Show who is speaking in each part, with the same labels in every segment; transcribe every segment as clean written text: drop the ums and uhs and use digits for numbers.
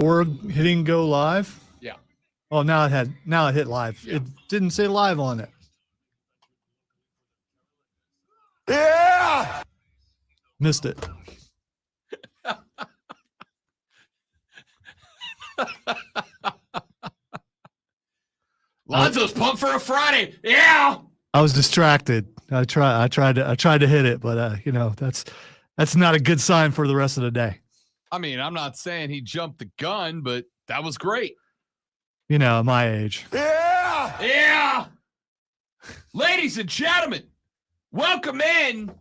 Speaker 1: Or hitting go live?
Speaker 2: Yeah.
Speaker 1: Oh, now it hit live.
Speaker 2: Yeah.
Speaker 1: It didn't say live on it.
Speaker 3: Yeah!
Speaker 1: Missed it.
Speaker 2: Lonzo's pumped for a Friday. Yeah.
Speaker 1: I was distracted. I tried to hit it, but that's not a good sign for the rest of the day.
Speaker 2: I mean, I'm not saying he jumped the gun, but that was great.
Speaker 1: You know, my age.
Speaker 3: Yeah!
Speaker 2: Yeah. Ladies and gentlemen, welcome in.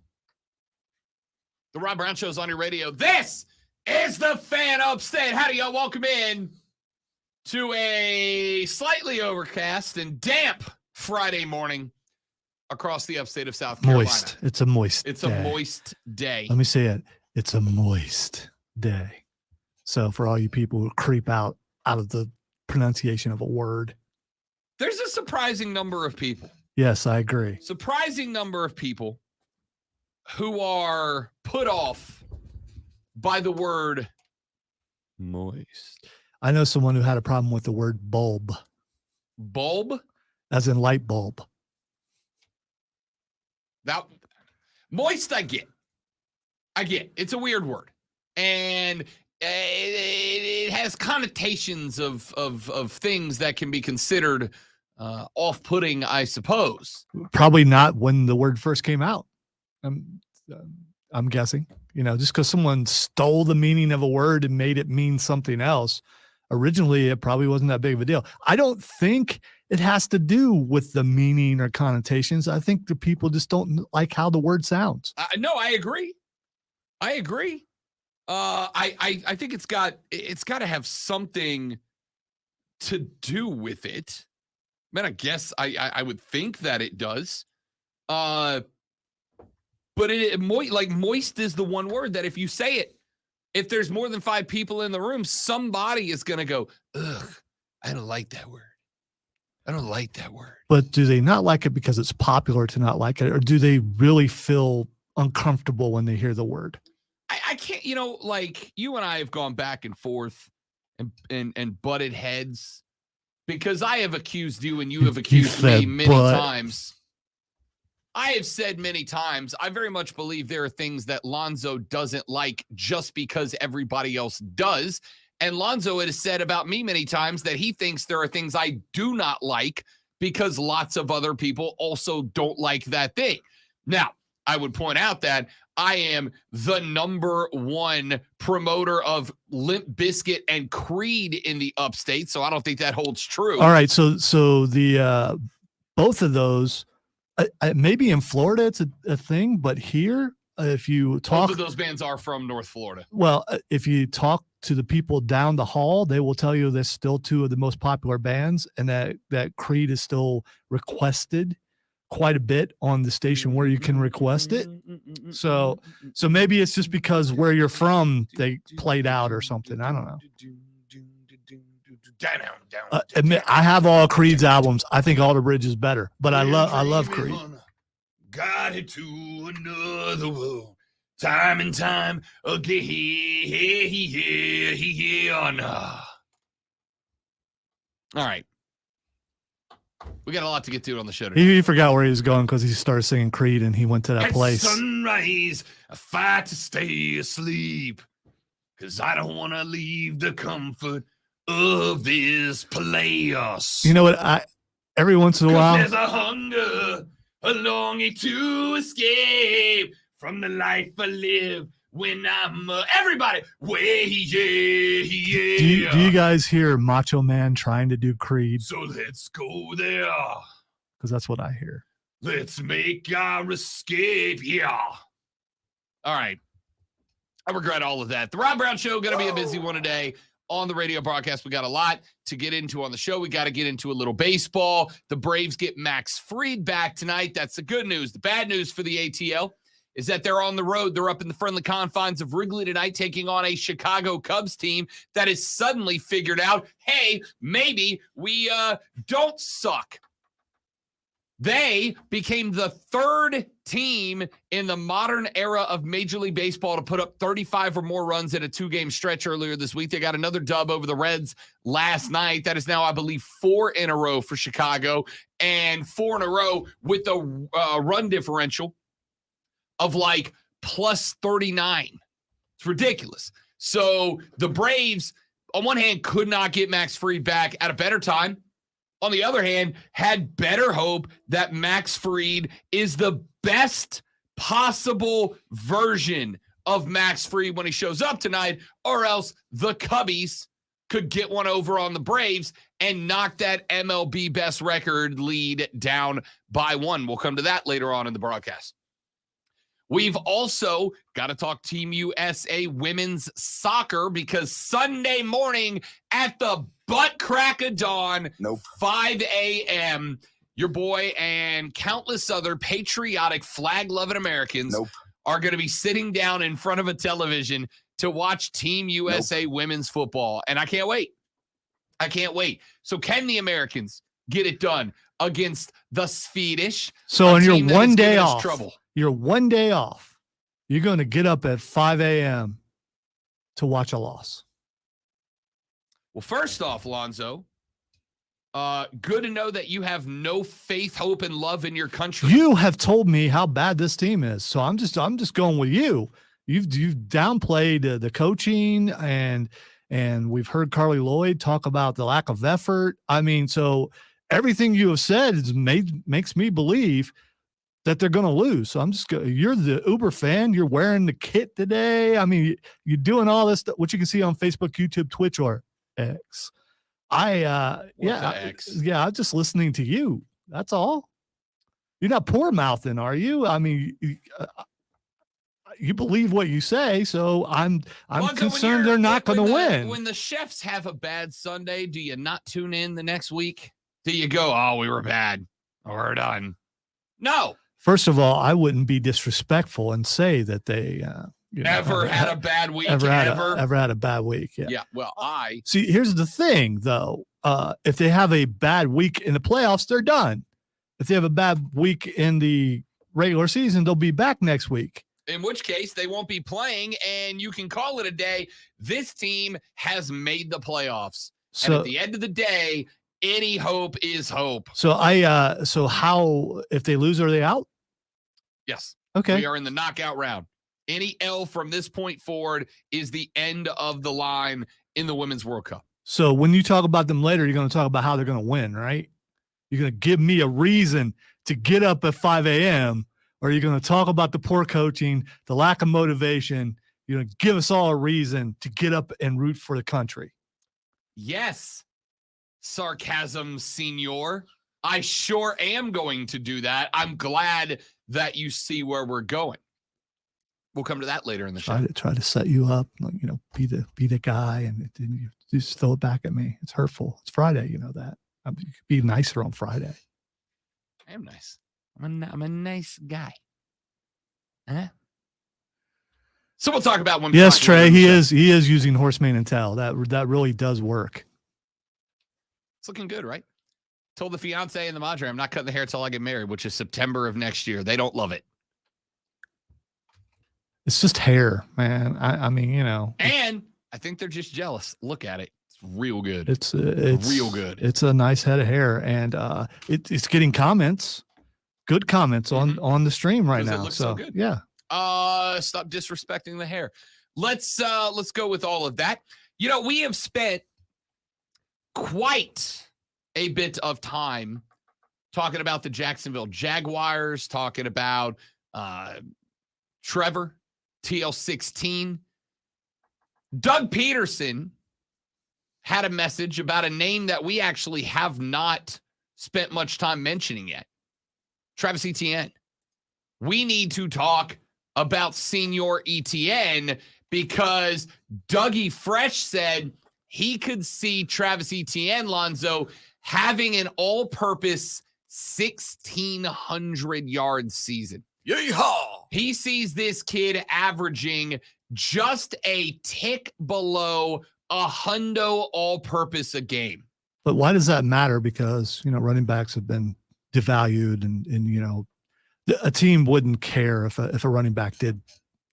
Speaker 2: The Rob Brown Show's on your radio. This is the Fan Upstate. Howdy, y'all. Welcome in to a slightly overcast and damp Friday morning across the upstate of South Carolina.
Speaker 1: Moist. It's a moist
Speaker 2: It's
Speaker 1: day.
Speaker 2: a moist day.
Speaker 1: Let me say it. It's a moist day. So for all you people who creep out of the pronunciation of a word.
Speaker 2: There's a surprising number of people.
Speaker 1: Yes, I agree.
Speaker 2: Surprising number of people who are put off by the word moist.
Speaker 1: I know someone who had a problem with the word bulb,
Speaker 2: Bulb?
Speaker 1: as in light bulb.
Speaker 2: That moist, I get. It's a weird word. And it has connotations of things that can be considered off-putting, I suppose.
Speaker 1: Probably not when the word first came out. I'm guessing, just because someone stole the meaning of a word and made it mean something else. Originally, it probably wasn't that big of a deal. I don't think it has to do with the meaning or connotations. I think the people just don't like how the word sounds.
Speaker 2: No, I agree. I think it's got to have something to do with it. Man, I guess I would think that it does. But moist is the one word that if you say it, if there's more than 5 people in the room, somebody is going to go, ugh, I don't like that word. I don't like that word.
Speaker 1: But do they not like it because it's popular to not like it? Or do they really feel uncomfortable when they hear the word?
Speaker 2: I can't, like you and I have gone back and forth and butted heads because I have accused you and you have accused me many times. I have said many times, I very much believe there are things that Lonzo doesn't like just because everybody else does. And Lonzo has said about me many times that he thinks there are things I do not like because lots of other people also don't like that thing. Now, I would point out that I am the number one promoter of Limp Bizkit and Creed in the upstate, so I don't think that holds true.
Speaker 1: All right, so the both of those, maybe in Florida it's a thing, but here, if you talk,
Speaker 2: both of those bands are from North Florida.
Speaker 1: Well, if you talk to the people down the hall, they will tell you there's still 2 of the most popular bands, and that Creed is still requested quite a bit on the station where you can request it. So maybe it's just because where you're from, they played out or something. I don't know. Admit, I have all Creed's albums. I think Alter Bridge is better, but I love Creed.
Speaker 3: Got it to another world, time and time again.
Speaker 2: All right. We got a lot to get to on the show today.
Speaker 1: He forgot where he was going because he started singing Creed and he went to that
Speaker 3: At
Speaker 1: place.
Speaker 3: sunrise, I fight to stay asleep, because I don't want to leave the comfort of this place.
Speaker 1: You know what? Every once in a while,
Speaker 3: there's a hunger, a longing to escape from the life I live when I'm everybody. Way, yeah.
Speaker 1: Do you guys hear Macho Man trying to do Creed?
Speaker 3: So let's go there.
Speaker 1: Because that's what I hear.
Speaker 3: Let's make our escape. Yeah.
Speaker 2: All right. I regret all of that. The Rob Brown Show, going to be a busy one today. On the radio broadcast, we got a lot to get into on the show. We got to get into a little baseball. The Braves get Max Fried back tonight. That's the good news. The bad news for the ATL is that they're on the road. They're up in the friendly confines of Wrigley tonight, taking on a Chicago Cubs team that has suddenly figured out, hey, maybe we don't suck. They became the 3rd team in the modern era of Major League Baseball to put up 35 or more runs in a 2-game stretch earlier this week. They got another dub over the Reds last night. That is now, I believe, 4 in a row for Chicago, and 4 in a row with a run differential of like plus 39. It's ridiculous. So the Braves, on one hand, could not get Max Fried back at a better time. On the other hand, had better hope that Max Fried is the best possible version of Max Fried when he shows up tonight, or else the Cubbies could get one over on the Braves and knock that MLB best record lead down by 1. We'll come to that later on in the broadcast. We've also got to talk Team USA women's soccer, because Sunday morning at the butt crack of dawn, 5 a.m., your boy and countless other patriotic flag-loving Americans are going to be sitting down in front of a television to watch Team USA women's football. And I can't wait. I can't wait. So can the Americans get it done against the Swedish?
Speaker 1: So on your one day
Speaker 2: off,
Speaker 1: off,
Speaker 2: trouble.
Speaker 1: Your one day off, you're going to get up at 5 a.m. to watch a loss.
Speaker 2: Well, first off, Lonzo, good to know that you have no faith, hope, and love in your country.
Speaker 1: You have told me how bad this team is, so I'm just going with you. You've downplayed the coaching, and we've heard Carly Lloyd talk about the lack of effort. I mean, so everything you have said makes me believe that they're going to lose. So you're the Uber fan. You're wearing the kit today. I mean, you're doing all this stuff, which you can see on Facebook, YouTube, Twitch, or X. I'm just listening to you. That's all. You're not poor mouthing, are you? I mean, you believe what you say, so I'm concerned they're not going to win.
Speaker 2: When the chefs have a bad Sunday, do you not tune in the next week? Do you go, oh, we were bad, we're done? No.
Speaker 1: First of all, I wouldn't be disrespectful and say that they
Speaker 2: ever had a bad week.
Speaker 1: Ever had a bad week. Yeah.
Speaker 2: Yeah. Well,
Speaker 1: see. Here's the thing, though. If they have a bad week in the playoffs, they're done. If they have a bad week in the regular season, they'll be back next week.
Speaker 2: In which case, they won't be playing, and you can call it a day. This team has made the playoffs. So, and at the end of the day, any hope is hope.
Speaker 1: So so how, if they lose, are they out?
Speaker 2: Yes.
Speaker 1: Okay.
Speaker 2: We are in the knockout round. Any L from this point forward is the end of the line in the Women's World Cup.
Speaker 1: So when you talk about them later, you're going to talk about how they're going to win, right? You're going to give me a reason to get up at 5 a.m., or you're going to talk about the poor coaching, the lack of motivation. You're going to give us all a reason to get up and root for the country.
Speaker 2: Yes. Sarcasm, senor. I sure am going to do that. I'm glad that you see where we're going. We'll come to that later in the show.
Speaker 1: Try to set you up, be the guy, and then you just throw it back at me. It's hurtful. It's Friday, you know that. You could be nicer on Friday.
Speaker 2: I am nice. I'm a nice guy. Huh? So we'll talk about one.
Speaker 1: Yes, Trey, he is using horse mane and tail. That really does work.
Speaker 2: It's looking good, right? Told the fiance and the madre I'm not cutting the hair until I get married, which is September of next year. They don't love it.
Speaker 1: It's just hair, man. I mean,
Speaker 2: And I think they're just jealous. Look at it. It's real good.
Speaker 1: It's
Speaker 2: real good.
Speaker 1: It's a nice head of hair, and it's getting comments, good comments on the stream right now.
Speaker 2: It looks so good.
Speaker 1: Yeah.
Speaker 2: Stop disrespecting the hair. Let's go with all of that. We have spent quite a bit of time talking about the Jacksonville Jaguars, talking about Trevor, TL16. Doug Peterson had a message about a name that we actually have not spent much time mentioning yet. Travis Etienne. We need to talk about Senior Etienne because Dougie Fresh said he could see Travis Etienne, Lonzo, having an all-purpose 1,600-yard season.
Speaker 3: Yeehaw!
Speaker 2: He sees this kid averaging just a tick below a hundo all-purpose a game.
Speaker 1: But why does that matter? Because, running backs have been devalued and A team wouldn't care if a running back did,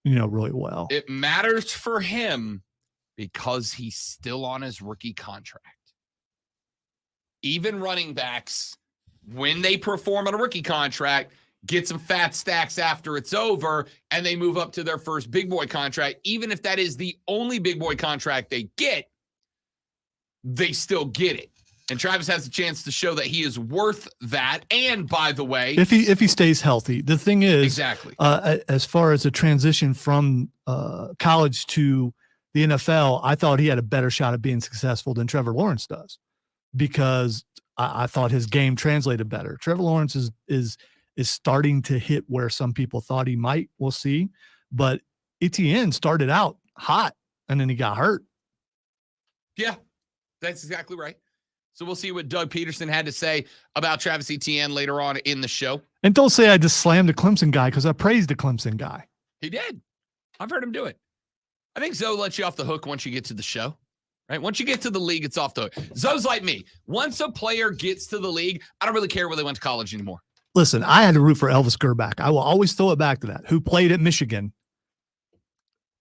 Speaker 1: really well.
Speaker 2: It matters for him because he's still on his rookie contract. Even running backs, when they perform on a rookie contract, get some fat stacks after it's over, and they move up to their first big boy contract. Even if that is the only big boy contract they get, they still get it. And Travis has a chance to show that he is worth that. And by the way,
Speaker 1: if he stays healthy, the thing is,
Speaker 2: exactly,
Speaker 1: as far as the transition from college to the NFL, I thought he had a better shot of being successful than Trevor Lawrence does, because I thought his game translated better. Trevor Lawrence is starting to hit where some people thought he might. We'll see. But Etienne started out hot and then he got hurt.
Speaker 2: Yeah, that's exactly right. So we'll see what Doug Peterson had to say about Travis Etienne later on in the show.
Speaker 1: And don't say I just slammed the Clemson guy, because I praised the Clemson guy.
Speaker 2: He did. I've heard him do it. I think Zoe lets you off the hook once you get to the show. Right? Once you get to the league, it's off the hook. Zoe's like me. Once a player gets to the league, I don't really care where they went to college anymore.
Speaker 1: Listen, I had to root for Elvis Gerback. I will always throw it back to that. Who played at Michigan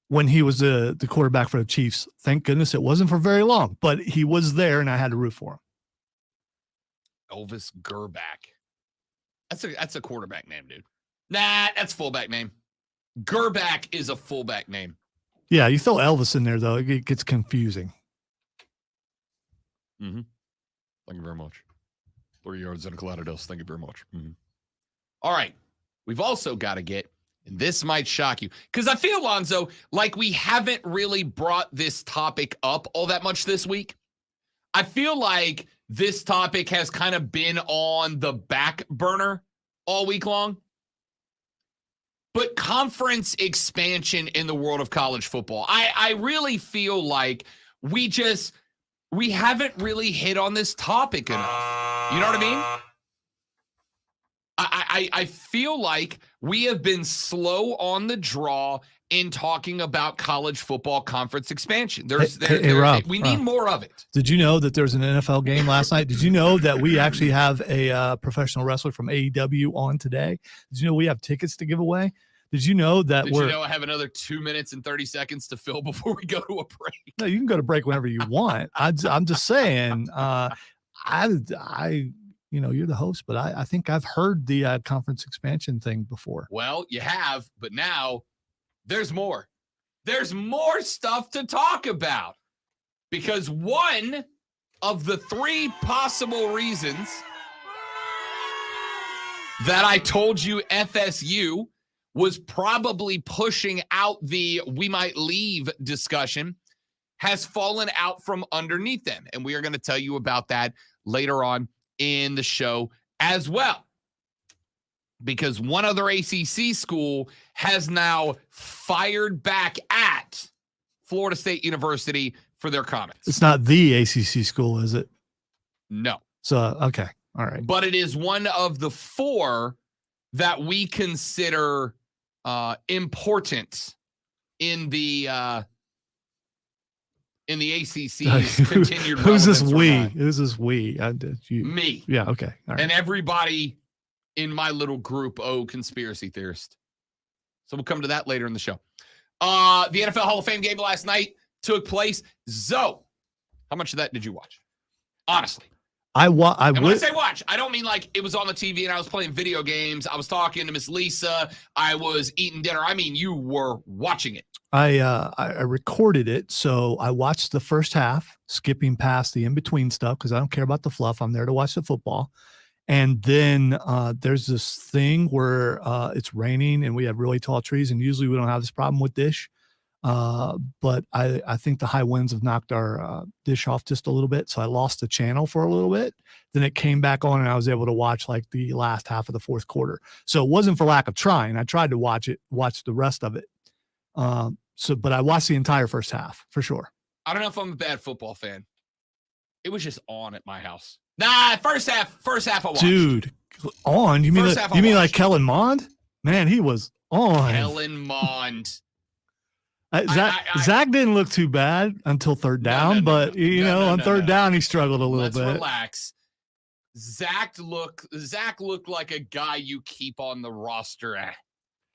Speaker 1: when he was the quarterback for the Chiefs. Thank goodness it wasn't for very long, but he was there and I had to root for him.
Speaker 2: Elvis Gerback. That's a quarterback name, dude. Nah, that's fullback name. Gerback is a fullback name.
Speaker 1: Yeah, you throw Elvis in there, though, it gets confusing.
Speaker 2: Mm-hmm. Thank you very much. 3 yards and a cloud of dust. Thank you very much. Mm-hmm. All right. We've also got to get, and this might shock you, because I feel, Lonzo, like we haven't really brought this topic up all that much this week. I feel like this topic has kind of been on the back burner all week long. But conference expansion in the world of college football, I really feel like we haven't really hit on this topic enough. You know what I mean? I feel like we have been slow on the draw in talking about college football conference expansion.
Speaker 1: Rob,
Speaker 2: we need more of it.
Speaker 1: Did you know that there was an NFL game last night? Did you know that we actually have a professional wrestler from AEW on today? Did you know we have tickets to give away? Did you know that
Speaker 2: Did you know I have another 2 minutes and 30 seconds to fill before we go to a break?
Speaker 1: No, you can go to break whenever you want. I'm just saying, you're the host, but I think I've heard the conference expansion thing before.
Speaker 2: Well, you have, but now there's more. There's more stuff to talk about, because one of the 3 possible reasons that I told you FSU was probably pushing out the we might leave discussion has fallen out from underneath them. And we are going to tell you about that later on in the show as well. Because one other ACC school has now fired back at Florida State University for their comments.
Speaker 1: It's not the ACC school, is it?
Speaker 2: No.
Speaker 1: So, okay. All right.
Speaker 2: But it is one of the 4 that we consider important in the ACC's continued
Speaker 1: Who's this
Speaker 2: relevance or
Speaker 1: we?
Speaker 2: not.
Speaker 1: Who's this we?
Speaker 2: Me.
Speaker 1: Yeah, okay. All right.
Speaker 2: And everybody in my little group, conspiracy theorist. So we'll come to that later in the show. The NFL Hall of Fame game last night took place. Zoe, how much of that did you watch? Honestly.
Speaker 1: And when
Speaker 2: I say watch, I don't mean like it was on the TV and I was playing video games. I was talking to Miss Lisa. I was eating dinner. I mean, you were watching it.
Speaker 1: I recorded it, so I watched the first half, skipping past the in-between stuff because I don't care about the fluff. I'm there to watch the football. And then there's this thing where it's raining and we have really tall trees, and usually we don't have this problem with Dish. But I think the high winds have knocked our dish off just a little bit. So I lost the channel for a little bit. Then it came back on and I was able to watch like the last half of the fourth quarter. So it wasn't for lack of trying. I tried to watch the rest of it. But I watched the entire first half for sure.
Speaker 2: I don't know if I'm a bad football fan. It was just on at my house. Nah, first half I watched.
Speaker 1: Dude, on? You mean like Kellen Mond? Man, he was on.
Speaker 2: Kellen Mond.
Speaker 1: Zach didn't look too bad until third down, but on third down he struggled a little bit.
Speaker 2: Relax. Zach looked like a guy you keep on the roster.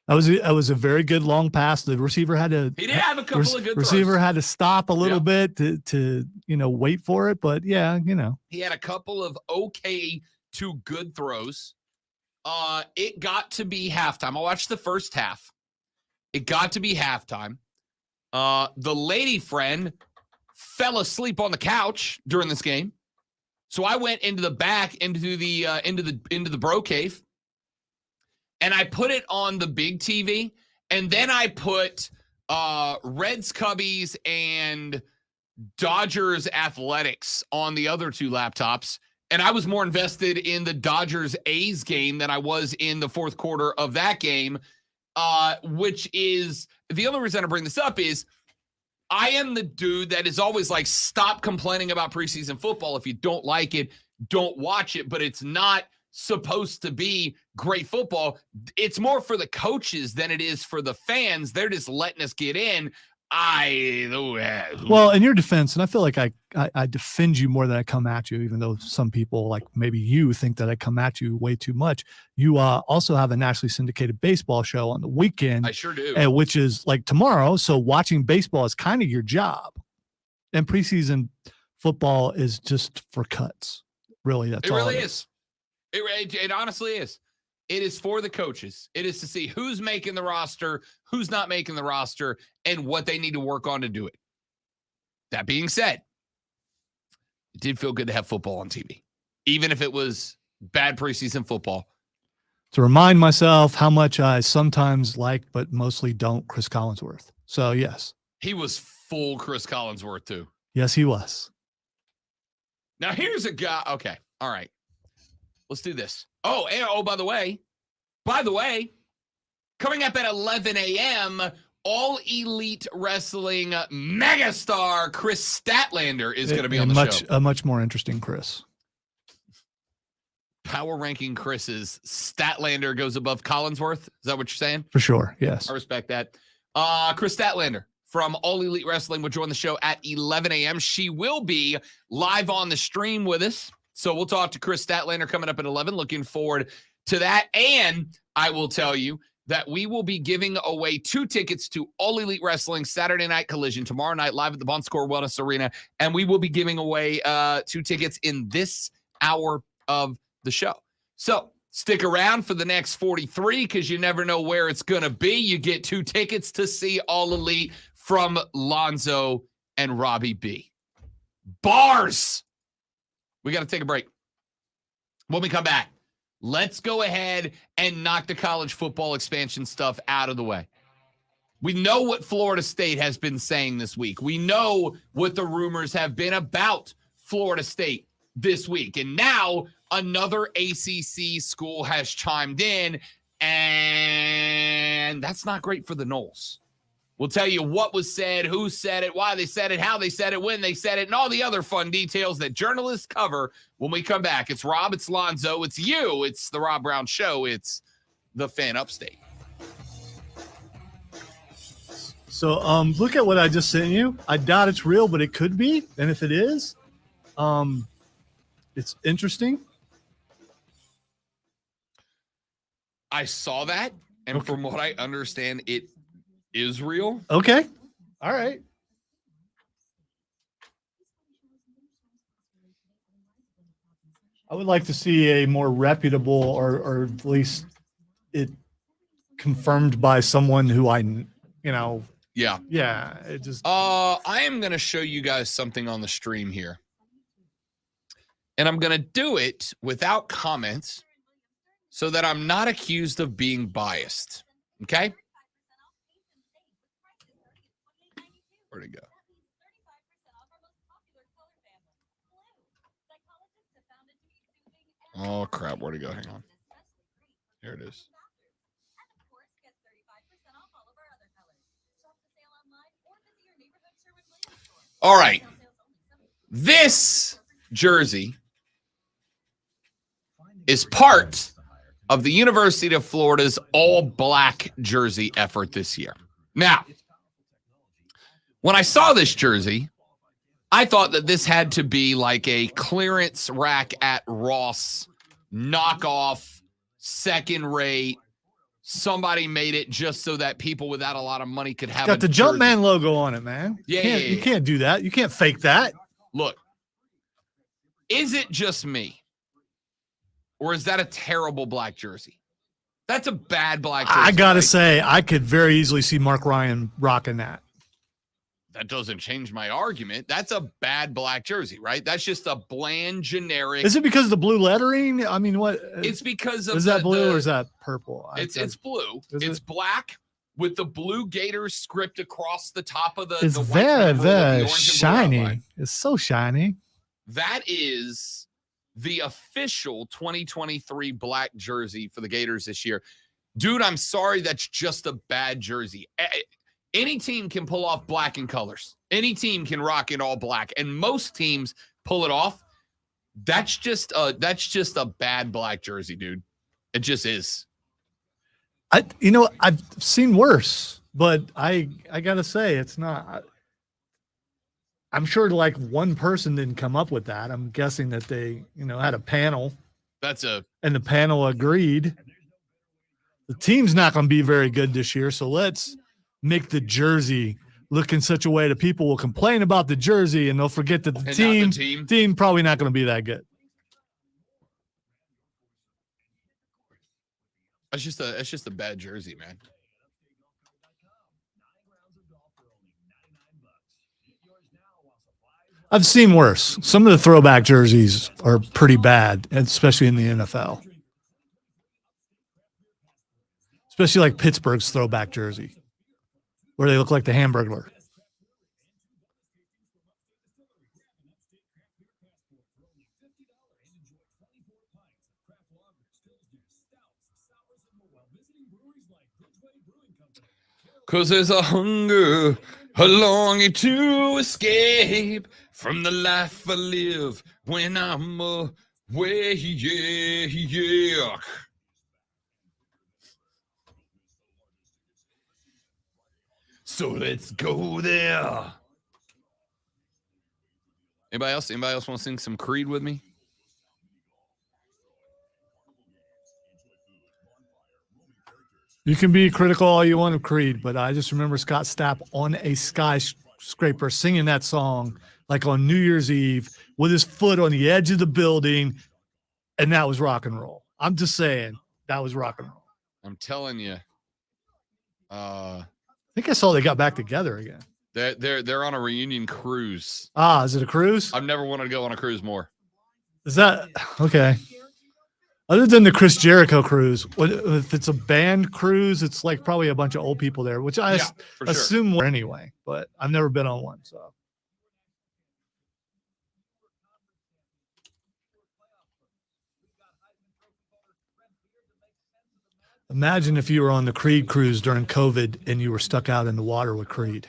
Speaker 1: That was a very good long pass. The receiver had to.
Speaker 2: He did have a couple of good
Speaker 1: receiver
Speaker 2: throws.
Speaker 1: had to stop a little
Speaker 2: Yep.
Speaker 1: bit to wait for it. But yeah,
Speaker 2: He had a couple of okay to good throws. It got to be halftime. I watched the first half. It got to be halftime. The lady friend fell asleep on the couch during this game. So I went into the back into the bro cave, and I put it on the big TV, and then I put Reds Cubbies and Dodgers Athletics on the other two laptops, and I was more invested in the Dodgers A's game than I was in the fourth quarter of that game, which is the only reason I bring this up is I am the dude that is always like, stop complaining about preseason football. If you don't like it, don't watch it. But it's not supposed to be great football. It's more for the coaches than it is for the fans. They're just letting us get in.
Speaker 1: Well, in your defense, and I feel like I defend you more than I come at you, even though some people, like maybe you, think that I come at you way too much. You also have a nationally syndicated baseball show on the weekend.
Speaker 2: I sure do.
Speaker 1: Which is like tomorrow. So watching baseball is kind of your job. And preseason football is just for cuts. Really, that's all
Speaker 2: it really is. It honestly is. It is for the coaches. It is to see who's making the roster, who's not making the roster, and what they need to work on to do it. That being said, it did feel good to have football on TV, even if it was bad preseason football.
Speaker 1: To remind myself how much I sometimes like, but mostly don't, Chris Collinsworth. So, yes.
Speaker 2: He was full Chris Collinsworth, too.
Speaker 1: Yes, he was.
Speaker 2: Now, here's a guy. Okay. All right. Let's do this. Oh, and by the way, coming up at 11 a.m., All Elite Wrestling megastar Chris Statlander is going to be on the show.
Speaker 1: A much more interesting Chris.
Speaker 2: Power ranking Chris's Statlander goes above Collinsworth. Is that what you're saying?
Speaker 1: For sure, yes.
Speaker 2: I respect that. Chris Statlander from All Elite Wrestling will join the show at 11 a.m. She will be live on the stream with us. So we'll talk to Chris Statlander coming up at 11. Looking forward to that. And I will tell you that we will be giving away 2 tickets to All Elite Wrestling Saturday Night Collision tomorrow night live at the Bon Score Wellness Arena. And we will be giving away 2 tickets in this hour of the show. So stick around for the next 43 because you never know where it's going to be. You get 2 tickets to see All Elite from Lonzo and Robbie B. Bars! We got to take a break. When we come back, let's go ahead and knock the college football expansion stuff out of the way. We know what Florida State has been saying this week. We know what the rumors have been about Florida State this week. And now another ACC school has chimed in, and that's not great for the Noles. We'll tell you what was said, who said it, why they said it, how they said it, when they said it, and all the other fun details that journalists cover when we come back. It's Rob, it's Lonzo, it's you, it's the Rob Brown Show, it's the Fan Upstate.
Speaker 1: So look at what I just sent you. I doubt it's real, but it could be. And if it is, it's interesting.
Speaker 2: I saw that, and from what I understand, it is real.
Speaker 1: Okay. All right. I would like to see a more reputable or at least it confirmed by someone who
Speaker 2: Yeah.
Speaker 1: Yeah, it just
Speaker 2: I am going to show you guys something on the stream here. And I'm going to do it without comments so that I'm not accused of being biased. Okay? Where'd it go? Oh, crap. Where'd it go? Hang on. Here it is. All right. This jersey is part of the University of Florida's all-black jersey effort this year. Now, when I saw this jersey, I thought that this had to be like a clearance rack at Ross, knockoff, second rate. Somebody made it just so that people without a lot of money could have
Speaker 1: Got the
Speaker 2: jersey.
Speaker 1: Jumpman logo on it, man. You can't do that. You can't fake that.
Speaker 2: Look, is it just me? Or is that a terrible black jersey? That's a bad black jersey.
Speaker 1: I got to
Speaker 2: right?
Speaker 1: say, I could very easily see Mark Ryan rocking that.
Speaker 2: That doesn't change my argument. That's a bad black jersey, right? That's just a bland, generic.
Speaker 1: Is it because of the blue lettering? I mean, what?
Speaker 2: It's because of
Speaker 1: is that blue or is that purple?
Speaker 2: It's blue.
Speaker 1: Is
Speaker 2: It's black with the blue Gators script across the top of the.
Speaker 1: It's
Speaker 2: the white
Speaker 1: very,
Speaker 2: triangle with the
Speaker 1: very
Speaker 2: orange and blue outline.
Speaker 1: shiny. It's so shiny.
Speaker 2: That is the official 2023 black jersey for the Gators this year. Dude, I'm sorry. That's just a bad jersey. Any team can pull off black in colors. Any team can rock it all black, and most teams pull it off. That's just a bad black jersey, dude. It just is.
Speaker 1: I've seen worse, but I gotta say it's not. I'm sure like one person didn't come up with that. I'm guessing that they had a panel. And the panel agreed. The team's not going to be very good this year, so let's make the jersey look in such a way that people will complain about the jersey and they'll forget that the team probably not going to be that good.
Speaker 2: It's just a bad jersey, man.
Speaker 1: I've seen worse. Some of the throwback jerseys are pretty bad, especially in the NFL. Especially like Pittsburgh's throwback jersey, where they look like the Hamburglar.
Speaker 2: Cause there's a hunger, a longing to escape from the life I live when I'm away, yeah. So let's go there. Anybody else want to sing some Creed with me?
Speaker 1: You can be critical all you want of Creed, but I just remember Scott Stapp on a skyscraper singing that song like on New Year's Eve with his foot on the edge of the building, and that was rock and roll. I'm just saying that was rock and roll.
Speaker 2: I'm telling you.
Speaker 1: I think I saw they got back together again.
Speaker 2: They're on a reunion cruise.
Speaker 1: Is it a cruise?
Speaker 2: I've never wanted to go on a cruise more.
Speaker 1: Is that okay? Other than the Chris Jericho cruise, if it's a band cruise, it's like probably a bunch of old people there, which I assume were anyway, but I've never been on one. So imagine if you were on the Creed cruise during COVID and you were stuck out in the water with Creed.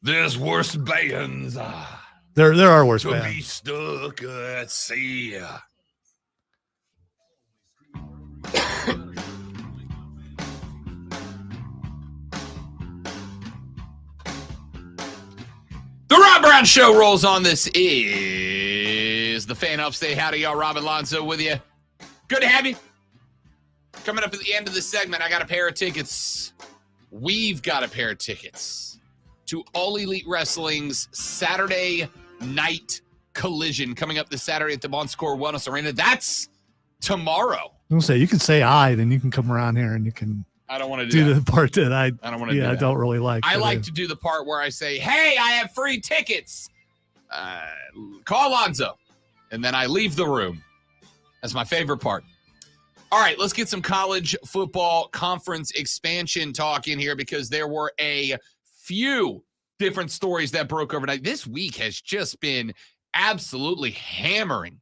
Speaker 3: There's worse bands.
Speaker 1: There are worse
Speaker 3: to
Speaker 1: bands.
Speaker 3: Be stuck at sea.
Speaker 2: The Rob Brown Show rolls on. This is the Fan Upstate. Howdy, y'all. Rob Alonso with you. Good to have you. Coming up at the end of this segment, I got a pair of tickets. We've got a pair of tickets to All Elite Wrestling's Saturday Night Collision coming up this Saturday at the Bon Secours Wellness Arena. That's tomorrow.
Speaker 1: I'm gonna say you can say then you can come around here and you can.
Speaker 2: I don't want to
Speaker 1: do the part that I
Speaker 2: don't want to.
Speaker 1: I don't really like.
Speaker 2: I like to do the part where I say, "Hey, I have free tickets. Call Lonzo," and then I leave the room. That's my favorite part. All right, let's get some college football conference expansion talk in here because there were a few different stories that broke overnight. This week has just been absolutely hammering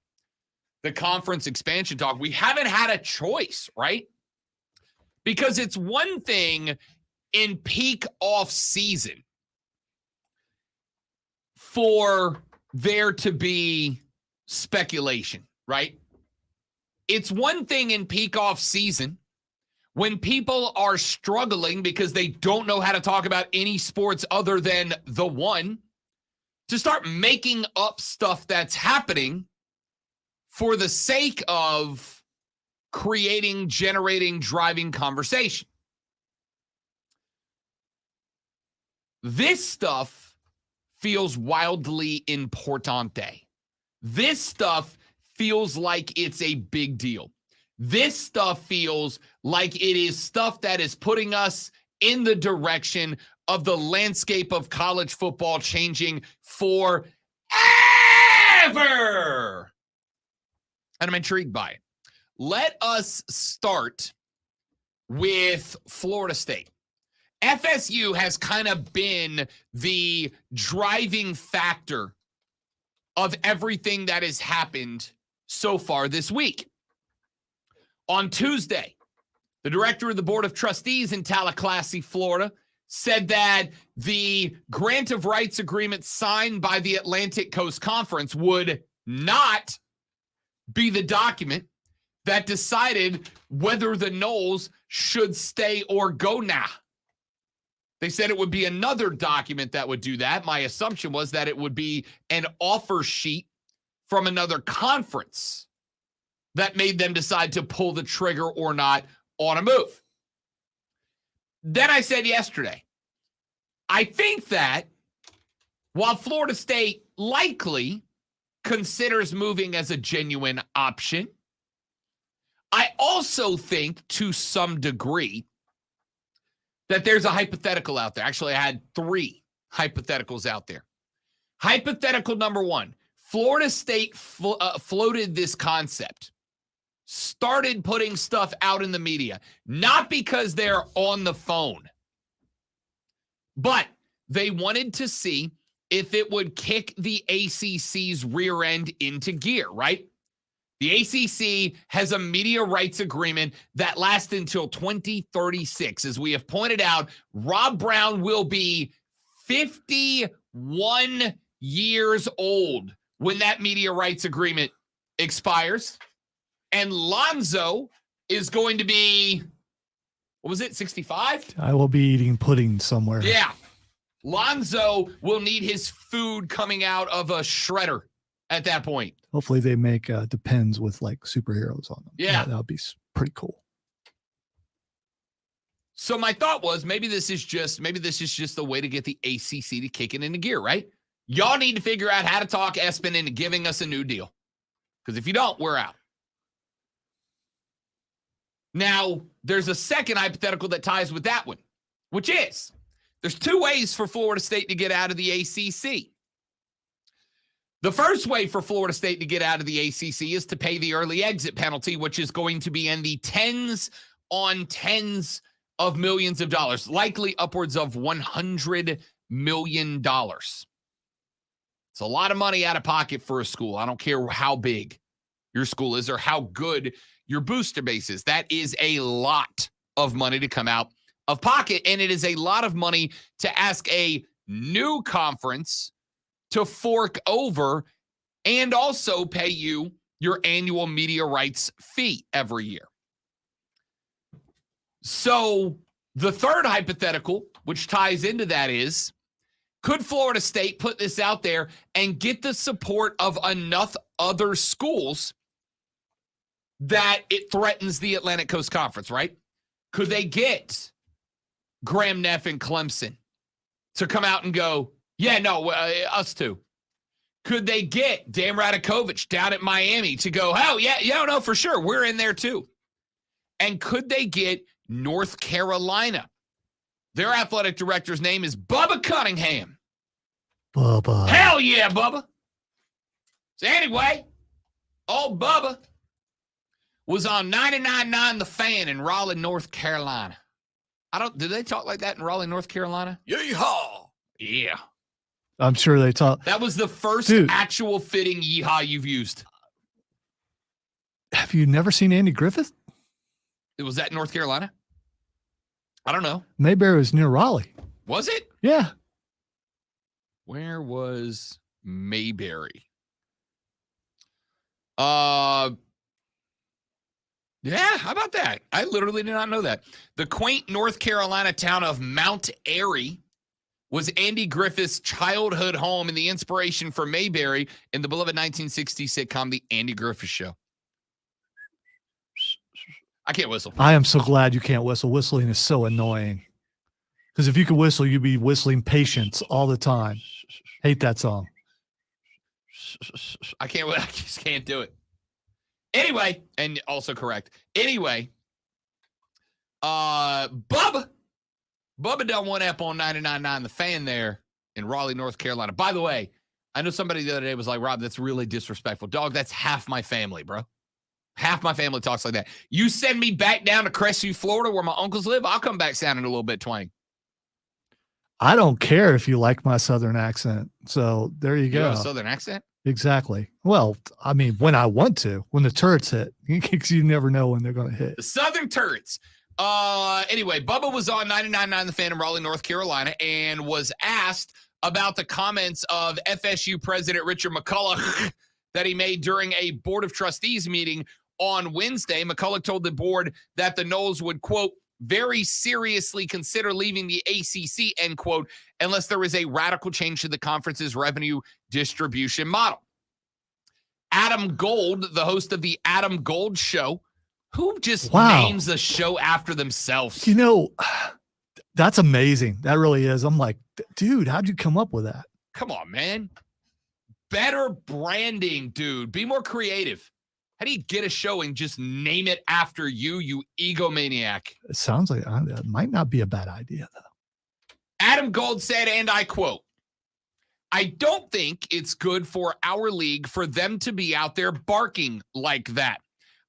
Speaker 2: the conference expansion talk. We haven't had a choice, right? Because it's one thing in peak off season for there to be speculation, right? It's one thing in peak off season when people are struggling because they don't know how to talk about any sports other than the one, to start making up stuff that's happening for the sake of creating, generating, driving conversation. This stuff feels wildly importante. This stuff feels like it's a big deal. This stuff feels like it is stuff that is putting us in the direction of the landscape of college football changing forever. And I'm intrigued by it. Let us start with Florida State. FSU has kind of been the driving factor of everything that has happened so far this week. On Tuesday, the director of the Board of Trustees in Tallahassee, Florida, said that the grant of rights agreement signed by the Atlantic Coast Conference would not be the document that decided whether the Noles should stay or go now. They said it would be another document that would do that. My assumption was that it would be an offer sheet from another conference that made them decide to pull the trigger or not on a move. Then I said yesterday, I think that while Florida State likely considers moving as a genuine option, I also think to some degree that there's a hypothetical out there. Actually, I had 3 hypotheticals out there. Hypothetical number 1, Florida State floated this concept, started putting stuff out in the media, not because they're on the phone, but they wanted to see if it would kick the ACC's rear end into gear, right? The ACC has a media rights agreement that lasts until 2036. As we have pointed out, Rob Brown will be 51 years old when that media rights agreement expires. And Lonzo is going to be, what was it, 65?
Speaker 1: I will be eating pudding somewhere.
Speaker 2: Yeah. Lonzo will need his food coming out of a shredder at that point.
Speaker 1: Hopefully they make Depends with like superheroes on them.
Speaker 2: Yeah.
Speaker 1: That would be pretty cool.
Speaker 2: So my thought was maybe this is just the way to get the ACC to kick it into gear, right? Y'all need to figure out how to talk ESPN into giving us a new deal. Because if you don't, we're out. Now, there's a second hypothetical that ties with that one, which is there's 2 ways for Florida State to get out of the ACC. The first way for Florida State to get out of the ACC is to pay the early exit penalty, which is going to be in the tens on tens of millions of dollars, likely upwards of $100 million. It's a lot of money out of pocket for a school. I don't care how big your school is or how good your booster base is. That is a lot of money to come out of pocket, and it is a lot of money to ask a new conference to fork over and also pay you your annual media rights fee every year. So the third hypothetical, which ties into that, is could Florida State put this out there and get the support of enough other schools that it threatens the Atlantic Coast Conference, right? Could they get Graham Neff and Clemson to come out and go, yeah, no, us too? Could they get Dan Radakovich down at Miami to go, oh, yeah, no, for sure, we're in there too? And could they get North Carolina? Their athletic director's name is Bubba Cunningham.
Speaker 1: Bubba.
Speaker 2: Hell yeah, Bubba. So anyway, old Bubba was on 99.9 The Fan in Raleigh, North Carolina. Do they talk like that in Raleigh, North Carolina?
Speaker 3: Yeehaw!
Speaker 2: Yeah.
Speaker 1: I'm sure they talk.
Speaker 2: That was the first actual fitting yeehaw you've used.
Speaker 1: Have you never seen Andy Griffith?
Speaker 2: Was that North Carolina? I don't know.
Speaker 1: Mayberry was near Raleigh.
Speaker 2: Was it?
Speaker 1: Yeah.
Speaker 2: Where was Mayberry? Yeah, how about that? I literally did not know that. The quaint North Carolina town of Mount Airy was Andy Griffith's childhood home and the inspiration for Mayberry in the beloved 1960s sitcom, The Andy Griffith Show. I can't whistle.
Speaker 1: I am so glad you can't whistle. Whistling is so annoying. Because if you could whistle, you'd be whistling Patience all the time. Hate that song.
Speaker 2: I just can't do it. Anyway, and also correct. Anyway, Bubba done one up on 99.9 The Fan there in Raleigh, North Carolina. By the way, I know somebody the other day was like, Rob, that's really disrespectful. Dog, that's half my family, bro. Half my family talks like that. You send me back down to Crestview, Florida, where my uncles live, I'll come back sounding a little bit twang.
Speaker 1: I don't care if you like my Southern accent. So there you
Speaker 2: You
Speaker 1: go.
Speaker 2: have a Southern accent?
Speaker 1: Exactly. Well, I mean, when I want to, when the turrets hit, because you never know when they're going to hit.
Speaker 2: The Southern Turrets. Anyway, Bubba was on 99.9 The Fan in Raleigh, North Carolina, and was asked about the comments of FSU President Richard McCulloch that he made during a Board of Trustees meeting on Wednesday. McCulloch told the board that the Noles would, quote, very seriously consider leaving the ACC, end quote, unless there is a radical change to the conference's revenue distribution model. Adam Gold, the host of the Adam Gold Show, who just names a show after themselves.
Speaker 1: You know, that's amazing. That really is. I'm like, dude, how'd you come up with that?
Speaker 2: Come on, man. Better branding, dude. Be more creative. How do you get a show and just name it after you, you egomaniac?
Speaker 1: It sounds like it might not be a bad idea, though.
Speaker 2: Adam Gold said, and I quote, I don't think it's good for our league for them to be out there barking like that.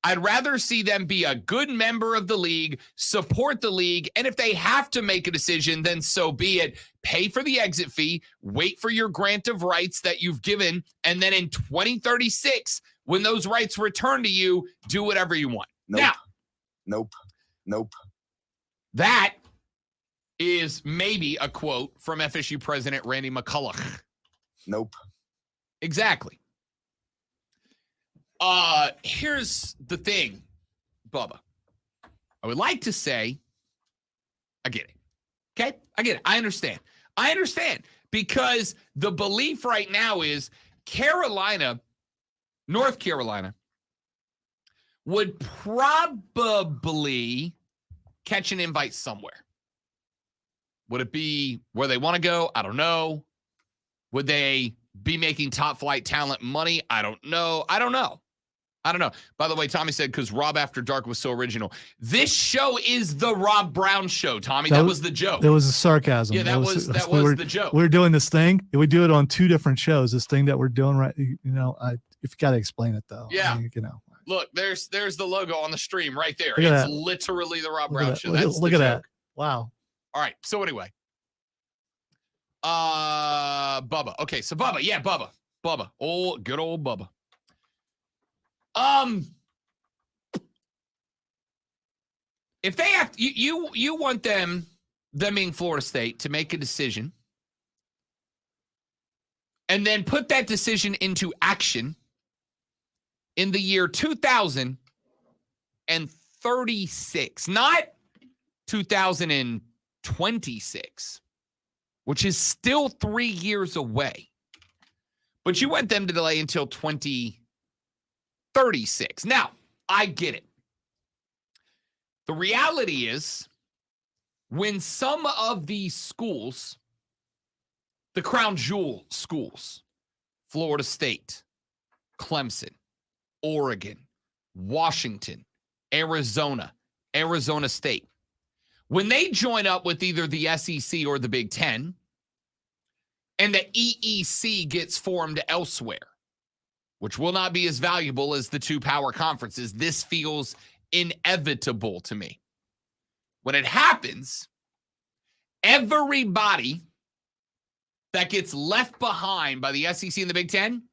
Speaker 2: I'd rather see them be a good member of the league, support the league, and if they have to make a decision, then so be it. Pay for the exit fee, wait for your grant of rights that you've given, and then in 2036, when those rights return to you, do whatever you want.
Speaker 4: Nope.
Speaker 2: That is maybe a quote from FSU President Randy McCulloch.
Speaker 4: Nope.
Speaker 2: Exactly. Here's the thing, Bubba. I would like to say, I get it. Okay? I get it. I understand. Because the belief right now is North Carolina would probably catch an invite somewhere. Would it be where they want to go? I don't know. Would they be making top flight talent money? I don't know. By the way, Tommy said, because Rob After Dark was so original. This show is the Rob Brown show, Tommy. That was the joke.
Speaker 1: That was a sarcasm.
Speaker 2: Yeah, that was the joke.
Speaker 1: We're doing this thing. We do it on two different shows. This thing that we're doing right, if you got to explain it, though.
Speaker 2: Yeah.
Speaker 1: I mean,
Speaker 2: Look, there's the logo on the stream right there.
Speaker 1: Look at
Speaker 2: It's
Speaker 1: that.
Speaker 2: literally the Rob
Speaker 1: Look at
Speaker 2: Brown
Speaker 1: that.
Speaker 2: show.
Speaker 1: Look at that. Wow.
Speaker 2: All right. So anyway. Bubba. Okay, so Bubba. Yeah, Bubba. Oh, good old Bubba. If they have you want them being Florida State to make a decision and then put that decision into action in the year 2036, not 2026, which is still 3 years away. But you want them to delay until 2036. Now, I get it. The reality is, when some of these schools, the crown jewel schools, Florida State, Clemson, Oregon, Washington, Arizona State, when they join up with either the SEC or the Big Ten, and the EEC gets formed elsewhere, which will not be as valuable as the two power conferences, this feels inevitable to me. When it happens, everybody that gets left behind by the SEC and the Big Ten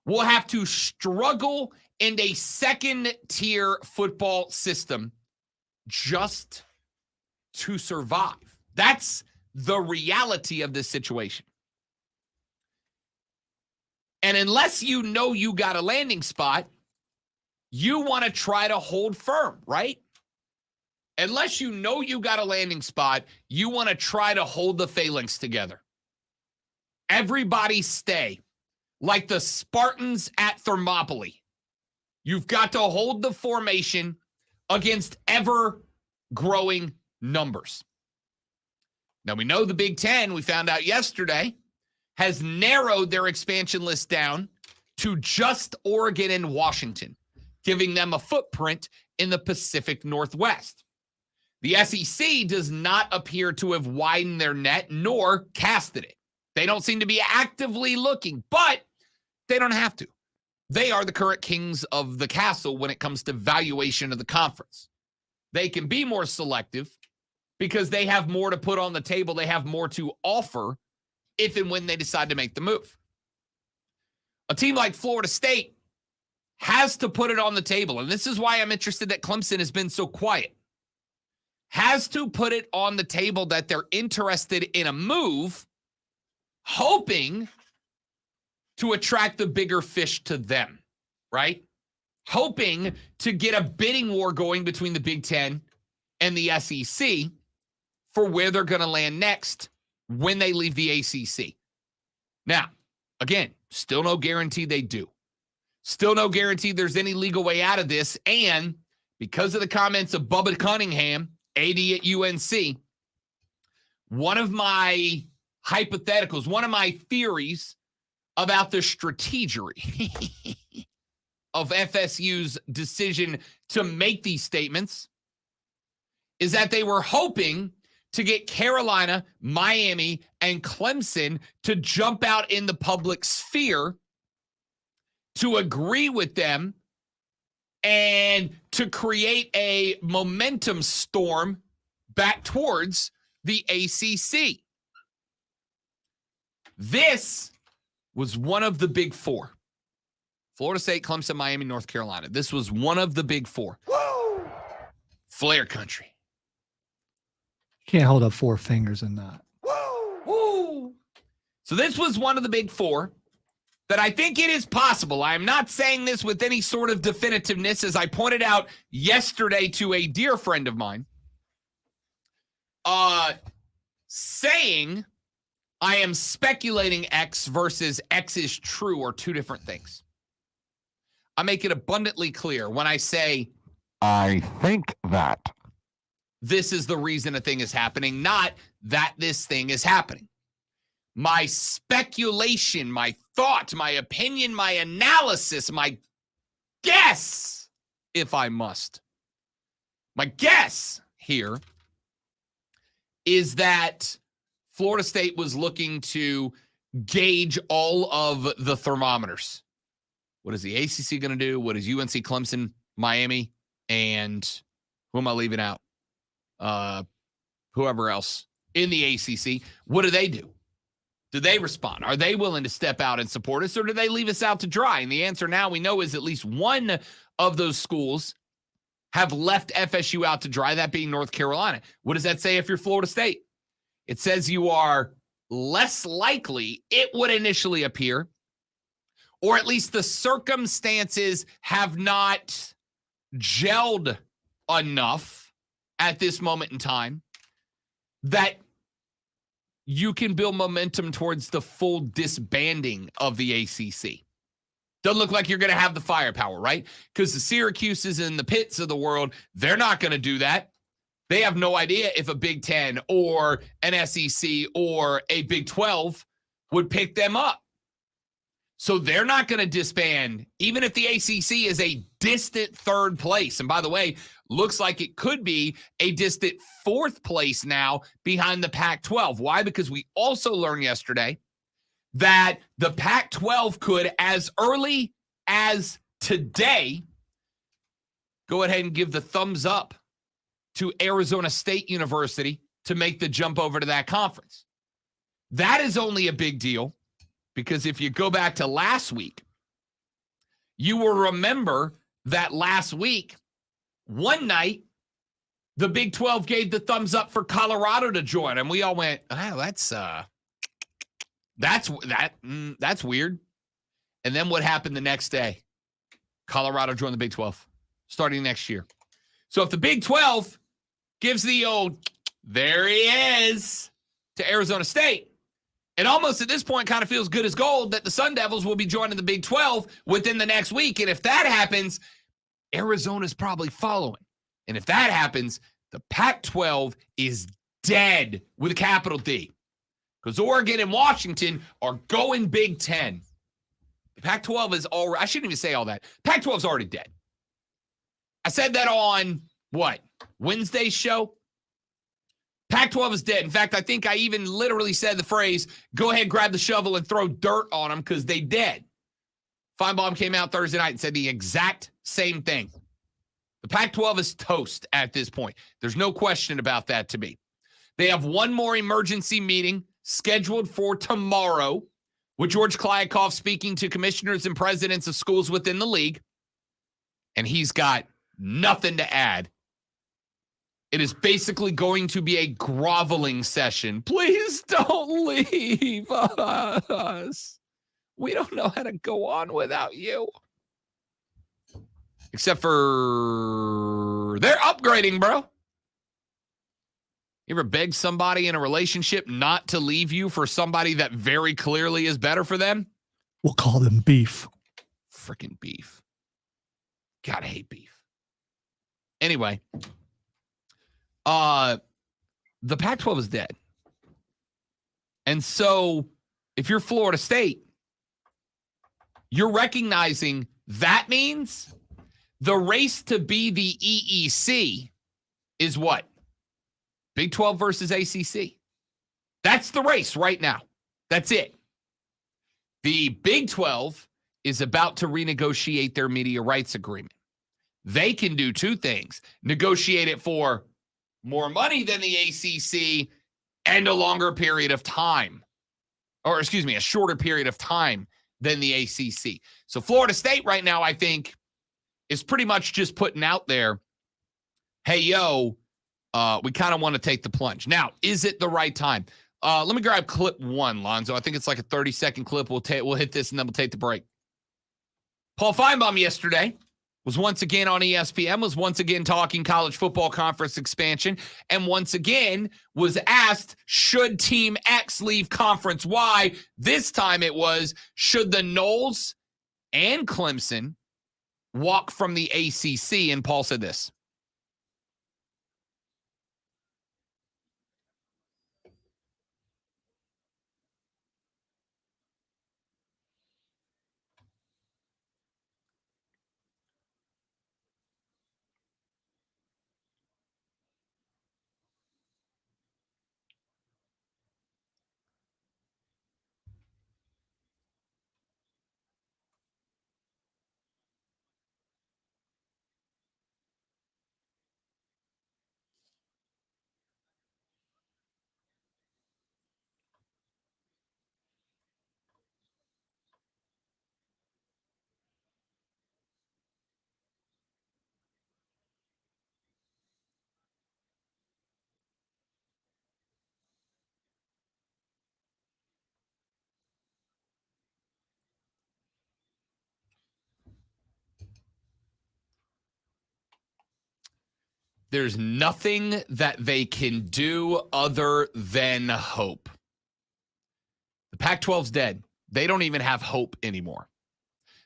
Speaker 2: will have to struggle in a second-tier football system just to survive. That's the reality of this situation. And unless you know you got a landing spot, you want to try to hold firm, right? unless you know you got a landing spot, you want to try to hold the phalanx together. Everybody stay. Like the Spartans at Thermopylae. You've got to hold the formation against ever-growing numbers. Now, we know the Big Ten, we found out yesterday, has narrowed their expansion list down to just Oregon and Washington, giving them a footprint in the Pacific Northwest. The SEC does not appear to have widened their net nor casted it. They don't seem to be actively looking, but they don't have to. They are the current kings of the castle when it comes to valuation of the conference. They can be more selective because they have more to put on the table. They have more to offer if and when they decide to make the move. A team like Florida State has to put it on the table, and this is why I'm interested that Clemson has been so quiet. Has to put it on the table that they're interested in a move, hoping to attract the bigger fish to them, right? Hoping to get a bidding war going between the Big Ten and the SEC for where they're going to land next when they leave the ACC. Now, again, still no guarantee they do. Still no guarantee there's any legal way out of this. And because of the comments of Bubba Cunningham, AD at UNC, one of my hypotheticals, one of my theories about the strategery of FSU's decision to make these statements is that they were hoping to get Carolina, Miami, and Clemson to jump out in the public sphere to agree with them and to create a momentum storm back towards the ACC. This was one of the big four. Florida State, Clemson, Miami, North Carolina. This was one of the big four.
Speaker 4: Woo!
Speaker 2: Flair country.
Speaker 1: Can't hold up four fingers in that.
Speaker 2: Woo! So this was one of the big four that I think it is possible. I am not saying this with any sort of definitiveness, as I pointed out yesterday to a dear friend of mine, saying I am speculating X versus X is true are two different things. I make it abundantly clear when I say,
Speaker 5: I think that.
Speaker 2: This is the reason a thing is happening, not that this thing is happening. My speculation, my thought, my opinion, my analysis, my guess, if I must. My guess here is that Florida State was looking to gauge all of the thermometers. What is the ACC going to do? What is UNC, Clemson, Miami, and who am I leaving out? Whoever else in the ACC. What do? Do they respond? Are they willing to step out and support us, or do they leave us out to dry? And the answer now we know is at least one of those schools have left FSU out to dry, that being North Carolina. What does that say if you're Florida State? It says you are less likely, it would initially appear, or at least the circumstances have not gelled enough at this moment in time that you can build momentum towards the full disbanding of the ACC. Doesn't look like you're going to have the firepower, right? Because the Syracuses and the Pitts of the world, they're not going to do that. They have no idea if a Big Ten or an SEC or a Big 12 would pick them up. So they're not going to disband, even if the ACC is a distant third place. And by the way, looks like it could be a distant fourth place now behind the Pac-12. Why? Because we also learned yesterday that the Pac-12 could, as early as today, go ahead and give the thumbs up to Arizona State University to make the jump over to that conference. That is only a big deal because if you go back to last week, you will remember that last week, one night, the Big 12 gave the thumbs up for Colorado to join, and we all went, "Oh, that's weird." And then what happened the next day? Colorado joined the Big 12 starting next year. So if the Big 12 gives the old, there he is, to Arizona State. It almost at this point kind of feels good as gold that the Sun Devils will be joining the Big 12 within the next week. And if that happens, Arizona's probably following. And if that happens, the Pac-12 is dead with a capital D. Because Oregon and Washington are going Big 10. The Pac-12 is already, I shouldn't even say all that. Pac-12 is already dead. I said that on, Wednesday's show? Pac-12 is dead. In fact, I think I even literally said the phrase, go ahead, grab the shovel and throw dirt on them because they dead. Feinbaum came out Thursday night and said the exact same thing. The Pac-12 is toast at this point. There's no question about that to me. They have one more emergency meeting scheduled for tomorrow with George Kliavkoff speaking to commissioners and presidents of schools within the league. And he's got nothing to add. It is basically going to be a groveling session. Please don't leave us. We don't know how to go on without you. Except for they're upgrading, bro. You ever beg somebody in a relationship not to leave you for somebody that very clearly is better for them?
Speaker 1: We'll call them beef.
Speaker 2: Freaking beef. God, I hate beef. Anyway. The Pac-12 is dead. And so if you're Florida State, you're recognizing that means the race to be the EEC is what? Big 12 versus ACC. That's the race right now. That's it. The Big 12 is about to renegotiate their media rights agreement. They can do two things. Negotiate it for more money than the ACC and a longer period of time. Or, excuse me, a shorter period of time than the ACC. So Florida State right now, I think, is pretty much just putting out there, hey, yo, we kind of want to take the plunge. Now, is it the right time? Let me grab clip one, Lonzo. I think it's like a 30-second clip. We'll hit this, and then we'll take the break. Paul Feinbaum yesterday was once again on ESPN, was once again talking college football conference expansion, and once again was asked, should Team X leave Conference Y? This time it was, should the Noles and Clemson walk from the ACC? And Paul said this. There's nothing that they can do other than hope. The Pac-12's dead. They don't even have hope anymore.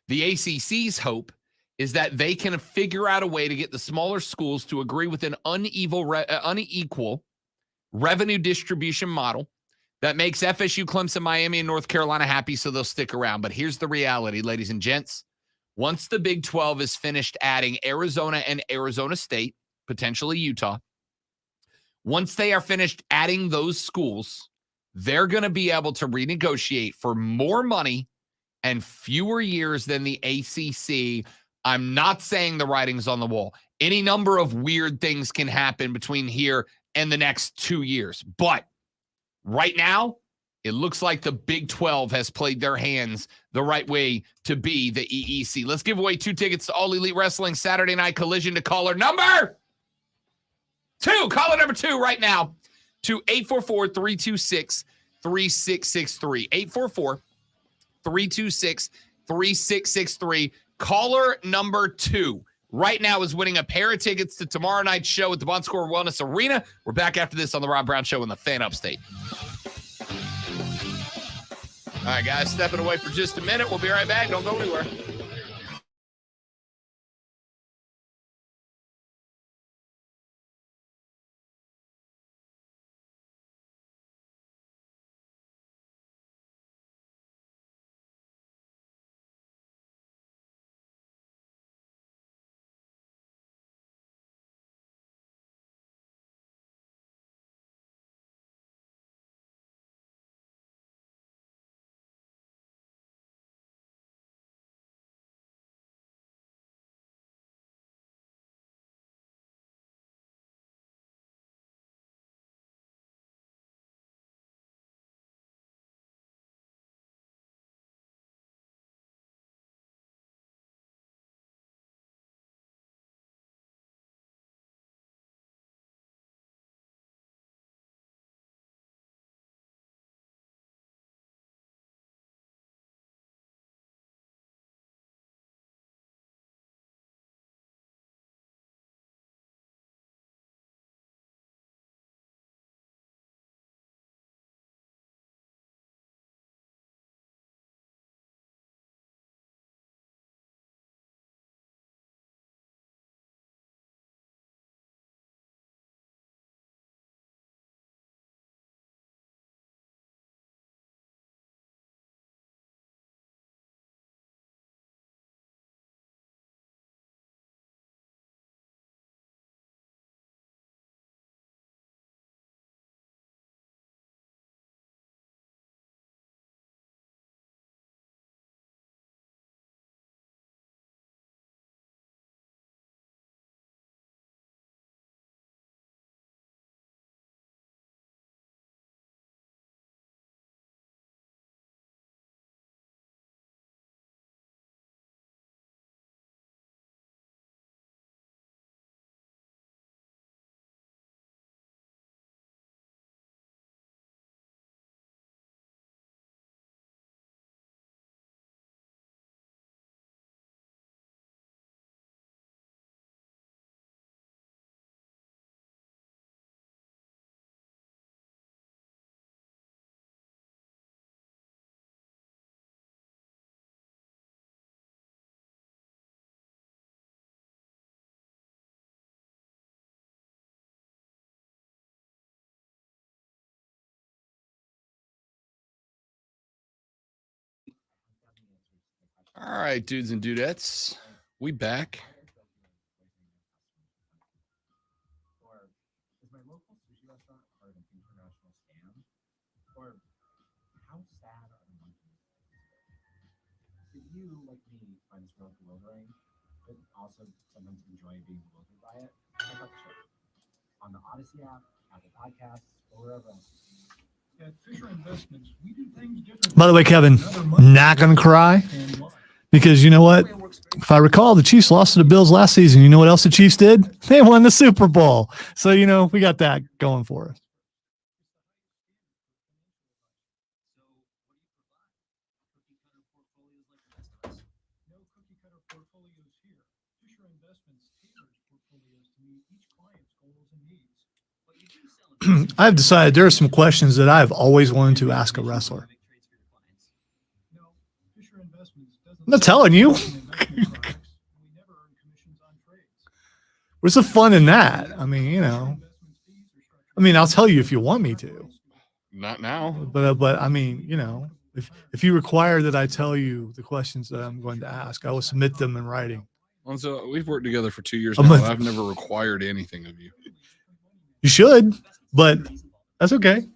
Speaker 2: The ACC's hope is that they can figure out a way to get the smaller schools to agree with an unequal revenue distribution model that makes FSU, Clemson, Miami, and North Carolina happy so they'll stick around. But here's the reality, ladies and gents. Once the Big 12 is finished adding Arizona and Arizona State, potentially Utah, once they are finished adding those schools, they're going to be able to renegotiate for more money and fewer years than the ACC. I'm not saying the writing's on the wall. Any number of weird things can happen between here and the next 2 years. But right now, it looks like the Big 12 has played their hands the right way to be the EEC. Let's give away 2 tickets to All Elite Wrestling Saturday Night Collision to caller number 2. Caller number 2 right now to 844-326-3663. 844-326-3663. Caller number 2 right now is winning a pair of tickets to tomorrow night's show at the Bon Score Wellness Arena. We're back after this on the Rob Brown Show in the Fan Upstate. All right, guys, stepping away for just a minute. We'll be right back. Don't go anywhere. All right, dudes and dudettes, we back.
Speaker 6: Is my local sushi restaurant part of an international scam? Or how sad are the monkeys? If you, like me, find this world bewildering, but also sometimes enjoy being bewildered by it, check out the show. On the Odyssey app, Apple Podcasts, or wherever else.
Speaker 7: At Fisher Investments, we do things differently.
Speaker 1: By the way, Kevin, not going to cry because you know what? If I recall, the Chiefs lost to the Bills last season. You know what else the Chiefs did? They won the Super Bowl. So, you know, we got that going for us.
Speaker 7: No cookie cutter portfolios here. Fisher Investments tailors portfolios to meet each client's goals and needs. But you do sell
Speaker 1: I've decided there are some questions that I've always wanted to ask a wrestler.
Speaker 7: No, Fisher Investments doesn't.
Speaker 1: I'm not telling you.
Speaker 7: investment products. We never earn commissions on trades.
Speaker 1: Where's the fun in that? I mean, you know,
Speaker 7: Investments fees are structured.
Speaker 1: I mean, I'll tell you if you want me to,
Speaker 2: Not now.
Speaker 1: but I mean, you know, if you require that I tell you the questions that I'm going to ask, I will submit them in writing.
Speaker 2: So we've worked together for 2 years
Speaker 1: I'm
Speaker 2: now.
Speaker 1: a-
Speaker 2: I've never required anything of you.
Speaker 1: You should, but that's okay.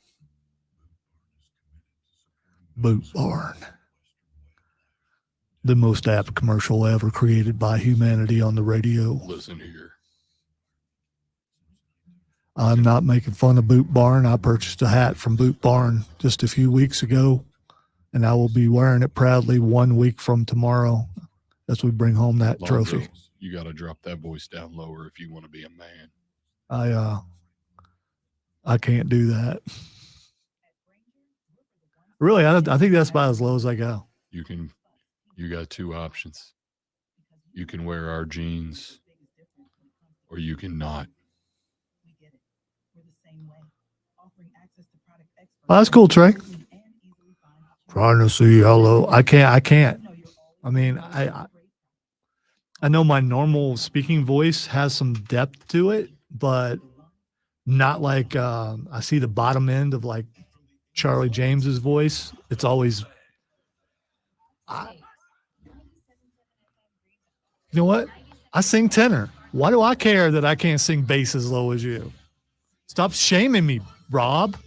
Speaker 1: Boot Barn. The most apt commercial ever created by humanity on the radio.
Speaker 2: Listen here.
Speaker 1: I'm not making fun of Boot Barn. I purchased a hat from Boot Barn just a few weeks ago, and I will be wearing it proudly 1 week from tomorrow as we bring home that trophy.
Speaker 2: Lonzo, you got to drop that voice down lower if you want to be a man.
Speaker 1: I can't do that. Really, I think that's about as low as I go.
Speaker 2: You got two options. You can wear our jeans or you cannot.
Speaker 8: We get it. We're the same way. Offering access to product experts.
Speaker 1: Well, that's cool, Trey.
Speaker 8: and easily find what you
Speaker 1: Trying to see hello. I can't. I mean, I know my normal speaking voice has some depth to it, but not like I see the bottom end of like Charlie James's voice. It's always, you know what? I sing tenor. Why do I care that I can't sing bass as low as you? Stop shaming me, Rob.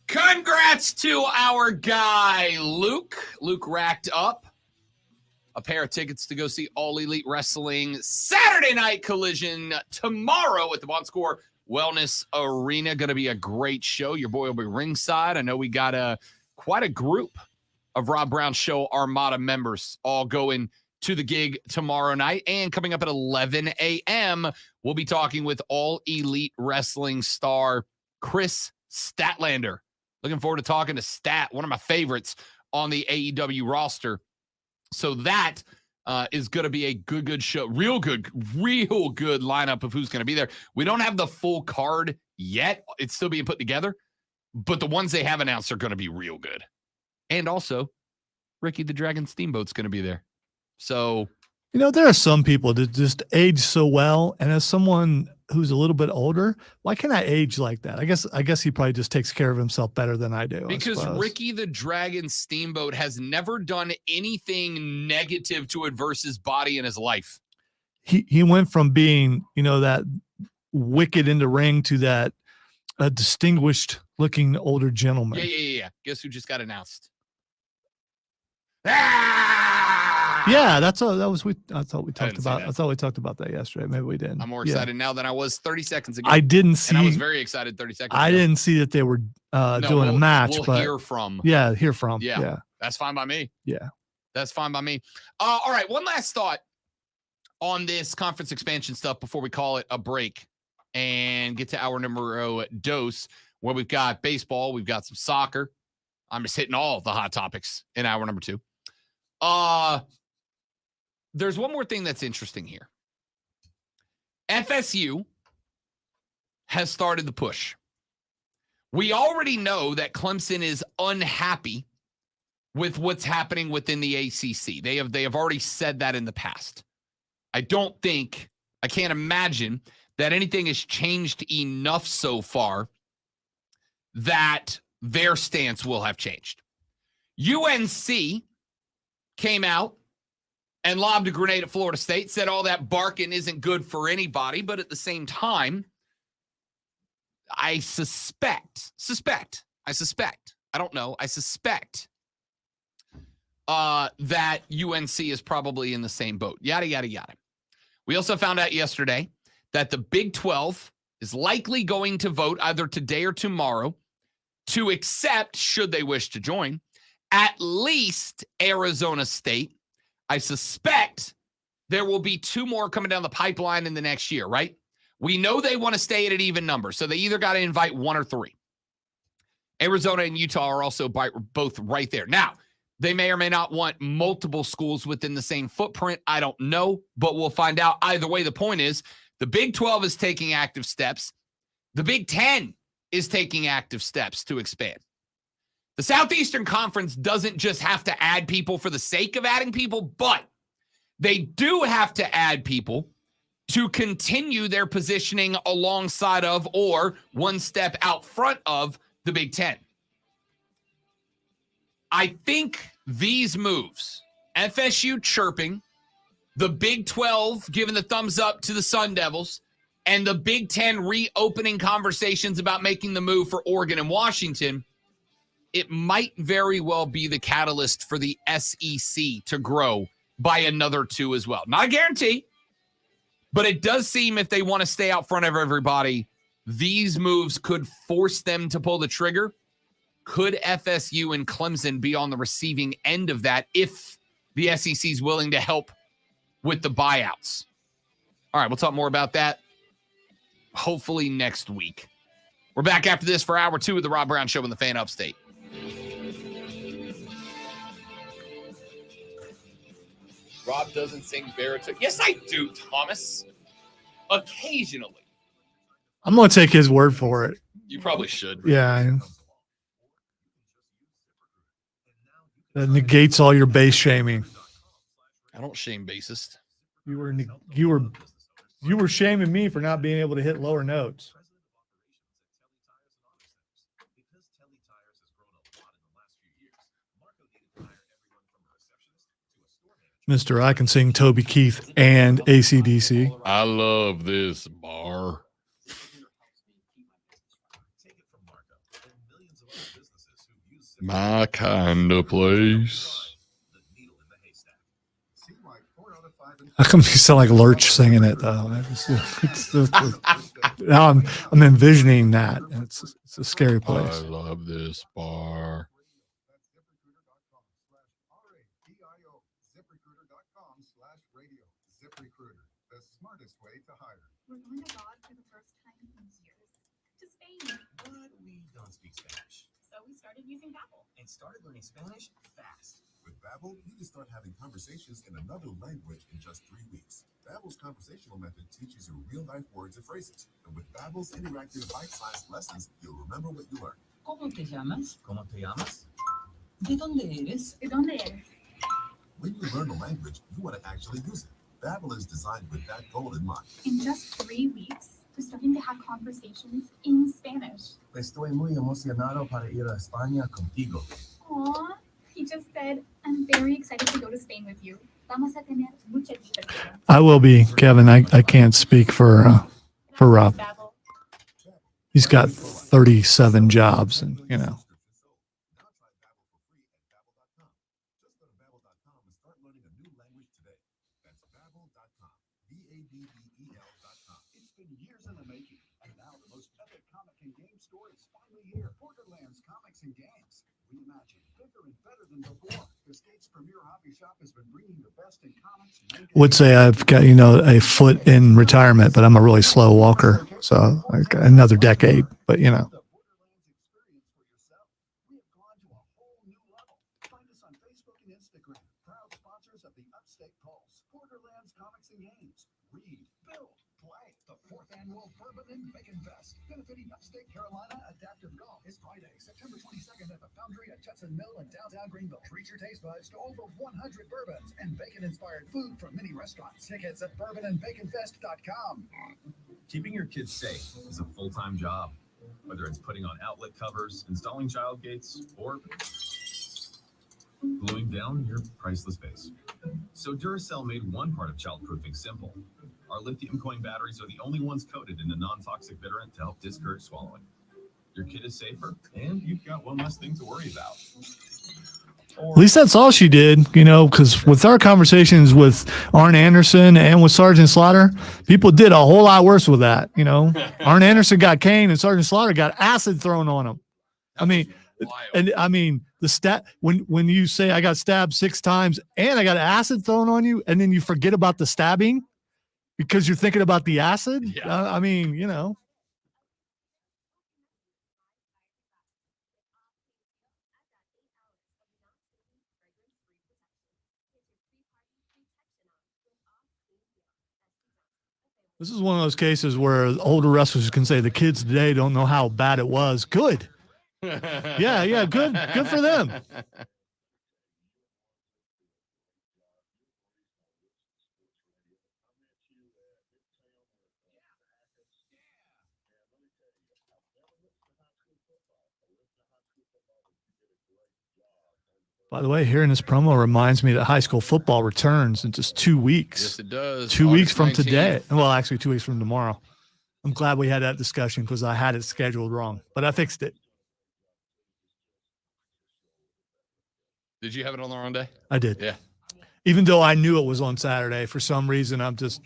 Speaker 2: Congrats to our guy, Luke. Luke racked up a pair of tickets to go see All Elite Wrestling Saturday Night Collision tomorrow at the Bon Score Wellness Arena. Going to be a great show. Your boy will be ringside. I know we got quite a group of Rob Brown Show Armada members all going to the gig tomorrow night. And coming up at 11 a.m., we'll be talking with All Elite Wrestling star Chris Statlander. Looking forward to talking to Stat, one of my favorites on the AEW roster. So that is going to be a good show. Real good lineup of who's going to be there. We don't have the full card yet. It's still being put together. But the ones they have announced are going to be real good. And also, Ricky the Dragon Steamboat's going to be there. So,
Speaker 1: You know, there are some people that just age so well. And as someone who's a little bit older, why can't I age like that? I guess he probably just takes care of himself better than I do.
Speaker 2: because Ricky the Dragon Steamboat has never done anything negative to adverse his body in his life.
Speaker 1: He went from being, you know, that wicked in the ring to that distinguished looking older gentleman.
Speaker 2: Yeah. Guess who just got announced?
Speaker 1: Yeah, that's all. That was I thought we talked
Speaker 2: didn't see
Speaker 1: about.
Speaker 2: that.
Speaker 1: I thought we talked about that yesterday. Maybe we didn't.
Speaker 2: I'm more
Speaker 1: Yeah.
Speaker 2: excited now than I was 30 seconds ago.
Speaker 1: I didn't see.
Speaker 2: And I was very excited 30 seconds
Speaker 1: I
Speaker 2: ago.
Speaker 1: didn't see that they were
Speaker 2: No,
Speaker 1: doing a match,
Speaker 2: we'll
Speaker 1: but
Speaker 2: hear from.
Speaker 1: yeah, hear from.
Speaker 2: Yeah.
Speaker 1: Yeah.
Speaker 2: That's fine by me.
Speaker 1: Yeah.
Speaker 2: That's fine by me. All right. One last thought on this conference expansion stuff before we call it a break and get to our numero dos, where we've got baseball, we've got some soccer. I'm just hitting all the hot topics in hour number 2. There's one more thing that's interesting here. FSU has started the push. We already know that Clemson is unhappy with what's happening within the ACC. They have already said that in the past. I can't imagine that anything has changed enough so far that their stance will have changed. UNC came out and lobbed a grenade at Florida State, said all that barking isn't good for anybody, but at the same time, I suspect, I don't know, I suspect that UNC is probably in the same boat. Yada, yada, yada. We also found out yesterday that the Big 12 is likely going to vote either today or tomorrow to accept, should they wish to join, at least Arizona State. I suspect there will be 2 more coming down the pipeline in the next year, right? We know they want to stay at an even number, so they either got to invite 1 or 3. Arizona and Utah are also both right there. Now, they may or may not want multiple schools within the same footprint. I don't know, but we'll find out. Either way, the point is the Big 12 is taking active steps. The Big 10 is taking active steps to expand. The Southeastern Conference doesn't just have to add people for the sake of adding people, but they do have to add people to continue their positioning alongside of or one step out front of the Big 10. I think these moves, FSU chirping, the Big 12 giving the thumbs up to the Sun Devils, and the Big 10 reopening conversations about making the move for Oregon and Washington, it might very well be the catalyst for the SEC to grow by another 2 as well. Not a guarantee, but it does seem if they want to stay out front of everybody, these moves could force them to pull the trigger. Could FSU and Clemson be on the receiving end of that if the SEC is willing to help with the buyouts? All right, we'll talk more about that hopefully next week. We're back after this for hour 2 of the Rob Brown Show in the Fan Upstate. Rob doesn't sing baritone. Yes, I do, Thomas. Occasionally.
Speaker 1: I'm going to take his word for it.
Speaker 2: You probably should.
Speaker 1: Yeah. That negates all your bass shaming.
Speaker 2: I don't shame bassist.
Speaker 1: You were shaming me for not being able to hit lower notes. Mr. I can sing Toby Keith and AC/DC.
Speaker 2: I love this bar. My kind of place.
Speaker 1: How come you sound like Lurch singing it though? Now I'm envisioning that. It's a scary place.
Speaker 2: I love this bar.
Speaker 9: We're going abroad for the first time in years. To Spain.
Speaker 6: But we don't speak Spanish.
Speaker 9: So we started using Babbel.
Speaker 6: And started learning Spanish fast.
Speaker 10: With Babbel, you can start having conversations in another language in just 3 weeks. Babbel's conversational method teaches you real-life words and phrases. And with Babbel's interactive bite-sized lessons, you'll remember what you learned.
Speaker 11: ¿Cómo te llamas?
Speaker 6: ¿Cómo te llamas?
Speaker 11: ¿De dónde eres?
Speaker 9: ¿De dónde eres?
Speaker 10: When you learn the language, you want to actually use it. Babbel is designed with that goal in mind.
Speaker 9: In just 3 weeks, we're starting to have conversations in Spanish.
Speaker 6: Estoy muy emocionado para ir a España contigo.
Speaker 9: Aw, he just said, I'm very excited to go to Spain with you. Vamos a tener mucha diversión.
Speaker 1: I will be, Kevin. I can't speak for Rob.
Speaker 9: Babbel.
Speaker 1: He's got 37 jobs, and you know.
Speaker 10: Now try Babbel for free at Babbel.com. Just go to Babbel.com and start learning a new language today. That's Babbel.com. Babbel.com.
Speaker 7: It's been years in the making, and now the most epic comic and game story is finally here. Borderlands Comics and Games. Reimagined, bigger and better than before. The state's premier hobby shop has been bringing the best in comics.
Speaker 1: Would say I've got a foot in retirement, but I'm a really slow walker, so like another decade. But
Speaker 7: The Borderlands experience for yourself. We have gone to a whole new level. Find us on Facebook and Instagram. Proud sponsors of the Upstate Pulse. Borderlands Comics and Games. Read, build, play. The 4th annual Bourbon and Bacon Fest, benefiting Upstate Carolina Adaptive Golf, is Friday, September 22nd at the Foundry at Judson Mill in downtown Greenville. Treat your taste buds to over 100 bourbons and bacon-inspired food from many restaurants. Tickets at bourbonandbaconfest.com.
Speaker 12: Keeping your kids safe is a full-time job, whether it's putting on outlet covers, installing child gates, or gluing down your priceless vase. So Duracell made one part of childproofing simple. Our lithium coin batteries are the only ones coated in a non-toxic bitterant to help discourage swallowing. Your kid is safer, and you've got one less thing to worry about.
Speaker 1: at least that's all she did, because with our conversations with Arn Anderson and with Sergeant Slaughter, people did a whole lot worse with that. Arn Anderson got cane and Sergeant Slaughter got acid thrown on him. The stat when you say I got stabbed 6 times and I got acid thrown on you, and then you forget about the stabbing because you're thinking about the acid.
Speaker 2: Yeah.
Speaker 1: This is one of those cases where older wrestlers can say the kids today don't know how bad it was. Good. Yeah, good. Good for them. By the way, hearing this promo reminds me that high school football returns in just 2 weeks.
Speaker 2: Yes, it does.
Speaker 1: 2 weeks
Speaker 2: August
Speaker 1: from
Speaker 2: 19th.
Speaker 1: today. Well, actually 2 weeks from tomorrow. I'm glad we had that discussion because I had it scheduled wrong, but I fixed it.
Speaker 2: Did you have it on the wrong day?
Speaker 1: I did.
Speaker 2: Yeah.
Speaker 1: Even though I knew it was on Saturday, for some reason, I'm just.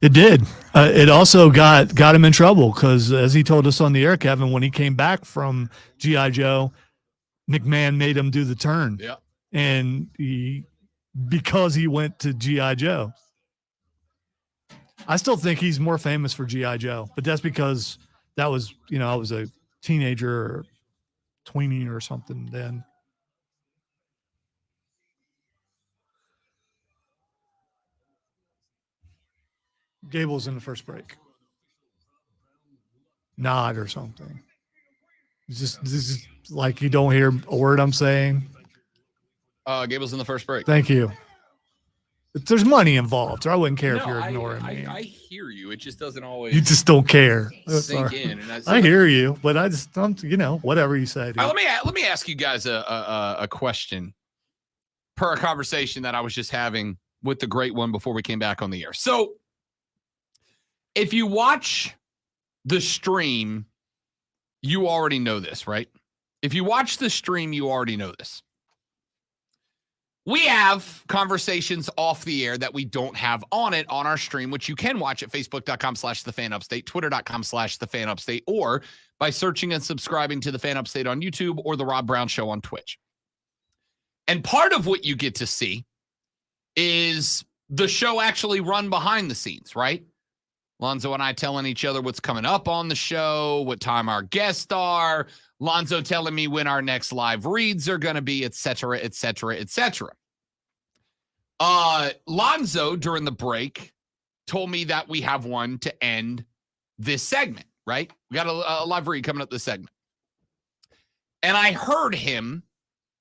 Speaker 1: It did. It also got him in trouble because, as he told us on the air, Kevin, when he came back from G.I. Joe, McMahon made him do the turn.
Speaker 2: Yeah.
Speaker 1: And because he went to G.I. Joe. I still think he's more famous for G.I. Joe, but that's because that was, I was a teenager or tweenie or something then. Gable's in the first break. Nod or something. This is like you don't hear a word I'm saying.
Speaker 2: Gable's in the first break.
Speaker 1: Thank you. But there's money involved, or I wouldn't care if you're ignoring me.
Speaker 2: I hear you. It just doesn't always.
Speaker 1: You just don't care.
Speaker 2: Sink in. And
Speaker 1: I hear you, but I just don't. Whatever you say.
Speaker 2: Let me ask you guys a question. Per a conversation that I was just having with the great one before we came back on the air. So, if you watch the stream, you already know this, right? If you watch the stream, you already know this. We have conversations off the air that we don't have on it on our stream, which you can watch at facebook.com/thefanupstate, twitter.com/thefanupstate, or by searching and subscribing to The Fan Upstate on YouTube or The Rob Brown Show on Twitch. And part of what you get to see is the show actually run behind the scenes, right? Lonzo and I telling each other what's coming up on the show, what time our guests are, Lonzo telling me when our next live reads are going to be, et cetera, et cetera, et cetera. Lonzo, during the break, told me that we have one to end this segment, right? We got a live read coming up this segment. And I heard him,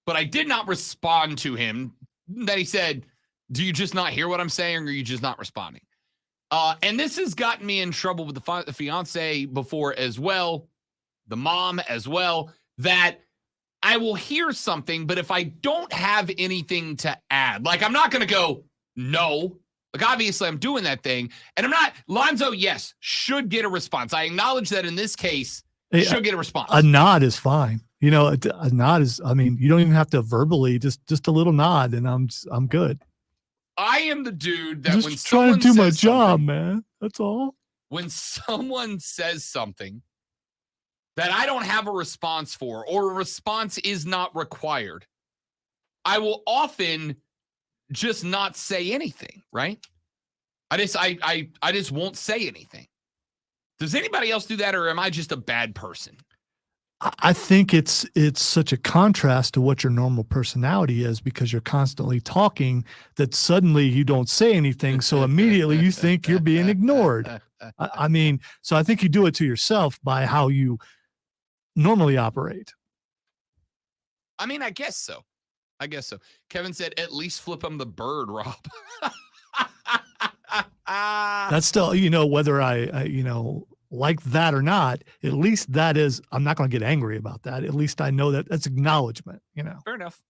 Speaker 2: but I did not respond to him. Then he said, do you just not hear what I'm saying, or are you just not responding? And this has gotten me in trouble with the fiance before as well, the mom as well, that I will hear something, but if I don't have anything to add, like I'm not going to go, no. Like obviously I'm doing that thing. And I'm not, Lonzo, yes, should get a response. I acknowledge that in this case, should get a response.
Speaker 1: A nod is fine. A nod is, you don't even have to verbally, just a little nod and I'm good.
Speaker 2: I am the dude that
Speaker 1: just
Speaker 2: when
Speaker 1: trying
Speaker 2: someone
Speaker 1: to do my
Speaker 2: says
Speaker 1: job, man. That's all.
Speaker 2: When someone says something that I don't have a response for, or a response is not required, I will often just not say anything, right? I just won't say anything. Does anybody else do that, or am I just a bad person?
Speaker 1: I think it's such a contrast to what your normal personality is, because you're constantly talking that suddenly you don't say anything. So immediately you think you're being ignored. So I think you do it to yourself by how you normally operate.
Speaker 2: I guess so. Kevin said, at least flip him the bird, Rob.
Speaker 1: That's still, whether I like that or not, at least that is, I'm not going to get angry about that. At least I know that that's acknowledgement,
Speaker 2: Fair enough.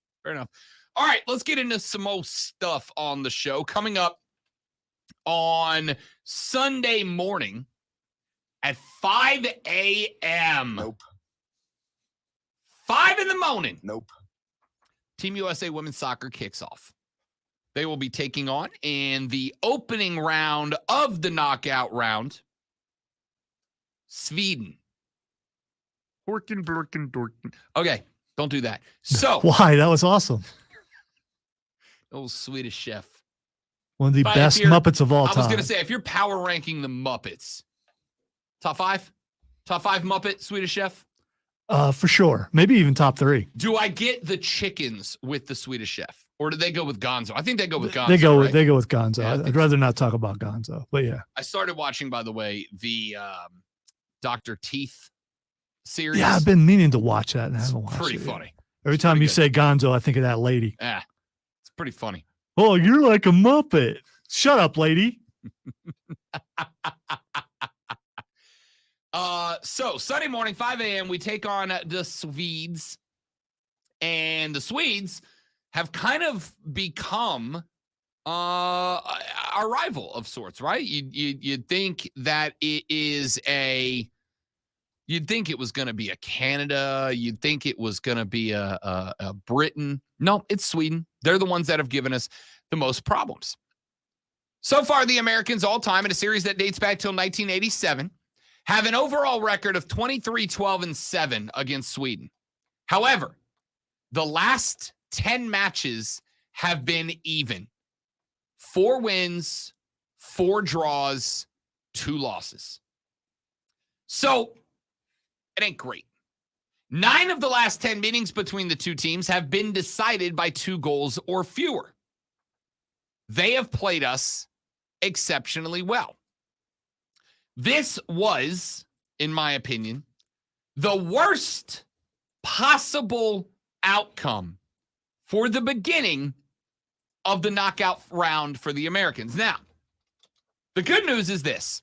Speaker 2: All right, let's get into some more stuff on the show. Coming up on Sunday morning at 5 a.m.
Speaker 4: Nope.
Speaker 2: 5 in the morning.
Speaker 4: Nope.
Speaker 2: Team USA Women's Soccer kicks off. They will be taking on in the opening round of the knockout round, Sweden. Horken, Dorken. Okay, don't do that. So
Speaker 1: why? That was awesome.
Speaker 2: Old Swedish chef.
Speaker 1: One of the best Muppets of all time.
Speaker 2: I was going to say, if you're power ranking the Muppets, top five Muppet Swedish chef?
Speaker 1: For sure. Maybe even top 3.
Speaker 2: Do I get the chickens with the Swedish chef, or do they go with Gonzo? I think they go with Gonzo.
Speaker 1: They go with Gonzo.
Speaker 2: Yeah,
Speaker 1: I'd rather not talk about Gonzo, but yeah.
Speaker 2: I started watching, by the way, the Dr. Teeth series.
Speaker 1: Yeah, I've been meaning to watch that, and I haven't watched it.
Speaker 2: Pretty funny.
Speaker 1: Every time you say Gonzo, I think of that lady.
Speaker 2: Yeah, it's pretty funny.
Speaker 1: Oh, you're like a Muppet. Shut up, lady.
Speaker 2: So Sunday morning, 5 a.m., we take on the Swedes, and the Swedes have kind of become a rival of sorts, right? You'd think that you'd think it was going to be a Canada. You'd think it was going to be a Britain. No, it's Sweden. They're the ones that have given us the most problems. So far, the Americans all time in a series that dates back till 1987 have an overall record of 23-12-7 against Sweden. However, the last 10 matches have been even. 4 wins, 4 draws, 2 losses. So it ain't great. 9 of the last 10 meetings between the two teams have been decided by 2 goals or fewer. They have played us exceptionally well. This was, in my opinion, the worst possible outcome for the beginning of the knockout round for the Americans. Now, the good news is this.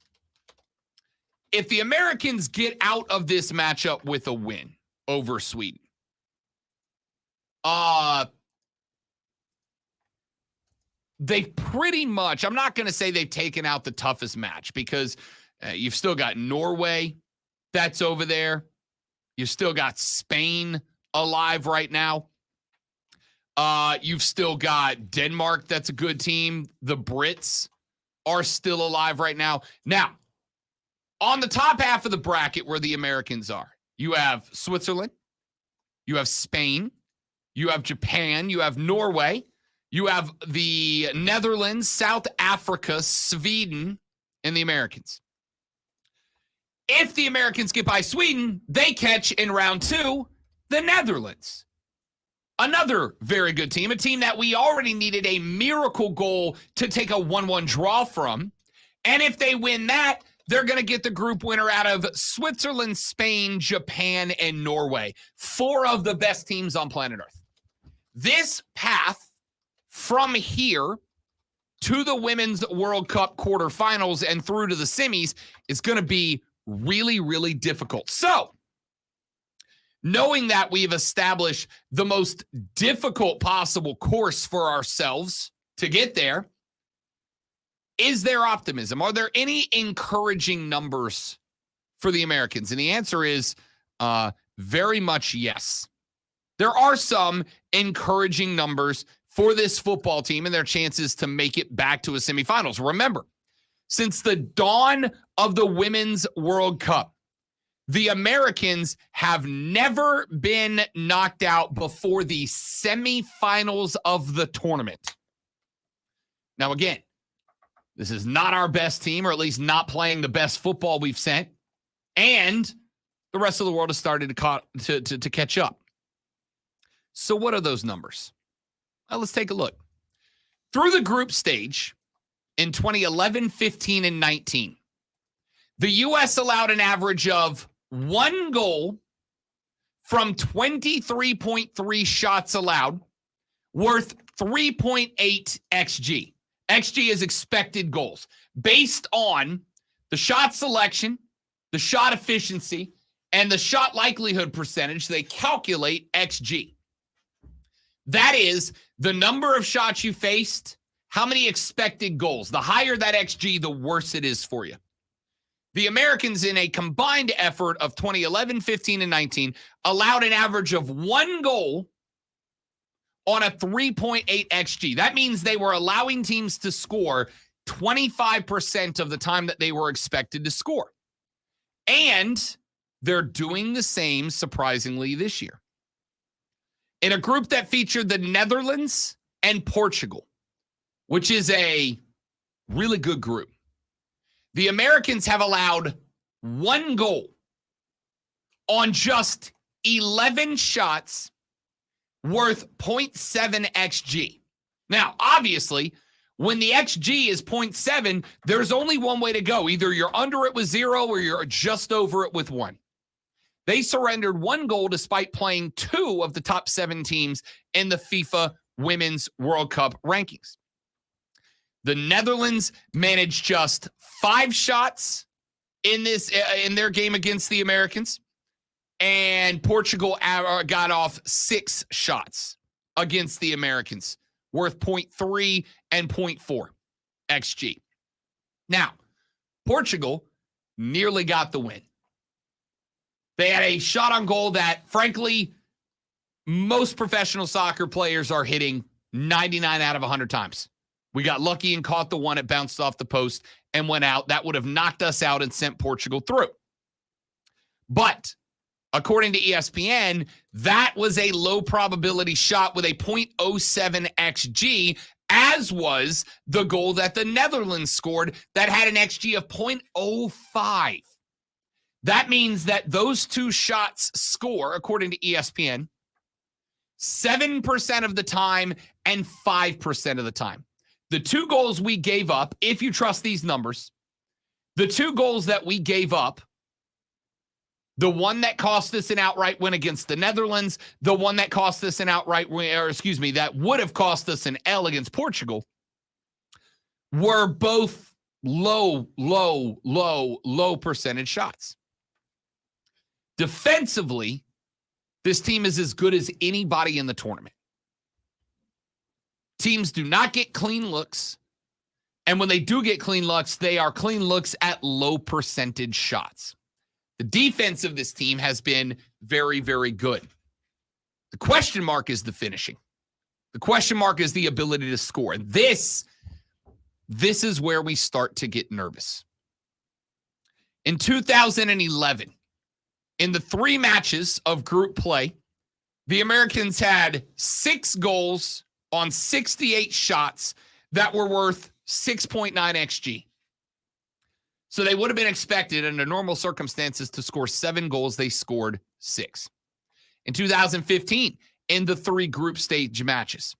Speaker 2: If the Americans get out of this matchup with a win over Sweden, they've pretty much, I'm not going to say they've taken out the toughest match because you've still got Norway that's over there. You've still got Spain alive right now. You've still got Denmark. That's a good team. The Brits are still alive right now. Now, on the top half of the bracket where the Americans are, you have Switzerland, you have Spain, you have Japan, you have Norway, you have the Netherlands, South Africa, Sweden, and the Americans. If the Americans get by Sweden, they catch in round 2 the Netherlands. Another very good team, a team that we already needed a miracle goal to take a 1-1 draw from. And if they win that, they're going to get the group winner out of Switzerland, Spain, Japan, and Norway. 4 of the best teams on planet Earth. This path from here to the Women's World Cup quarterfinals and through to the semis is going to be really, really difficult. So, knowing that we've established the most difficult possible course for ourselves to get there, is there optimism? Are there any encouraging numbers for the Americans? And the answer is very much yes. There are some encouraging numbers for this football team and their chances to make it back to a semifinals. Remember, since the dawn of the Women's World Cup, the Americans have never been knocked out before the semifinals of the tournament. Now, again, this is not our best team, or at least not playing the best football we've sent. And the rest of the world has started to catch up. So what are those numbers? Well, let's take a look. Through the group stage in 2011, 15, and 19, the U.S. allowed an average of 1 goal from 23.3 shots allowed, worth 3.8 XG. XG is expected goals. Based on the shot selection, the shot efficiency, and the shot likelihood percentage, they calculate XG. That is the number of shots you faced, how many expected goals. The higher that XG, the worse it is for you. The Americans, in a combined effort of 2011, 15, and 19, allowed an average of 1 goal on a 3.8 XG. That means they were allowing teams to score 25% of the time that they were expected to score. And they're doing the same, surprisingly, this year. In a group that featured the Netherlands and Portugal, which is a really good group, the Americans have allowed 1 goal on just 11 shots, worth 0.7 XG. Now, obviously, when the XG is 0.7, there's only one way to go. Either you're under it with 0 or you're just over it with 1. They surrendered 1 goal despite playing 2 of the top 7 teams in the FIFA Women's World Cup rankings. The Netherlands managed just 5 shots in their game against the Americans, and Portugal got off 6 shots against the Americans, worth 0.3 and 0.4 XG. Now, Portugal nearly got the win. They had a shot on goal that, frankly, most professional soccer players are hitting 99 out of 100 times. We got lucky and caught the one. It bounced off the post and went out. That would have knocked us out and sent Portugal through. But According to ESPN, that was a low probability shot with a 0.07 XG, as was the goal that the Netherlands scored that had an XG of 0.05. That means that those two shots score, according to ESPN, 7% of the time and 5% of the time. The two goals we gave up, if you trust these numbers, the two goals that we gave up, the one that cost us an outright win against the Netherlands, the one that cost us an outright win, that would have cost us an L against Portugal, were both low percentage shots. Defensively, this team is as good as anybody in the tournament. Teams do not get clean looks, and when they do get clean looks, they are clean looks at low percentage shots. The defense of this team has been very, very good. The question mark is the finishing. The question mark is the ability to score. And this is where we start to get nervous. In 2011, in the 3 matches of group play, the Americans had 6 goals on 68 shots that were worth 6.9 XG. So they would have been expected under normal circumstances to score 7 goals. They scored 6. In 2015, in the 3 group stage matches,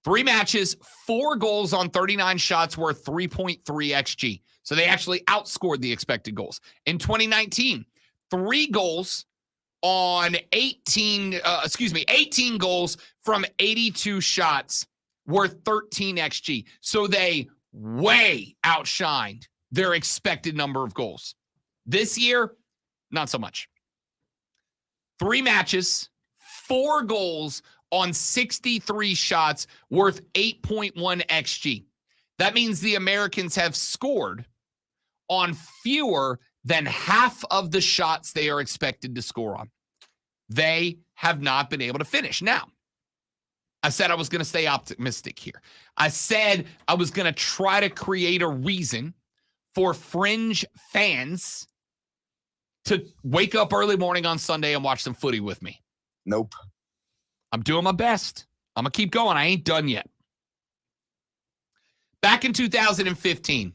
Speaker 2: 3 matches, 4 goals on 39 shots worth 3.3 XG. So they actually outscored the expected goals. In 2019, 3 goals on 18 goals from 82 shots worth 13 XG. So they way outshined their expected number of goals. This year, not so much. 3 matches, 4 goals on 63 shots worth 8.1 XG. That means the Americans have scored on fewer than half of the shots they are expected to score on. They have not been able to finish. Now, I said I was going to stay optimistic here. I said I was going to try to create a reason for fringe fans to wake up early morning on Sunday and watch some footy with me.
Speaker 4: Nope.
Speaker 2: I'm doing my best. I'm going to keep going. I ain't done yet. Back in 2015,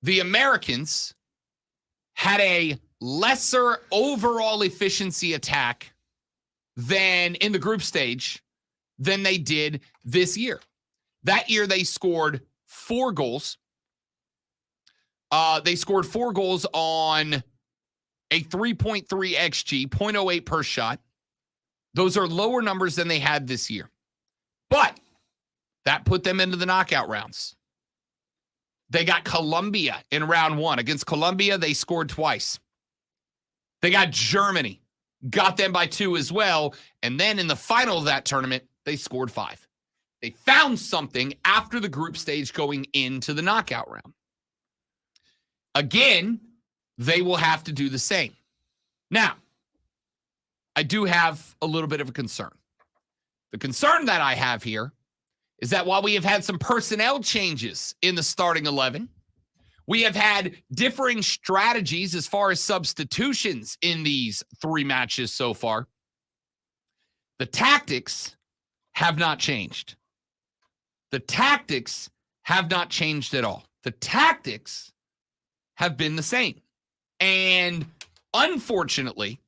Speaker 2: the Americans had a lesser overall efficiency attack than in the group stage than they did this year. That year, they scored 4 goals. They scored 4 goals on a 3.3 XG, 0.08 per shot. Those are lower numbers than they had this year. But that put them into the knockout rounds. They got Colombia in round 1. Against Colombia, they scored twice. They got Germany, got them by 2 as well. And then in the final of that tournament, they scored 5. They found something after the group stage going into the knockout round. Again, they will have to do the same. Now, I do have a little bit of a concern. The concern that I have here is that while we have had some personnel changes in the starting 11, we have had differing strategies as far as substitutions in these 3 matches so far. The tactics have not changed. The tactics have not changed at all. The tactics have been the same. And unfortunately,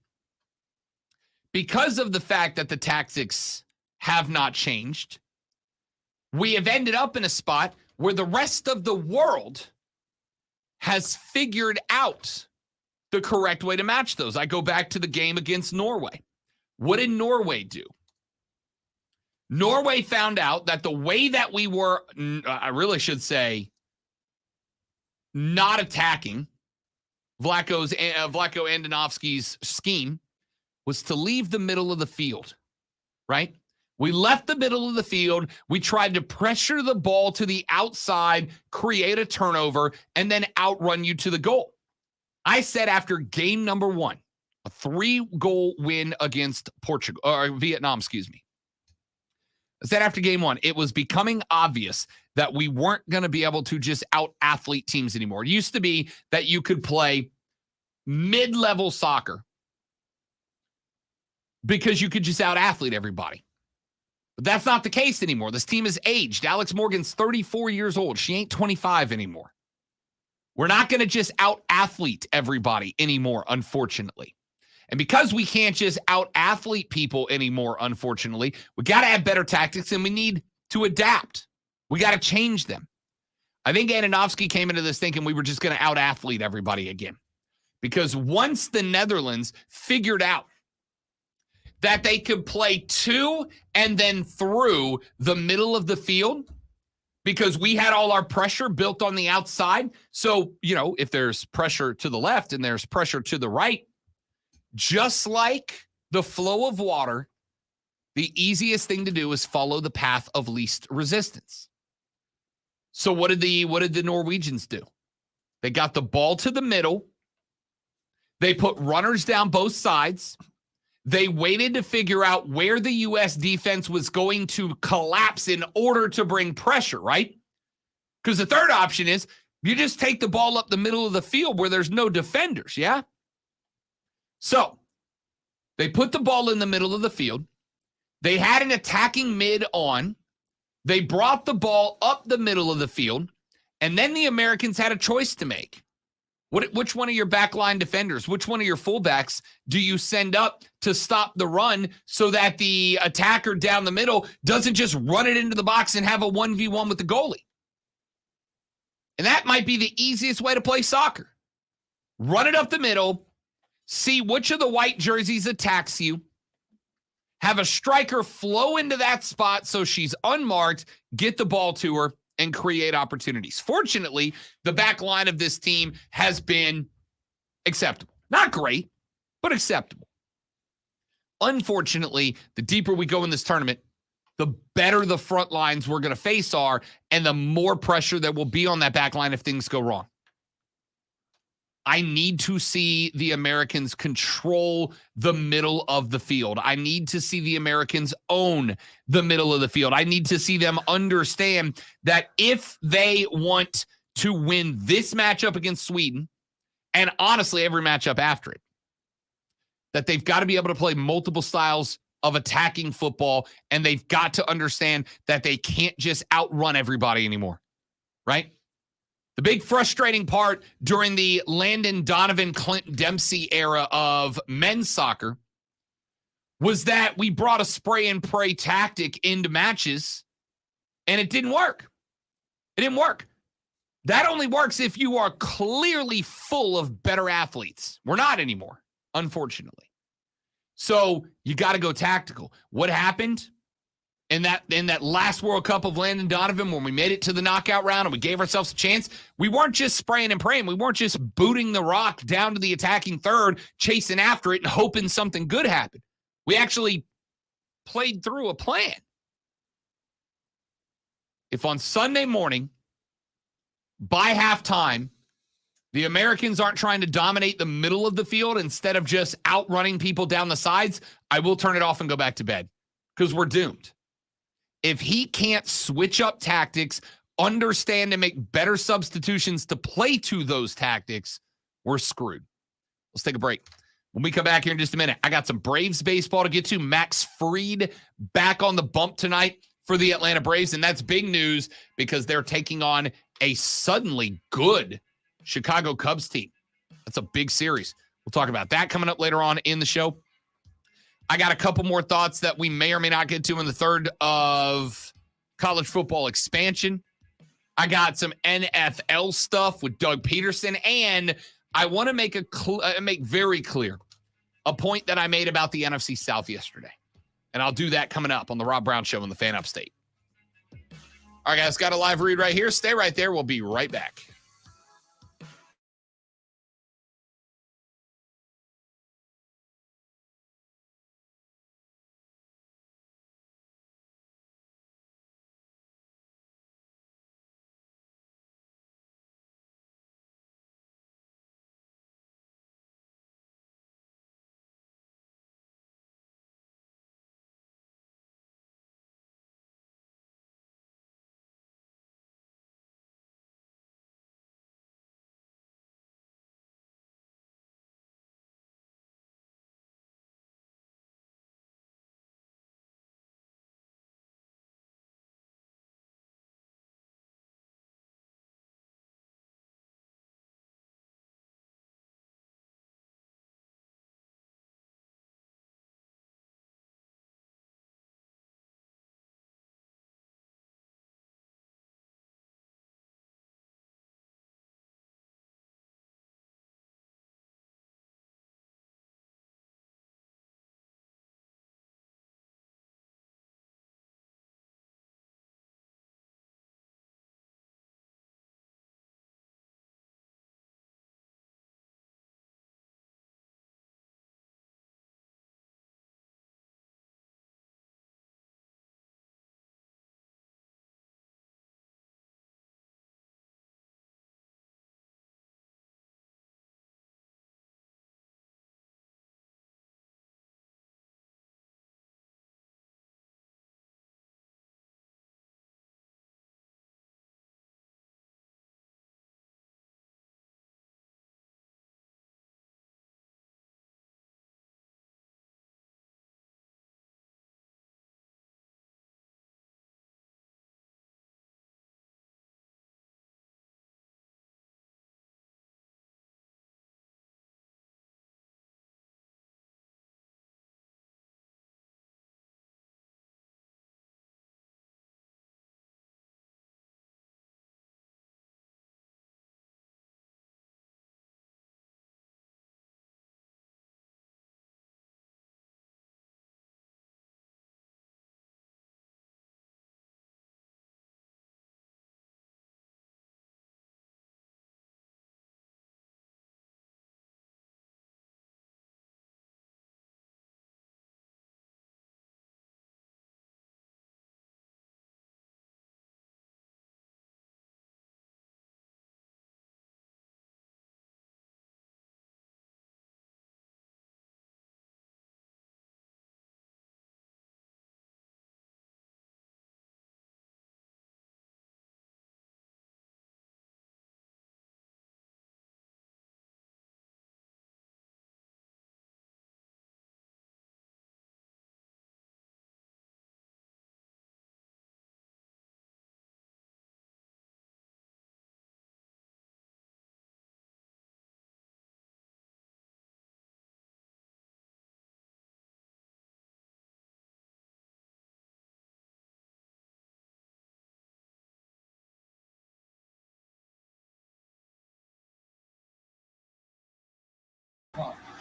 Speaker 2: because of the fact that the tactics have not changed, we have ended up in a spot where the rest of the world has figured out the correct way to match those. I go back to the game against Norway. What did Norway do? Norway found out that the way that we were, I really should say, not attacking Vlatko Andonovski's scheme was to leave the middle of the field, right? We left the middle of the field. We tried to pressure the ball to the outside, create a turnover, and then outrun you to the goal. I said after game number 1, a 3-goal win against Vietnam, I said after game 1, it was becoming obvious that we weren't going to be able to just out-athlete teams anymore. It used to be that you could play mid-level soccer because you could just out-athlete everybody. But that's not the case anymore. This team is aged. Alex Morgan's 34 years old. She ain't 25 anymore. We're not going to just out-athlete everybody anymore, unfortunately. And because we can't just out-athlete people anymore, unfortunately, we got to have better tactics and we need to adapt. We got to change them. I think Ananovsky came into this thinking we were just going to out-athlete everybody again. Because once the Netherlands figured out that they could play to and then through the middle of the field, because we had all our pressure built on the outside. So, if there's pressure to the left and there's pressure to the right, just like the flow of water, the easiest thing to do is follow the path of least resistance. So what did the Norwegians do? They got the ball to the middle. They put runners down both sides. They waited to figure out where the U.S. defense was going to collapse in order to bring pressure, right? Because the third option is you just take the ball up the middle of the field where there's no defenders, yeah? So they put the ball in the middle of the field. They had an attacking mid on. They brought the ball up the middle of the field. And then the Americans had a choice to make. Which one of your backline defenders, which one of your fullbacks do you send up to stop the run so that the attacker down the middle doesn't just run it into the box and have a 1v1 with the goalie? And that might be the easiest way to play soccer. Run it up the middle, see which of the white jerseys attacks you, have a striker flow into that spot so she's unmarked, get the ball to her, and create opportunities. Fortunately, the back line of this team has been acceptable. Not great, but acceptable. Unfortunately, the deeper we go in this tournament, the better the front lines we're going to face are, and the more pressure there will be on that back line if things go wrong. I need to see the Americans control the middle of the field. I need to see the Americans own the middle of the field. I need to see them understand that if they want to win this matchup against Sweden, and honestly every matchup after it, that they've got to be able to play multiple styles of attacking football, and they've got to understand that they can't just outrun everybody anymore, right? The big frustrating part during the Landon Donovan, Clint Dempsey era of men's soccer was that we brought a spray and pray tactic into matches, and it didn't work. It didn't work. That only works if you are clearly full of better athletes. We're not anymore, unfortunately. So you got to go tactical. What happened in that last World Cup of Landon Donovan when we made it to the knockout round and we gave ourselves a chance? We weren't just spraying and praying. We weren't just booting the rock down to the attacking third, chasing after it and hoping something good happened. We actually played through a plan. If on Sunday morning, by halftime, the Americans aren't trying to dominate the middle of the field instead of just outrunning people down the sides, I will turn it off and go back to bed because we're doomed. If he can't switch up tactics, understand and make better substitutions to play to those tactics, we're screwed. Let's take a break. When we come back here in just a minute, I got some Braves baseball to get to. Max Fried back on the bump tonight for the Atlanta Braves, and that's big news because they're taking on a suddenly good Chicago Cubs team. That's a big series. We'll talk about that coming up later on in the show. I got a couple more thoughts that we may or may not get to in the third of college football expansion. I got some NFL stuff with Doug Peterson, and I want to make very clear a point that I made about the NFC South yesterday. And I'll do that coming up on the Rob Brown Show on the Fan Upstate. All right, guys, got a live read right here. Stay right there. We'll be right back.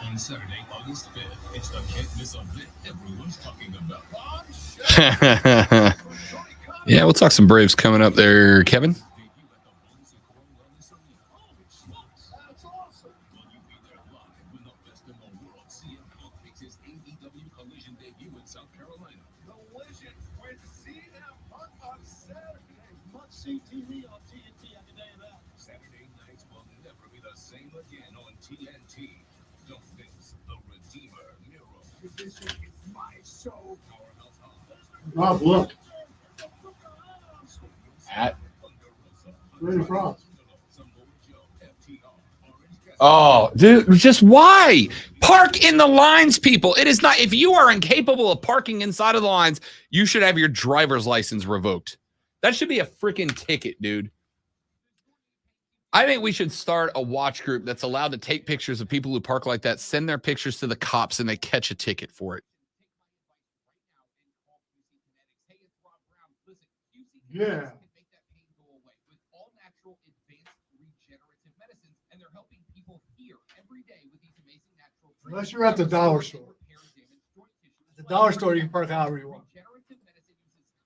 Speaker 12: On Saturday, August 5th, it's the can't miss event everyone's talking about.
Speaker 2: Yeah, we'll talk some Braves coming up there, Kevin.
Speaker 12: Saturday nights will never be the same again on TNT. Don't miss the Redeemer Miro. This is my show.
Speaker 1: Rob, look.
Speaker 2: At
Speaker 1: Ready Frost.
Speaker 2: Oh, dude, just why? Park in the lines, people. It is not, if you are incapable of parking inside of the lines, you should have your driver's license revoked. That should be a freaking ticket, dude. I think we should start a watch group that's allowed to take pictures of people who park like that, send their pictures to the cops, and they catch a ticket for it.
Speaker 1: Yeah. Unless you're at the dollar store. At the dollar store, you can park however you want.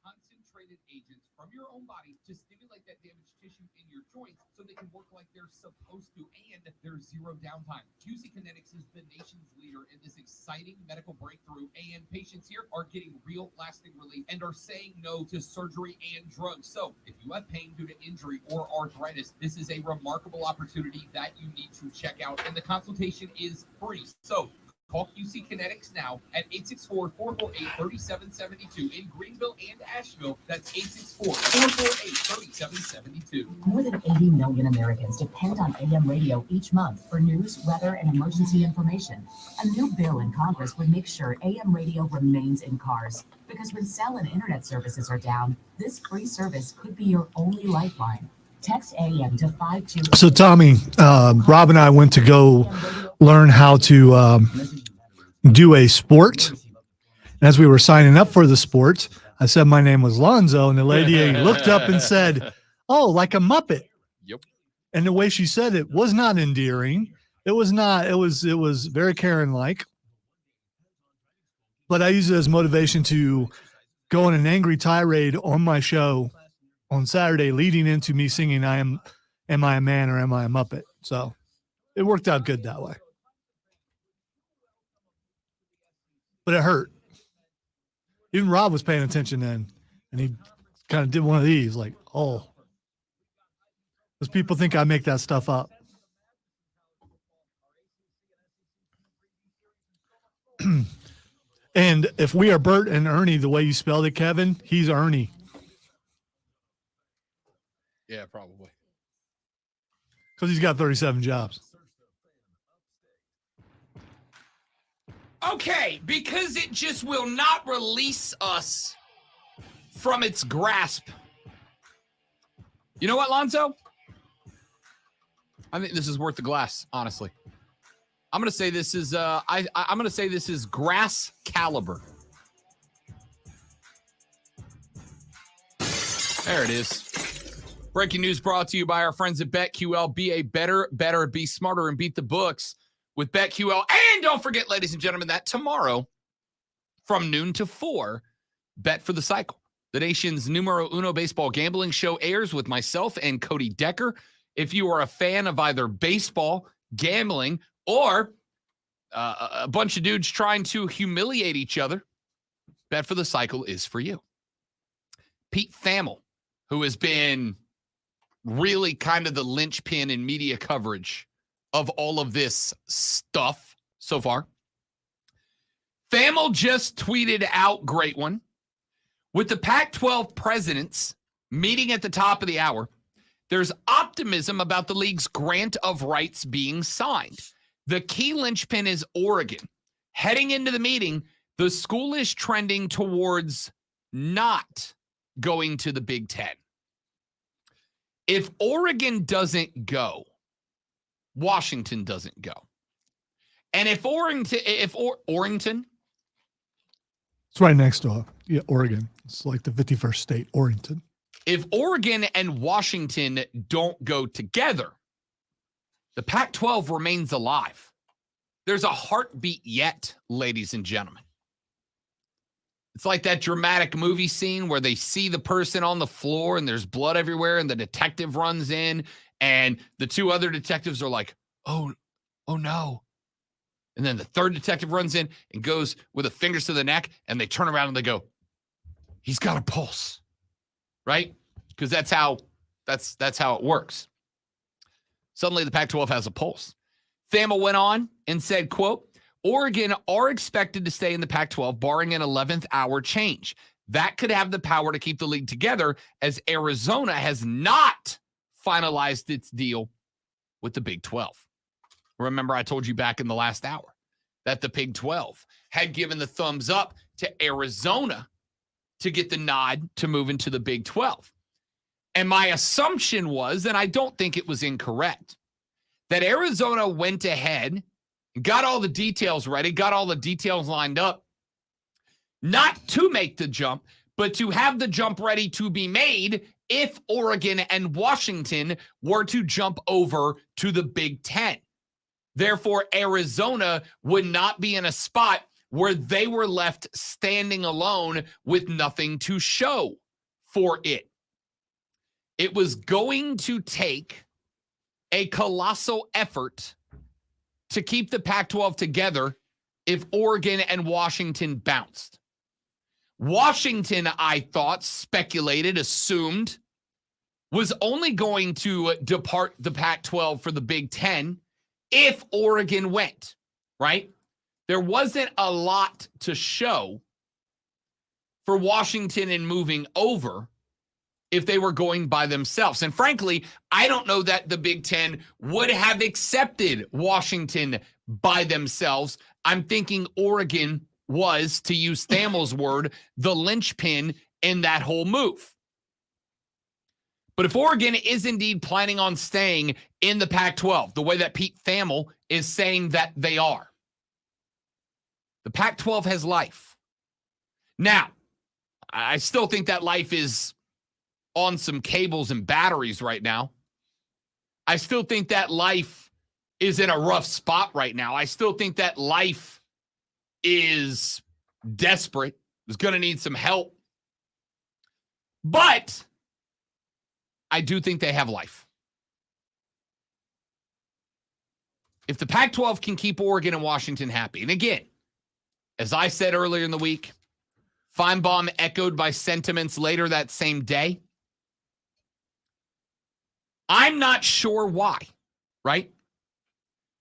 Speaker 2: Concentrated agents from your own body to stimulate that damaged tissue in your joints so they can work like they're supposed to, and there's zero downtime. QC Kinetics is the nation's leader in this exciting medical breakthrough, and patients here are getting real lasting relief and are saying no to surgery and drugs. So if you have pain due to injury or arthritis, this is a remarkable opportunity that you need to check out, and the consultation is free. So call QC Kinetics now at 864-448-3772 in Greenville and Asheville. That's 864-448-3772.
Speaker 8: More than 80 million Americans depend on AM radio each month for news, weather, and emergency information. A new bill in Congress would make sure AM radio remains in cars. Because when cell and internet services are down, this free service could be your only lifeline. Text AM to 52.
Speaker 1: So, Tommy, Rob and I went to go learn how to do a sport. And as we were signing up for the sport, I said my name was Lonzo, and the lady looked up and said, "Oh, like a Muppet."
Speaker 2: Yep.
Speaker 1: And the way she said it was not endearing. It was not. It was very Karen-like. But I used it as motivation to go on an angry tirade on my show on Saturday, leading into me singing Am I a Man or Am I a Muppet?" So it worked out good that way. But it hurt. Even Rob was paying attention then, and he kind of did one of these, like, oh. Because people think I make that stuff up. And if we are Bert and Ernie, the way you spelled it, Kevin, he's Ernie.
Speaker 2: Yeah, probably.
Speaker 1: Because he's got 37 jobs.
Speaker 2: Okay, because it just will not release us from its grasp. You know what, Lonzo? I think this is worth the glass, honestly. I'm going to say this is I'm going to say this is grass caliber. There it is. Breaking news brought to you by our friends at BetQL. Be a better, be smarter, and beat the books with BetQL. And don't forget, ladies and gentlemen, that tomorrow from noon to 4, Bet for the Cycle, the nation's numero uno baseball gambling show, airs with myself and Cody Decker. If you are a fan of either baseball, gambling, or a bunch of dudes trying to humiliate each other, Bet for the Cycle is for you. Pete Thamel, who has been really kind of the linchpin in media coverage of all of this stuff so far. Thamel just tweeted out, great one. With the Pac-12 presidents meeting at the top of the hour, there's optimism about the league's grant of rights being signed. The key linchpin is Oregon. Heading into the meeting, the school is trending towards not going to the Big Ten. If Oregon doesn't go, Washington doesn't go. And if Orrington,
Speaker 1: it's right next to Oregon. It's like the 51st state, Orrington.
Speaker 2: If Oregon and Washington don't go together, the Pac-12 remains alive. there's a heartbeat yet, ladies and gentlemen. It's like that dramatic movie scene where they see the person on the floor and there's blood everywhere and the detective runs in and the two other detectives are like, oh no. And then the third detective runs in and goes with the fingers to the neck and they turn around and they go, he's got a pulse, right? Because that's how it works. Suddenly the Pac-12 has a pulse. Thamel went on and said, quote, Oregon are expected to stay in the Pac-12 barring an 11th hour change. That could have the power to keep the league together as Arizona has not finalized its deal with the Big 12. Remember, I told you back in the last hour that the Big 12 had given the thumbs up to Arizona to get the nod to move into the Big 12. And my assumption was, and I don't think it was incorrect, that Arizona went ahead, got all the details ready, got all the details lined up, not to make the jump, but to have the jump ready to be made if Oregon and Washington were to jump over to the Big Ten. Therefore, Arizona would not be in a spot where they were left standing alone with nothing to show for it. It was going to take a colossal effort to keep the Pac-12 together if Oregon and Washington bounced. Washington, I thought, speculated, assumed, was only going to depart the Pac-12 for the Big Ten if Oregon went, right? There wasn't a lot to show for Washington in moving over if they were going by themselves. And frankly, I don't know that the Big Ten would have accepted Washington by themselves. I'm thinking Oregon was, to use Thamel's word, the linchpin in that whole move. But if Oregon is indeed planning on staying in the Pac-12, the way that Pete Thamel is saying that they are, the Pac-12 has life. Now, I still think that life is on some cables and batteries right now. I still think that life is in a rough spot right now. I still think that life is desperate, is going to need some help. But I do think they have life. If the Pac-12 can keep Oregon and Washington happy, and again, as I said earlier in the week, Feinbaum echoed by sentiments later that same day, I'm not sure why, right?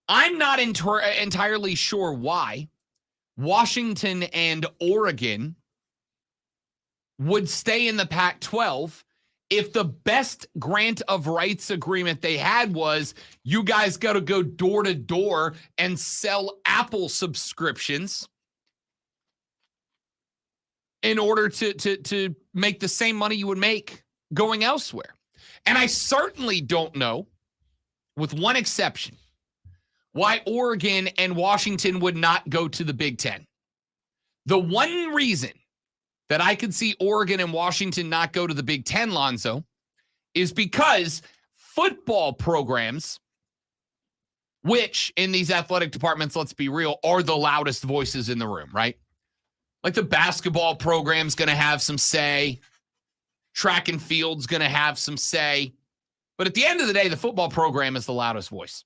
Speaker 2: I'm not entirely sure why Washington and Oregon would stay in the Pac-12 if the best grant of rights agreement they had was you guys got to go door to door and sell Apple subscriptions in order to make the same money you would make going elsewhere. And I certainly don't know, with one exception, why Oregon and Washington would not go to the Big Ten. The one reason that I could see Oregon and Washington not go to the Big Ten, Lonzo, is because football programs, which in these athletic departments, let's be real, are the loudest voices in the room, right? Like the basketball program's going to have some say. Track and field's going to have some say. But at the end of the day, the football program is the loudest voice.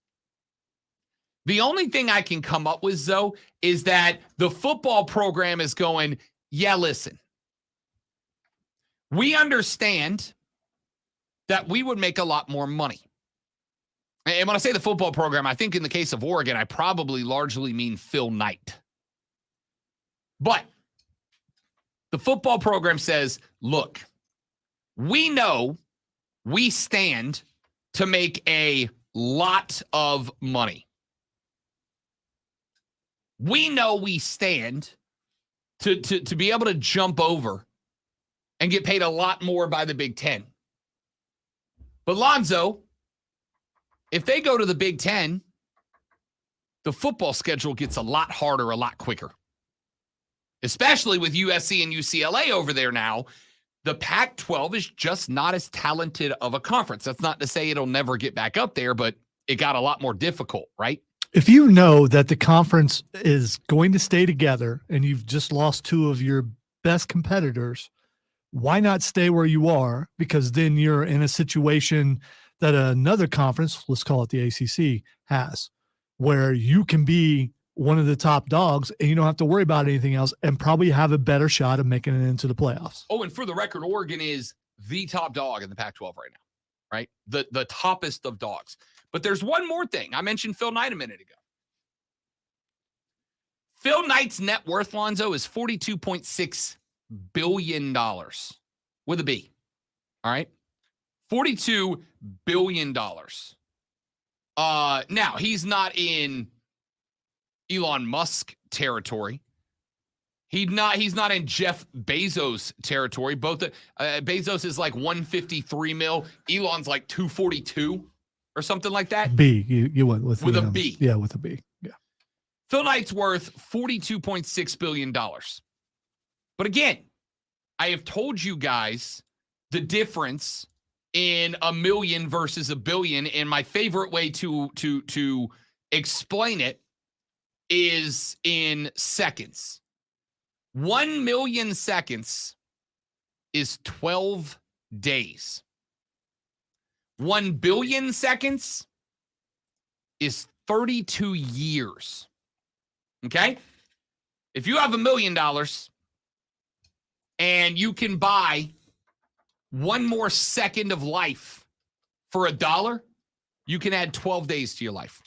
Speaker 2: The only thing I can come up with, though, is that the football program is going, yeah, listen, we understand that we would make a lot more money. And when I say the football program, I think in the case of Oregon, I probably largely mean Phil Knight. But the football program says, look, we know we stand to make a lot of money. We know we stand to be able to jump over and get paid a lot more by the Big Ten. But Lonzo, if they go to the Big Ten, the football schedule gets a lot harder, a lot quicker. Especially with USC and UCLA over there now. The Pac-12 is just not as talented of a conference. That's not to say it'll never get back up there, but it got a lot more difficult, right?
Speaker 1: If you know that the conference is going to stay together and you've just lost two of your best competitors, why not stay where you are? Because then you're in a situation that another conference, let's call it the ACC, has, where you can be one of the top dogs and you don't have to worry about anything else and probably have a better shot of making it into the playoffs.
Speaker 2: Oh, and for the record, Oregon is the top dog in the Pac-12 right now, right? The toppest of dogs. But there's one more thing. I mentioned Phil Knight a minute ago. Phil Knight's net worth, Lonzo, is $42.6 billion with a B. All right? $42 billion. Now, he's not in Elon Musk territory. He's not in Jeff Bezos territory. Both Bezos is like 153 mil. Elon's like 242 or something like that.
Speaker 1: B. You went with
Speaker 2: a B.
Speaker 1: Yeah, with a B. Yeah.
Speaker 2: Phil Knight's worth $42.6 billion. But again, I have told you guys the difference in a million versus a billion. And my favorite way to explain it is in seconds. 1 million seconds is 12 days. 1 billion seconds is 32 years. Okay? If you have $1 million and you can buy one more second of life for $1, you can add 12 days to your life.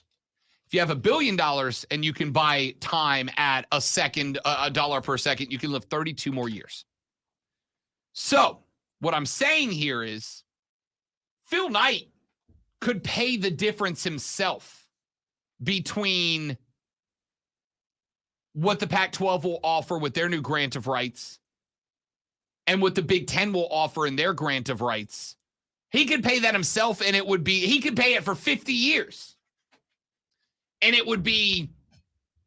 Speaker 2: If you have $1 billion and you can buy time at $1 per second, you can live 32 more years. So what I'm saying here is Phil Knight could pay the difference himself between what the Pac-12 will offer with their new grant of rights and what the Big Ten will offer in their grant of rights. He could pay that himself, and he could pay it for 50 years. And it would be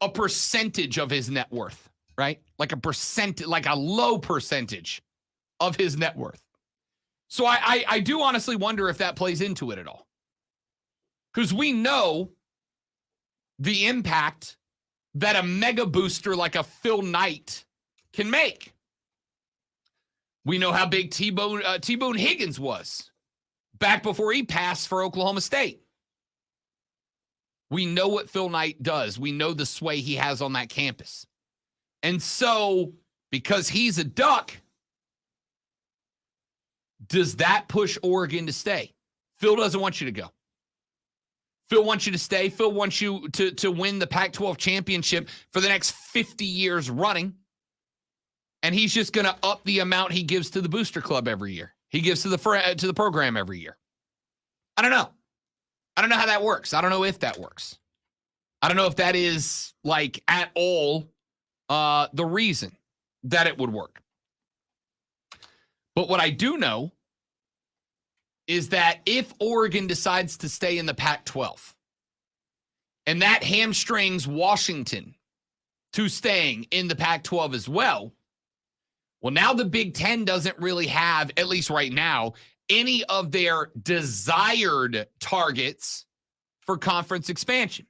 Speaker 2: a percentage of his net worth, right? Like a low percentage of his net worth. So I do honestly wonder if that plays into it at all. Because we know the impact that a mega booster like a Phil Knight can make. We know how big T-Bone Higgins was back before he passed for Oklahoma State. We know what Phil Knight does. We know the sway he has on that campus. And so, because he's a Duck, does that push Oregon to stay? Phil doesn't want you to go. Phil wants you to stay. Phil wants you to win the Pac-12 championship for the next 50 years running. And he's just going to up the amount he gives to the booster club every year. He gives to the program every year. I don't know. I don't know how that works. I don't know if that works. I don't know if that is like at all the reason that it would work. But what I do know is that if Oregon decides to stay in the Pac-12 and that hamstrings Washington to staying in the Pac-12 as well, now the Big Ten doesn't really have, at least right now, any of their desired targets for conference expansion,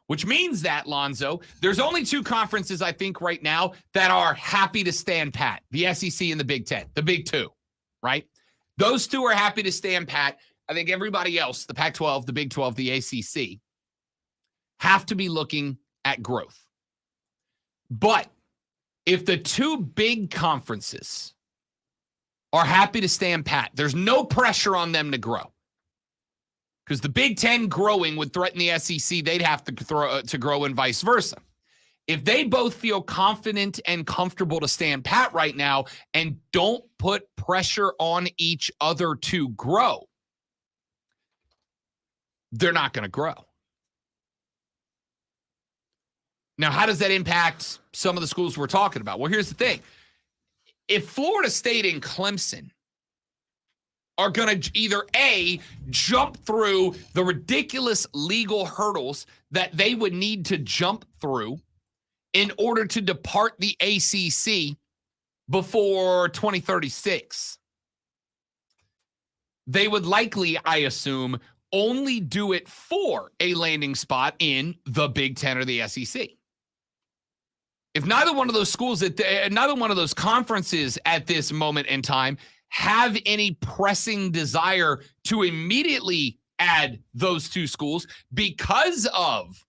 Speaker 2: which means that, Lonzo, there's only two conferences, I think, right now that are happy to stand pat, the SEC and the Big Ten, the big two, right? Those two are happy to stand pat. I think everybody else, the Pac-12, the Big 12, the ACC, have to be looking at growth. But if the two big conferences are happy to stand pat, there's no pressure on them to grow. Because the Big Ten growing would threaten the SEC. They'd have to grow and vice versa. If they both feel confident and comfortable to stand pat right now and don't put pressure on each other to grow, they're not going to grow. Now, how does that impact some of the schools we're talking about? Well, here's the thing. If Florida State and Clemson are going to either A, jump through the ridiculous legal hurdles that they would need to jump through in order to depart the ACC before 2036, they would likely, I assume, only do it for a landing spot in the Big Ten or the SEC. If neither one of those schools, neither one of those conferences at this moment in time have any pressing desire to immediately add those two schools because of,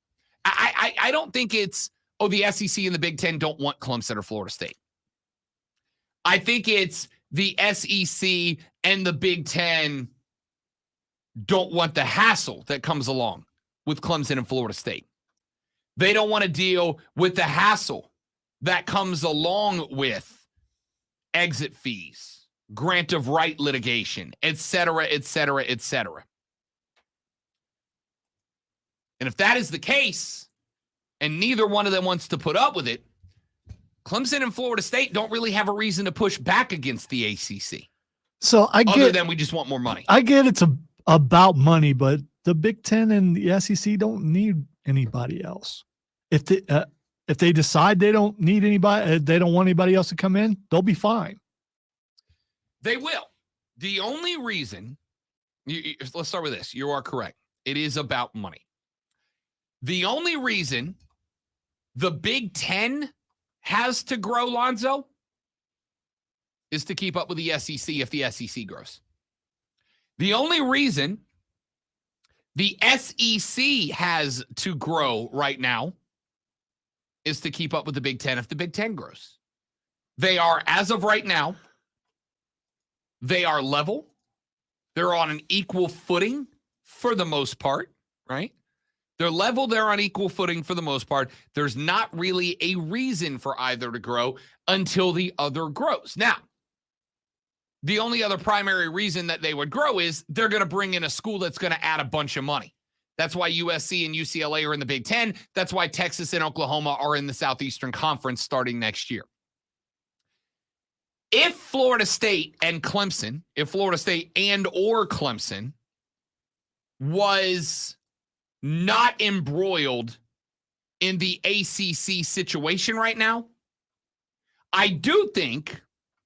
Speaker 2: I don't think it's, the SEC and the Big Ten don't want Clemson or Florida State. I think it's the SEC and the Big Ten don't want the hassle that comes along with Clemson and Florida State. They don't want to deal with the hassle that comes along with exit fees, grant of right litigation, et cetera, et cetera, et cetera. And if that is the case, and neither one of them wants to put up with it, Clemson and Florida State don't really have a reason to push back against the ACC.
Speaker 1: So
Speaker 2: other than we just want more money.
Speaker 1: I get it's about money, but the Big Ten and the SEC don't need anybody else. If they decide they don't need anybody, they don't want anybody else to come in, they'll be fine.
Speaker 2: They will. The only reason, let's start with this. You are correct. It is about money. The only reason the Big Ten has to grow, Lonzo, is to keep up with the SEC if the SEC grows. The only reason the SEC has to grow right now is to keep up with the Big Ten if the Big Ten grows. They are, as of right now, they are level. They're on an equal footing for the most part, right? They're level. They're on equal footing for the most part. There's not really a reason for either to grow until the other grows. Now, the only other primary reason that they would grow is they're going to bring in a school that's going to add a bunch of money. That's why USC and UCLA are in the Big Ten. That's why Texas and Oklahoma are in the Southeastern Conference starting next year. If Florida State and Clemson, if Florida State and or Clemson was not embroiled in the ACC situation right now, I do think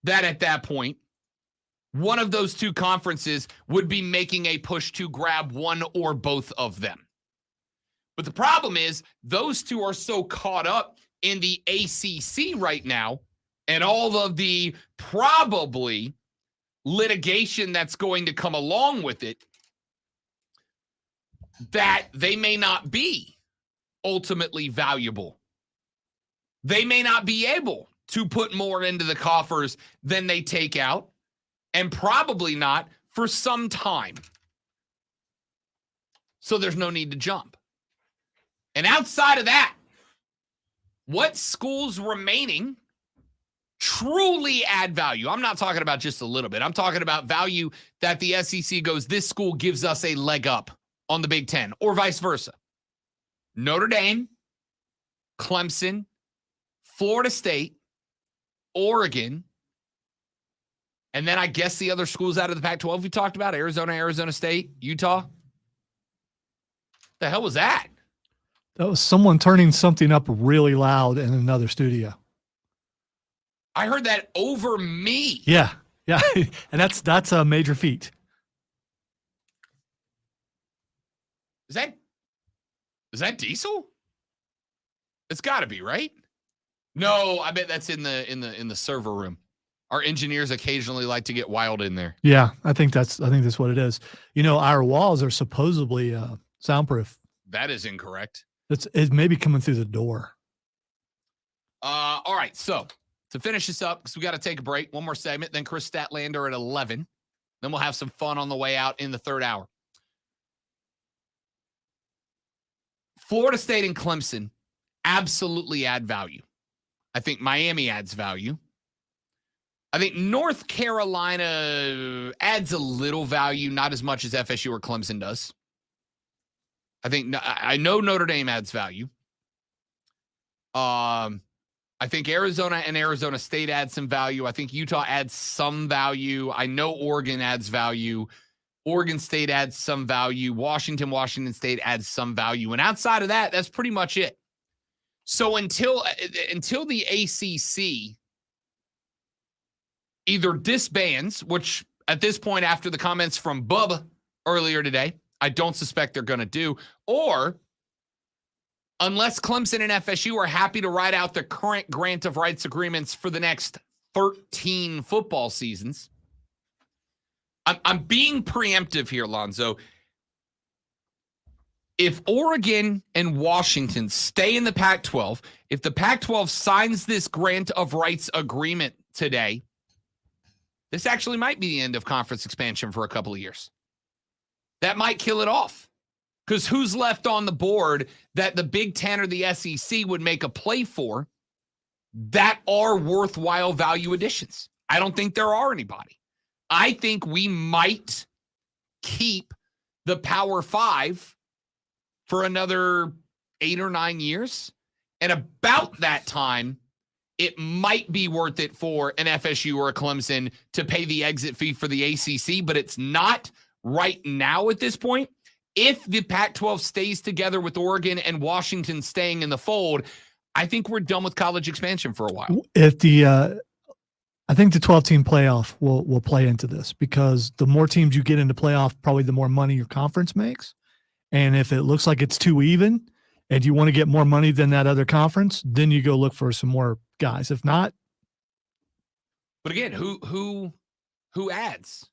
Speaker 2: that at that point, one of those two conferences would be making a push to grab one or both of them. But the problem is those two are so caught up in the ACC right now and all of the probably litigation that's going to come along with it that they may not be ultimately valuable. They may not be able to put more into the coffers than they take out. And probably not for some time. So there's no need to jump. And outside of that, what schools remaining truly add value? I'm not talking about just a little bit. I'm talking about value that the SEC goes, this school gives us a leg up on the Big Ten, or vice versa. Notre Dame, Clemson, Florida State, Oregon, and then I guess the other schools out of the Pac-12 we talked about, Arizona, Arizona State, Utah. The hell was that?
Speaker 1: That was someone turning something up really loud in another studio.
Speaker 2: I heard that over me.
Speaker 1: Yeah. And that's a major feat.
Speaker 2: Is that Diesel? It's got to be, right? No, I bet that's in the server room. Our engineers occasionally like to get wild in there.
Speaker 1: Yeah, I think that's what it is. You know, our walls are supposedly soundproof.
Speaker 2: That is incorrect.
Speaker 1: It's maybe coming through the door.
Speaker 2: All right, so to finish this up, because we got to take a break, one more segment, then Chris Statlander at 11. Then we'll have some fun on the way out in the third hour. Florida State and Clemson absolutely add value. I think Miami adds value. I think North Carolina adds a little value, not as much as FSU or Clemson does. I know Notre Dame adds value. I think Arizona and Arizona State add some value. I think Utah adds some value. I know Oregon adds value. Oregon State adds some value. Washington State adds some value. And outside of that, that's pretty much it. So until the ACC either disbands, which at this point, after the comments from Bubba earlier today, I don't suspect they're going to do. Or unless Clemson and FSU are happy to ride out the current grant of rights agreements for the next 13 football seasons. I'm being preemptive here, Lonzo. If Oregon and Washington stay in the Pac-12, if the Pac-12 signs this grant of rights agreement today, this actually might be the end of conference expansion for a couple of years. That might kill it off. Because who's left on the board that the Big Ten or the SEC would make a play for that are worthwhile value additions? I don't think there are anybody. I think we might keep the Power Five for another 8 or 9 years. And about that time, it might be worth it for an FSU or a Clemson to pay the exit fee for the ACC, but it's not right now at this point. If the Pac-12 stays together with Oregon and Washington staying in the fold, I think we're done with college expansion for a while.
Speaker 1: If I think the 12-team playoff will play into this, because the more teams you get into playoff, probably the more money your conference makes. And if it looks like it's too even and you want to get more money than that other conference, then you go look for some more guys. If not.
Speaker 2: But again, who adds?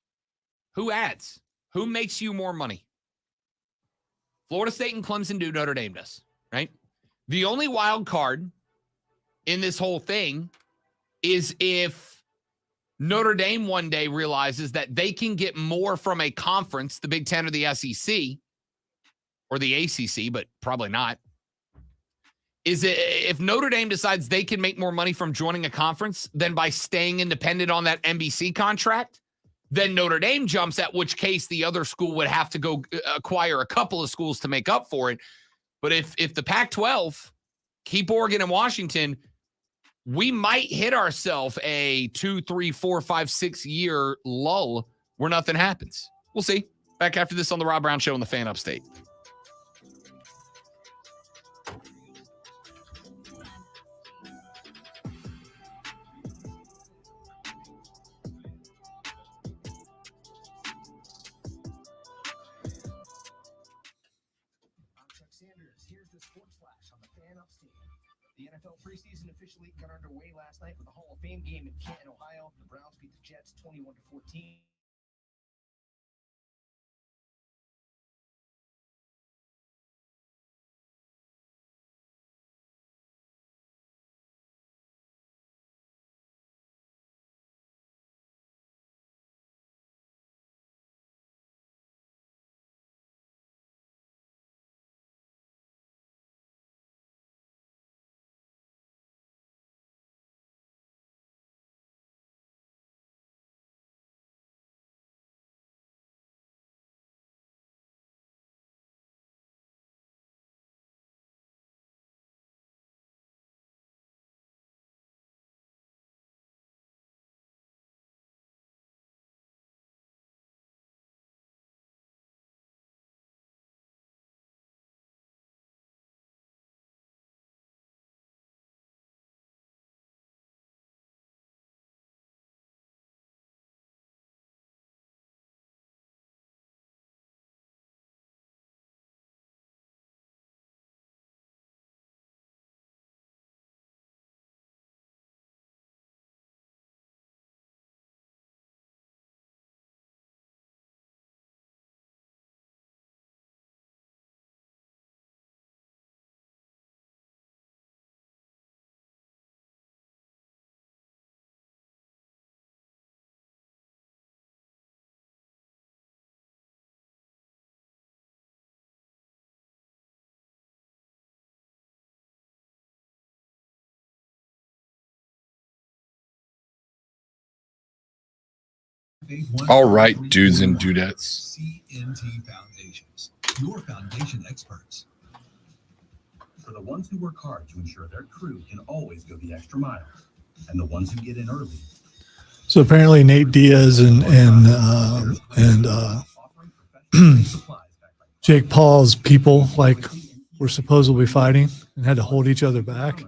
Speaker 2: Who adds? Who makes you more money? Florida State and Clemson do, Notre Dame does, right? The only wild card in this whole thing is if Notre Dame one day realizes that they can get more from a conference, the Big Ten or the SEC or the ACC, but probably not. Is it if Notre Dame decides they can make more money from joining a conference than by staying independent on that NBC contract? Then Notre Dame jumps, at which case the other school would have to go acquire a couple of schools to make up for it. But if the Pac-12 keep Oregon and Washington, we might hit ourselves a 2, 3, 4, 5, 6 year lull where nothing happens. We'll see. Back after this on the Rob Brown Show on the Fan Upstate.
Speaker 7: Here's the sports flash on the Fan Upstate. The NFL preseason officially got underway last night with a Hall of Fame game in Canton, Ohio. The Browns beat the Jets 21-14.
Speaker 2: All right, dudes and dudettes.
Speaker 12: CNT Foundations, your foundation experts. For the ones who work hard to ensure their crew can always go the extra mile, and the ones who get in early.
Speaker 1: So apparently Nate Diaz and Jake Paul's people were supposedly fighting and had to hold each other back.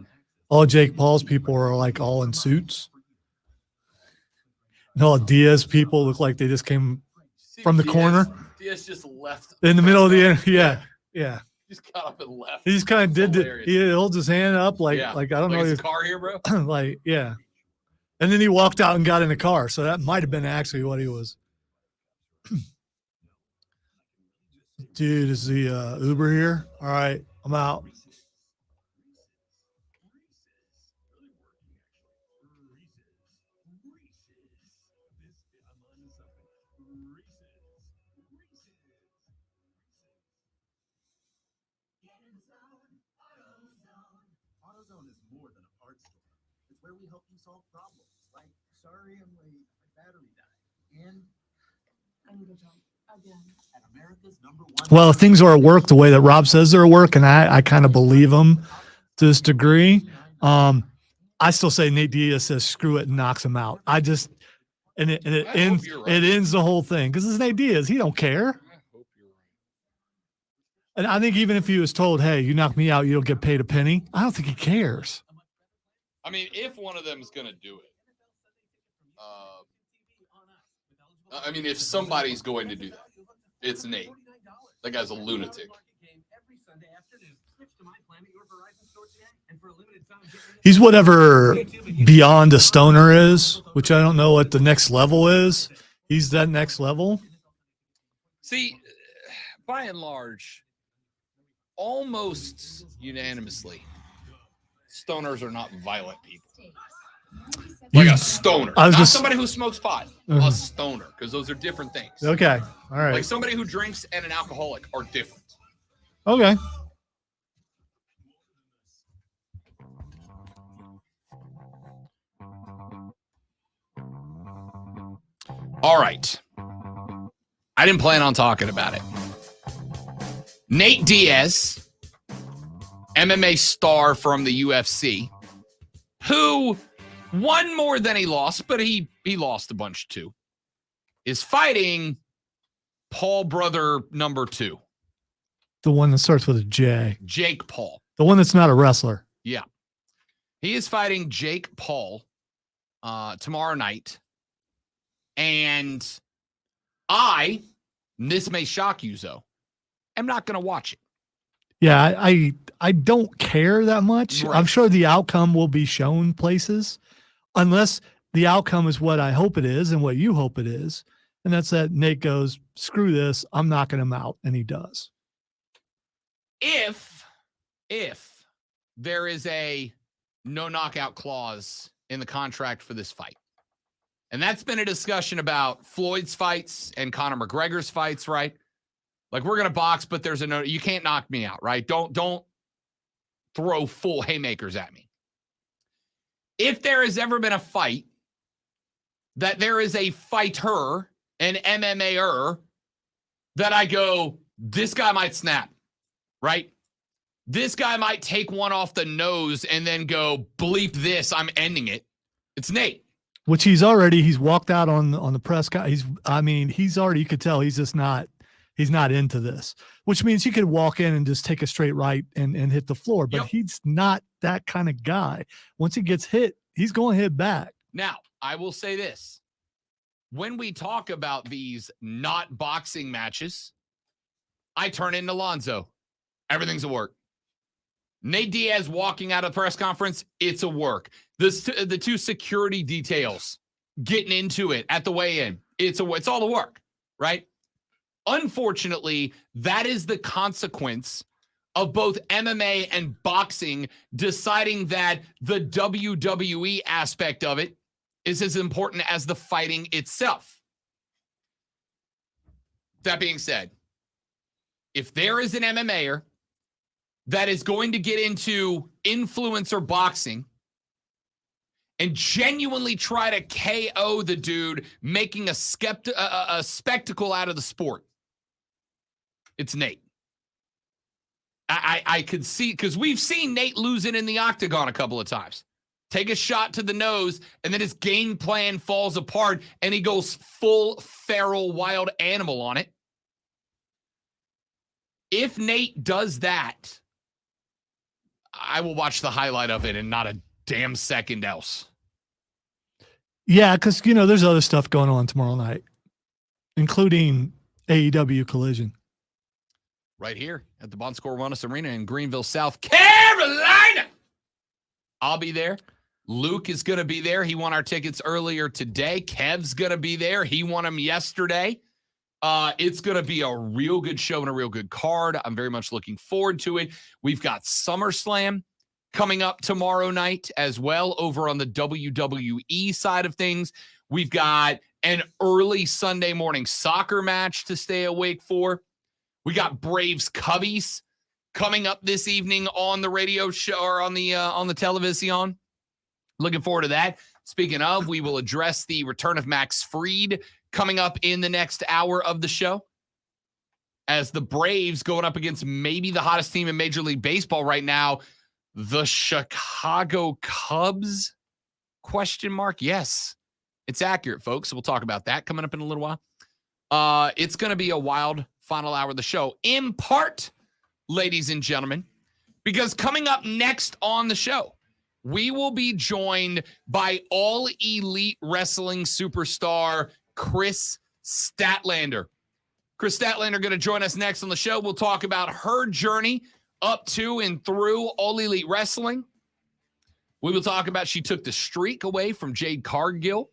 Speaker 1: All Jake Paul's people are all in suits. And all Diaz people look like they just came from the corner.
Speaker 2: Diaz just left
Speaker 1: in the middle of the
Speaker 2: press
Speaker 1: end. Yeah. Yeah.
Speaker 2: Just got up and left.
Speaker 1: He just kind of did
Speaker 2: Hilarious.
Speaker 1: he holds his hand up like
Speaker 2: Yeah.
Speaker 1: I don't know.
Speaker 2: Is
Speaker 1: If,
Speaker 2: the car here, bro?
Speaker 1: like, yeah. And then he walked out and got in the car. So that might have been actually what he was. Dude, is the Uber here? All right, I'm out.
Speaker 7: AutoZone is more than a parts store. It's where we help you solve problems. Like, sorry, I'm late. My battery died. And I need a job again. At America's #1.
Speaker 1: Well, if things are at work the way that Rob says they're at work, and I kind of believe him to this degree. I still say Nate Diaz says screw it and knocks him out. I just and it
Speaker 2: I hope
Speaker 1: ends
Speaker 2: you're right.
Speaker 1: it ends the whole thing because it's Nate Diaz. He don't care.
Speaker 2: I hope you're right.
Speaker 1: And I think even if he was told, "Hey, you knock me out, you don't get paid a penny," I don't think he cares.
Speaker 2: I mean, if one of them is going to do it, I mean, if somebody's going to do that, it's Nate. That guy's a lunatic.
Speaker 1: He's whatever beyond a stoner is, which I don't know what the next level is. He's that next level.
Speaker 2: See, by and large, almost unanimously, stoners are not violent people. Like
Speaker 1: You-
Speaker 2: a stoner,
Speaker 1: I was
Speaker 2: not
Speaker 1: just-
Speaker 2: somebody who smokes pot. A stoner, because those are different things.
Speaker 1: Okay. All right.
Speaker 2: Like somebody who drinks and an alcoholic are different.
Speaker 1: Okay.
Speaker 2: All right. I didn't plan on talking about it. Nate Diaz, MMA star from the UFC, who won more than he lost, but he lost a bunch too, is fighting Paul brother number 2,
Speaker 1: The one that starts with a J.
Speaker 2: Jake Paul.
Speaker 1: The one that's not a wrestler.
Speaker 2: Yeah. He is fighting Jake Paul tomorrow night. And this may shock you, Zoe, I'm not going to watch it.
Speaker 1: Yeah, I don't care that much.
Speaker 2: Right.
Speaker 1: I'm sure the outcome will be shown places, unless the outcome is what I hope it is and what you hope it is. And that's that Nate goes, screw this, I'm knocking him out. And he does.
Speaker 2: If there is a no knockout clause in the contract for this fight. And that's been a discussion about Floyd's fights and Conor McGregor's fights, right? Like, we're going to box, but there's a no, you can't knock me out, right? Don't throw full haymakers at me. If there has ever been a fight that there is a fighter, an MMA-er, that I go, this guy might snap, right? This guy might take one off the nose and then go, bleep this, I'm ending it. It's Nate.
Speaker 1: Which he's walked out on the press. He's already, you could tell he's not into this, which means he could walk in and just take a straight right and hit the floor, but
Speaker 2: Yep.
Speaker 1: he's not that kind of guy. Once he gets hit, he's going to hit back.
Speaker 2: Now, I will say this. When we talk about these not boxing matches, I turn into Lonzo. Everything's a work. Nate Diaz walking out of the press conference, it's a work. The two security details getting into it at the weigh-in, it's all the work, right? Unfortunately, that is the consequence of both MMA and boxing deciding that the WWE aspect of it is as important as the fighting itself. That being said, if there is an MMAer that is going to get into influencer boxing and genuinely try to KO the dude, making a spectacle out of the sport, it's Nate. I could see, because we've seen Nate losing in the octagon a couple of times. Take a shot to the nose, and then his game plan falls apart, and he goes full feral wild animal on it. If Nate does that, I will watch the highlight of it and not a damn second else.
Speaker 1: Yeah, because, there's other stuff going on tomorrow night, including AEW Collision.
Speaker 2: Right here at the Bon Score Wellness Arena in Greenville, South Carolina. I'll be there. Luke is going to be there. He won our tickets earlier today. Kev's going to be there. He won them yesterday. It's going to be a real good show and a real good card. I'm very much looking forward to it. We've got SummerSlam coming up tomorrow night as well over on the WWE side of things. We've got an early Sunday morning soccer match to stay awake for. We got Braves Cubbies coming up this evening on the radio show or on the television. Looking forward to that. Speaking of, we will address the return of Max Fried coming up in the next hour of the show. As the Braves going up against maybe the hottest team in Major League Baseball right now, the Chicago Cubs? ? Yes, it's accurate, folks. So we'll talk about that coming up in a little while. It's going to be a wild final hour of the show, in part, ladies and gentlemen, because coming up next on the show, we will be joined by All Elite Wrestling superstar Chris Statlander. Chris Statlander going to join us next on the show. We'll talk about her journey up to and through All Elite Wrestling. We will talk about she took the streak away from Jade Cargill.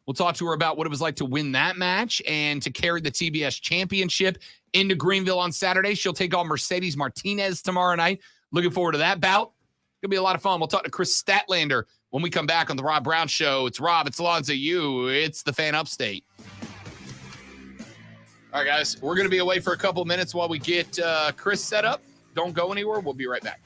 Speaker 2: We'll talk to her about what it was like to win that match and to carry the TBS championship into Greenville on Saturday. She'll take on Mercedes Martinez tomorrow night. Looking forward to that bout. Going to be a lot of fun. We'll talk to Chris Statlander when we come back on the Rob Brown Show. It's Rob, it's Alonzo, it's the Fan Upstate. All right, guys, we're going to be away for a couple minutes while we get Chris set up. Don't go anywhere. We'll be right back.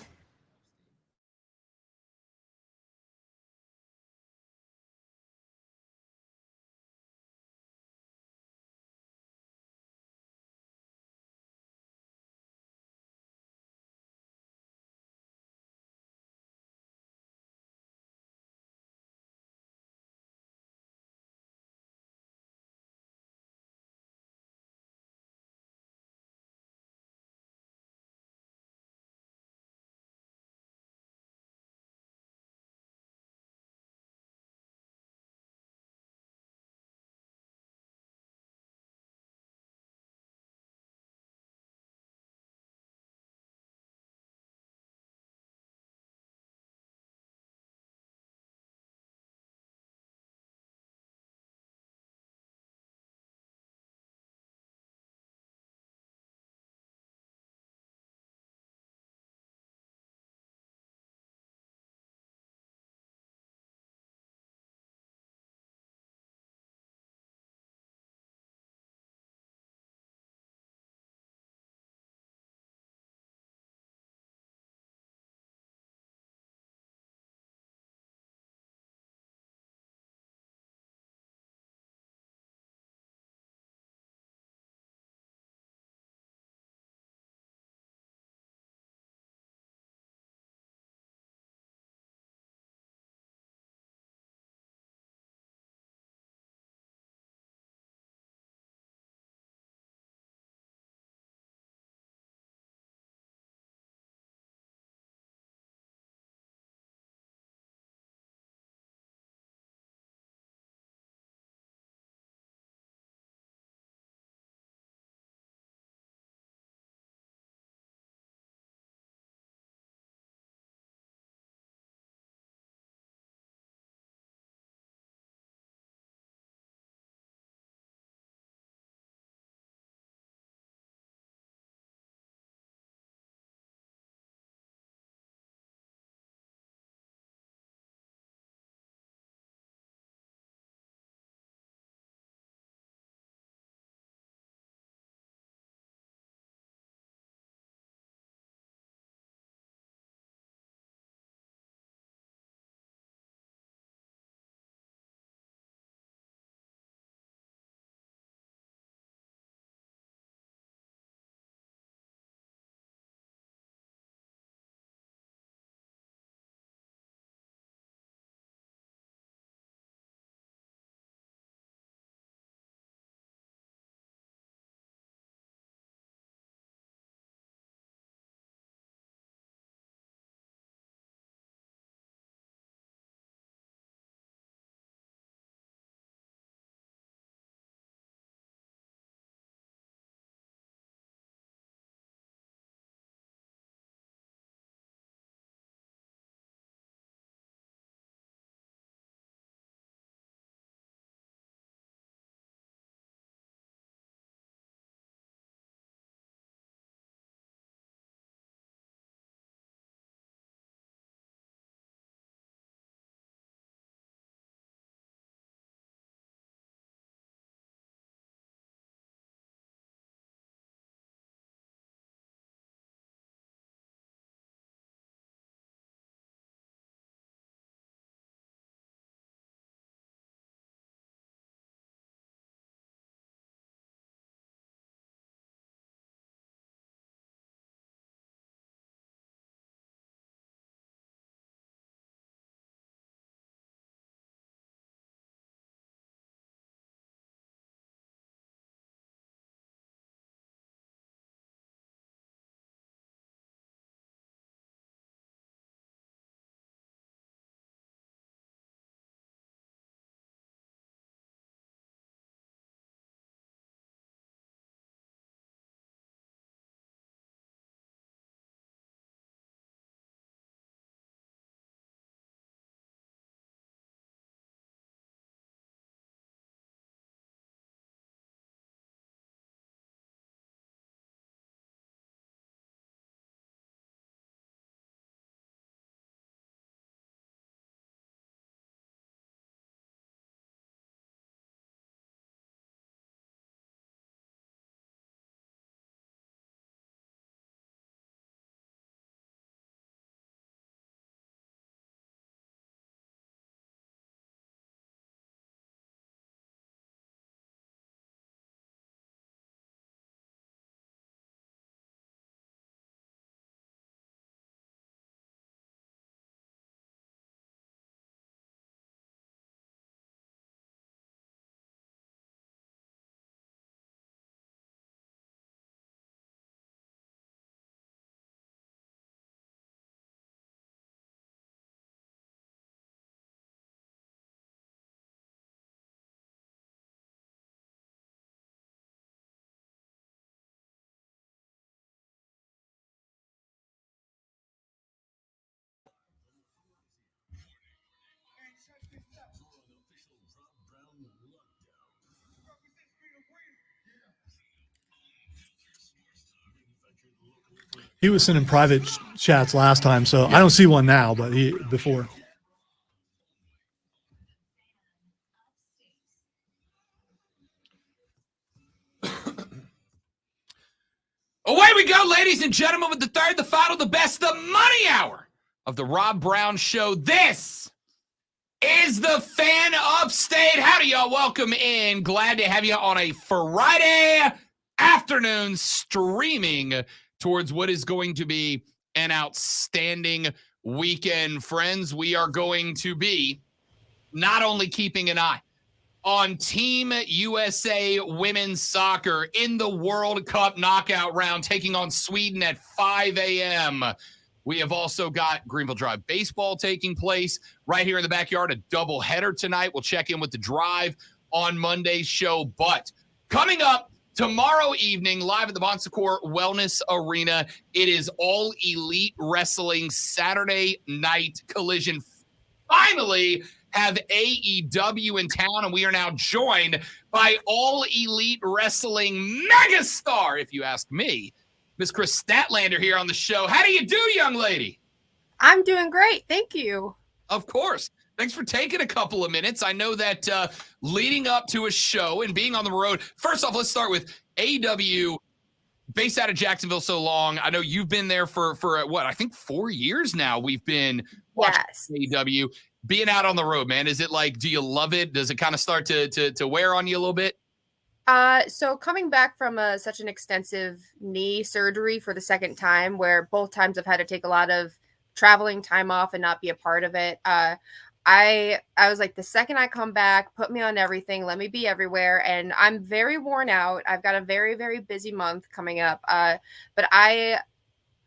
Speaker 1: He was sending private chats last time, so I don't see one now, but he before.
Speaker 2: Away we go, ladies and gentlemen, with the third, the final, the best, the money hour of the Rob Brown Show. This is the Fan Upstate. Howdy, y'all. Welcome in. Glad to have you on a Friday afternoon streaming towards what is going to be an outstanding weekend. Friends, we are going to be not only keeping an eye on Team USA women's soccer in the World Cup knockout round, taking on Sweden at 5 a.m. We have also got Greenville Drive baseball taking place right here in the backyard, a doubleheader tonight. We'll check in with the Drive on Monday's show. But coming up tomorrow evening, live at the Bon Secours Wellness Arena, it is All Elite Wrestling Saturday Night Collision. Finally, have AEW in town, and we are now joined by All Elite Wrestling megastar, if you ask me, Miss Chris Statlander here on the show. How do you do, young lady?
Speaker 13: I'm doing great. Thank you.
Speaker 2: Of course. Thanks for taking a couple of minutes. I know that leading up to a show and being on the road, first off, let's start with AEW, based out of Jacksonville so long. I know you've been there for what, I think 4 years now. We've been watching AEW. Being out on the road, man, is it like, do you love it? Does it kind of start to wear on you a little bit?
Speaker 13: So coming back from such an extensive knee surgery for the second time, where both times I've had to take a lot of traveling time off and not be a part of it. I was like, the second I come back, put me on everything, let me be everywhere. And I'm very worn out. I've got a very, very busy month coming up. But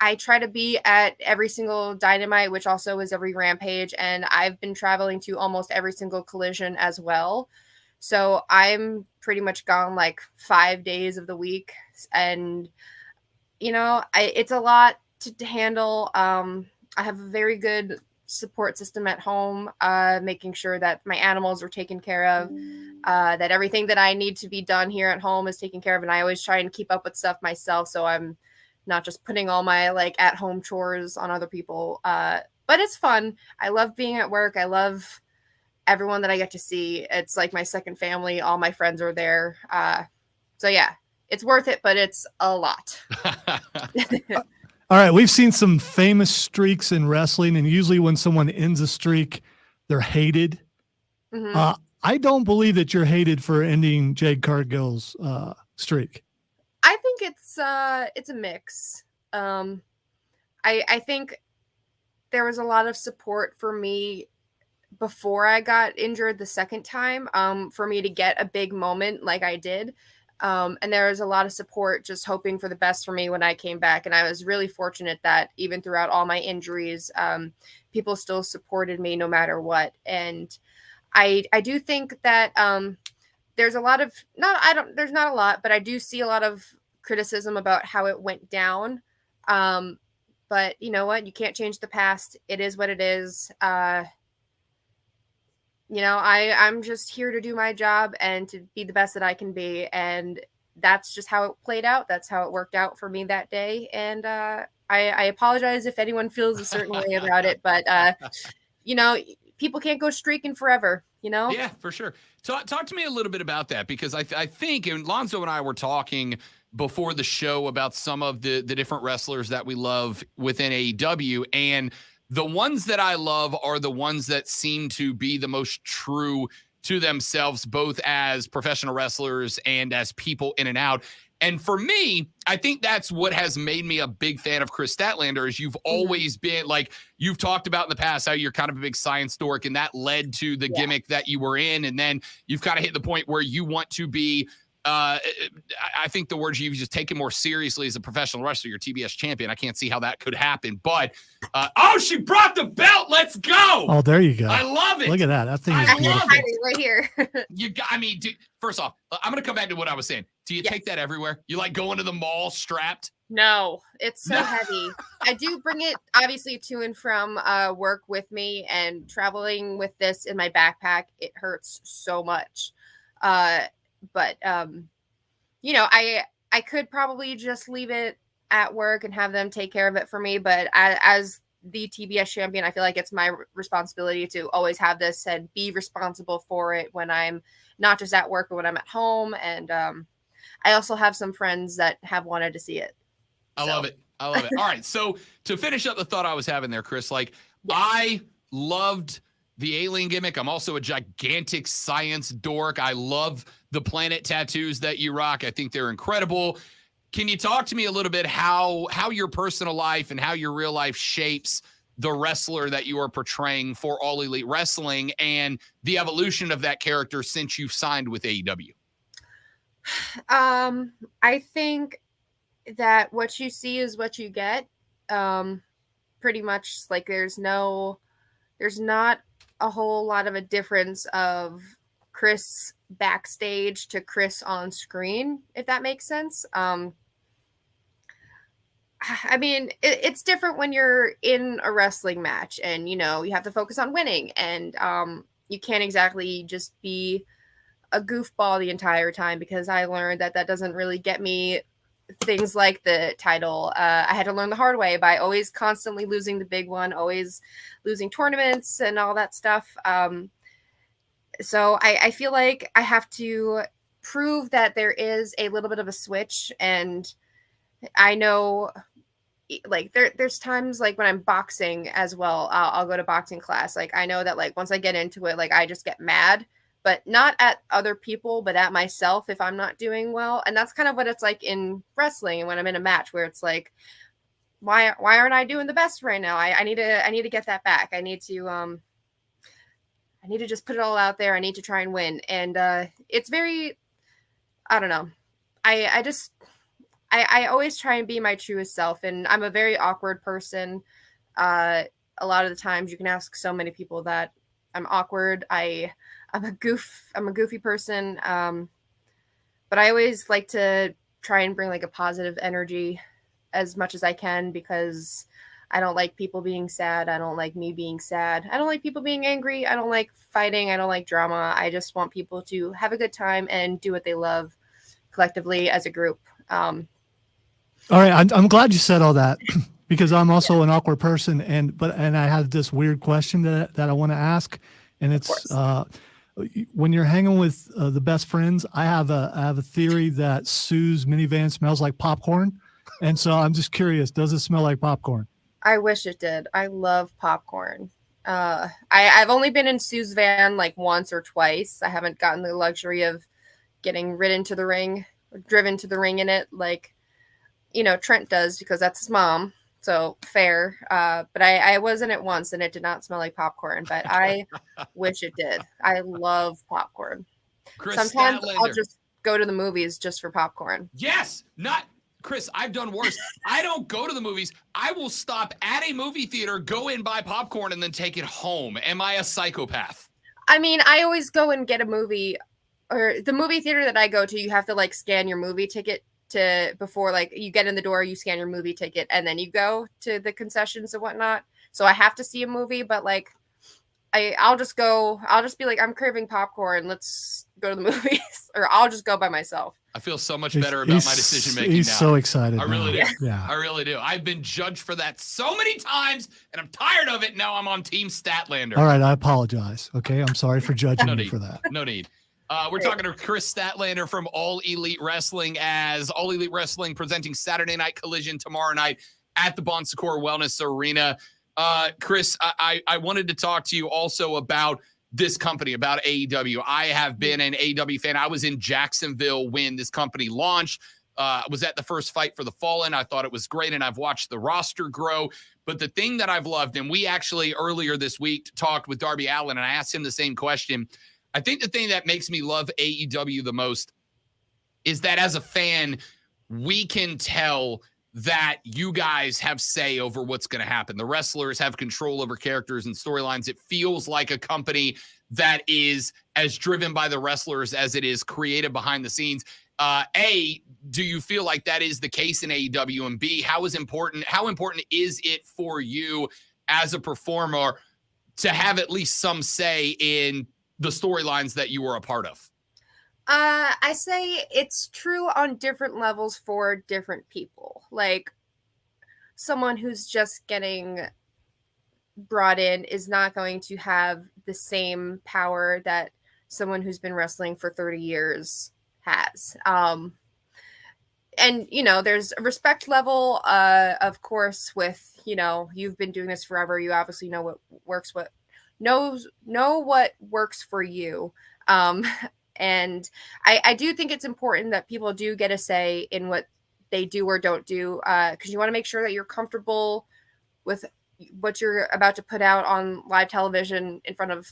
Speaker 13: I try to be at every single Dynamite, which also is every Rampage. And I've been traveling to almost every single Collision as well. So I'm pretty much gone like 5 days of the week. And, you know, it's a lot to handle. I have a very good support system at home, making sure that my animals are taken care of, that everything that I need to be done here at home is taken care of. And I always try and keep up with stuff myself, so I'm not just putting all my like at home chores on other people. But it's fun. I love being at work. I love everyone that I get to see. It's like my second family. All my friends are there. So yeah, it's worth it, but it's a lot.
Speaker 1: All right, we've seen some famous streaks in wrestling, and usually when someone ends a streak, they're hated.
Speaker 13: Mhm.
Speaker 1: I don't believe that you're hated for ending Jade Cargill's streak.
Speaker 13: I think it's a mix. I think there was a lot of support for me before I got injured the second time, for me to get a big moment like I did. And there was a lot of support just hoping for the best for me when I came back. And I was really fortunate that even throughout all my injuries, people still supported me no matter what. And I do think that there's a lot of, there's not a lot, but I do see a lot of criticism about how it went down. But you know what? You can't change the past. It is what it is. You know, I'm just here to do my job and to be the best that I can be. And that's just how it played out. That's how it worked out for me that day. And I apologize if anyone feels a certain way about it. But, you know, people can't go streaking forever, you know?
Speaker 2: Yeah, for sure. Talk to me a little bit about that, because I think, and Lonzo and I were talking before the show about some of the different wrestlers that we love within AEW, and the ones that I love are the ones that seem to be the most true to themselves, both as professional wrestlers and as people in and out. And for me, I think that's what has made me a big fan of Chris Statlander, is you've always been, like, you've talked about in the past how you're kind of a big science dork, and that led to the gimmick that you were in. And then you've kind of hit the point where you want to be, I think the words you've just taken more seriously as a professional wrestler. You're TBS champion. I can't see how that could happen, but
Speaker 3: Oh, she brought the belt. Let's go.
Speaker 1: Oh, there you go.
Speaker 3: I love it.
Speaker 1: Look at that. That thing is
Speaker 3: I
Speaker 1: beautiful.
Speaker 3: love it.
Speaker 13: Right here.
Speaker 2: I mean, first off, I'm going to come back to what I was saying. Do you take that everywhere? You like going to the mall strapped?
Speaker 13: No, it's so heavy. I do bring it obviously to and from work with me, and traveling with this in my backpack, it hurts so much. But you know, I could probably just leave it at work and have them take care of it for me. But as the TBS champion, I feel like it's my responsibility to always have this and be responsible for it when I'm not just at work, but when I'm at home. And I also have some friends that have wanted to see it.
Speaker 2: I love it. I love it. All right. So to finish up the thought I was having there, Chris, like I loved the alien gimmick. I'm also a gigantic science dork. I love the planet tattoos that you rock. I think they're incredible. Can you talk to me a little bit how your personal life and how your real life shapes the wrestler that you are portraying for All Elite Wrestling and the evolution of that character since you've signed with AEW?
Speaker 13: I think that what you see is what you get. Pretty much, like there's not a whole lot of a difference of Chris backstage to Chris on screen, if that makes sense. I mean, it's different when you're in a wrestling match and, you know, you have to focus on winning, and you can't exactly just be a goofball the entire time, because I learned that doesn't really get me things like the title. I had to learn the hard way by always constantly losing the big one, always losing tournaments and all that stuff. So I feel like I have to prove that there is a little bit of a switch. And I know, like there's times like when I'm boxing as well, I'll go to boxing class. Like I know that like once I get into it, like I just get mad, but not at other people, but at myself if I'm not doing well. And that's kind of what it's like in wrestling and when I'm in a match, where it's like, why aren't I doing the best right now? I need to get that back. I need to just put it all out there. I need to try and win. And it's very, I don't know. I always try and be my truest self, and I'm a very awkward person. A lot of the times you can ask so many people that I'm awkward. I'm a goofy person. But I always like to try and bring like a positive energy as much as I can, because I don't like people being sad. I don't like me being sad. I don't like people being angry. I don't like fighting. I don't like drama. I just want people to have a good time and do what they love collectively as a group.
Speaker 1: All right, I'm glad you said all that, because I'm also an awkward person, and I have this weird question that I want to ask, and it's when you're hanging with the best friends, I have a theory that Sue's minivan smells like popcorn, and so I'm just curious, does it smell like popcorn?
Speaker 13: I wish it did. I love popcorn. I've only been in Sue's van like once or twice. I haven't gotten the luxury of getting driven to the ring in it, like, you know, Trent does, because that's his mom. So fair. But I was in it once and it did not smell like popcorn, but I wish it did. I love popcorn.
Speaker 2: Chris
Speaker 13: Sometimes
Speaker 2: Statlander.
Speaker 13: I'll just go to the movies just for popcorn.
Speaker 2: Yes, not Chris. I've done worse. I don't go to the movies. I will stop at a movie theater, go in, buy popcorn, and then take it home. Am I a psychopath?
Speaker 13: I mean, I always go and get a movie, or the movie theater that I go to, you have to like scan your movie ticket before like you get in the door, you scan your movie ticket, and then you go to the concessions and whatnot. So I have to see a movie, but like I'll just be like, I'm craving popcorn, let's go to the movies, or I'll just go by myself.
Speaker 2: I feel so much better about my decision making now.
Speaker 1: He's so excited.
Speaker 2: I really
Speaker 1: now.
Speaker 2: do.
Speaker 1: Yeah.
Speaker 2: I really do. I've been judged for that so many times, and I'm tired of it. Now I'm on Team Statlander.
Speaker 1: All right, I apologize. Okay, I'm sorry for judging
Speaker 2: No
Speaker 1: you
Speaker 2: need.
Speaker 1: for that.
Speaker 2: No need. We're talking to Chris Statlander from All Elite Wrestling, as All Elite Wrestling presenting Saturday Night Collision tomorrow night at the Bon Secours Wellness Arena. Chris, I wanted to talk to you also about this company, about AEW. I have been an AEW fan. I was in Jacksonville when this company launched. I was at the first Fight for the Fallen. I thought it was great, and I've watched the roster grow. But the thing that I've loved, and we actually earlier this week talked with Darby Allin, and I asked him the same question. I think the thing that makes me love AEW the most is that as a fan, we can tell that you guys have say over what's going to happen. The wrestlers have control over characters and storylines. It feels like a company that is as driven by the wrestlers as it is creative behind the scenes. A, do you feel like that is the case in AEW? And B, how important is it for you as a performer to have at least some say in the storylines that you were a part of?
Speaker 13: I say it's true on different levels for different people. Like, someone who's just getting brought in is not going to have the same power that someone who's been wrestling for 30 years has. And, you know, there's a respect level, of course, with, you know, you've been doing this forever. You obviously know what works, know what works for you. And I do think it's important that people do get a say in what they do or don't do, because you want to make sure that you're comfortable with what you're about to put out on live television in front of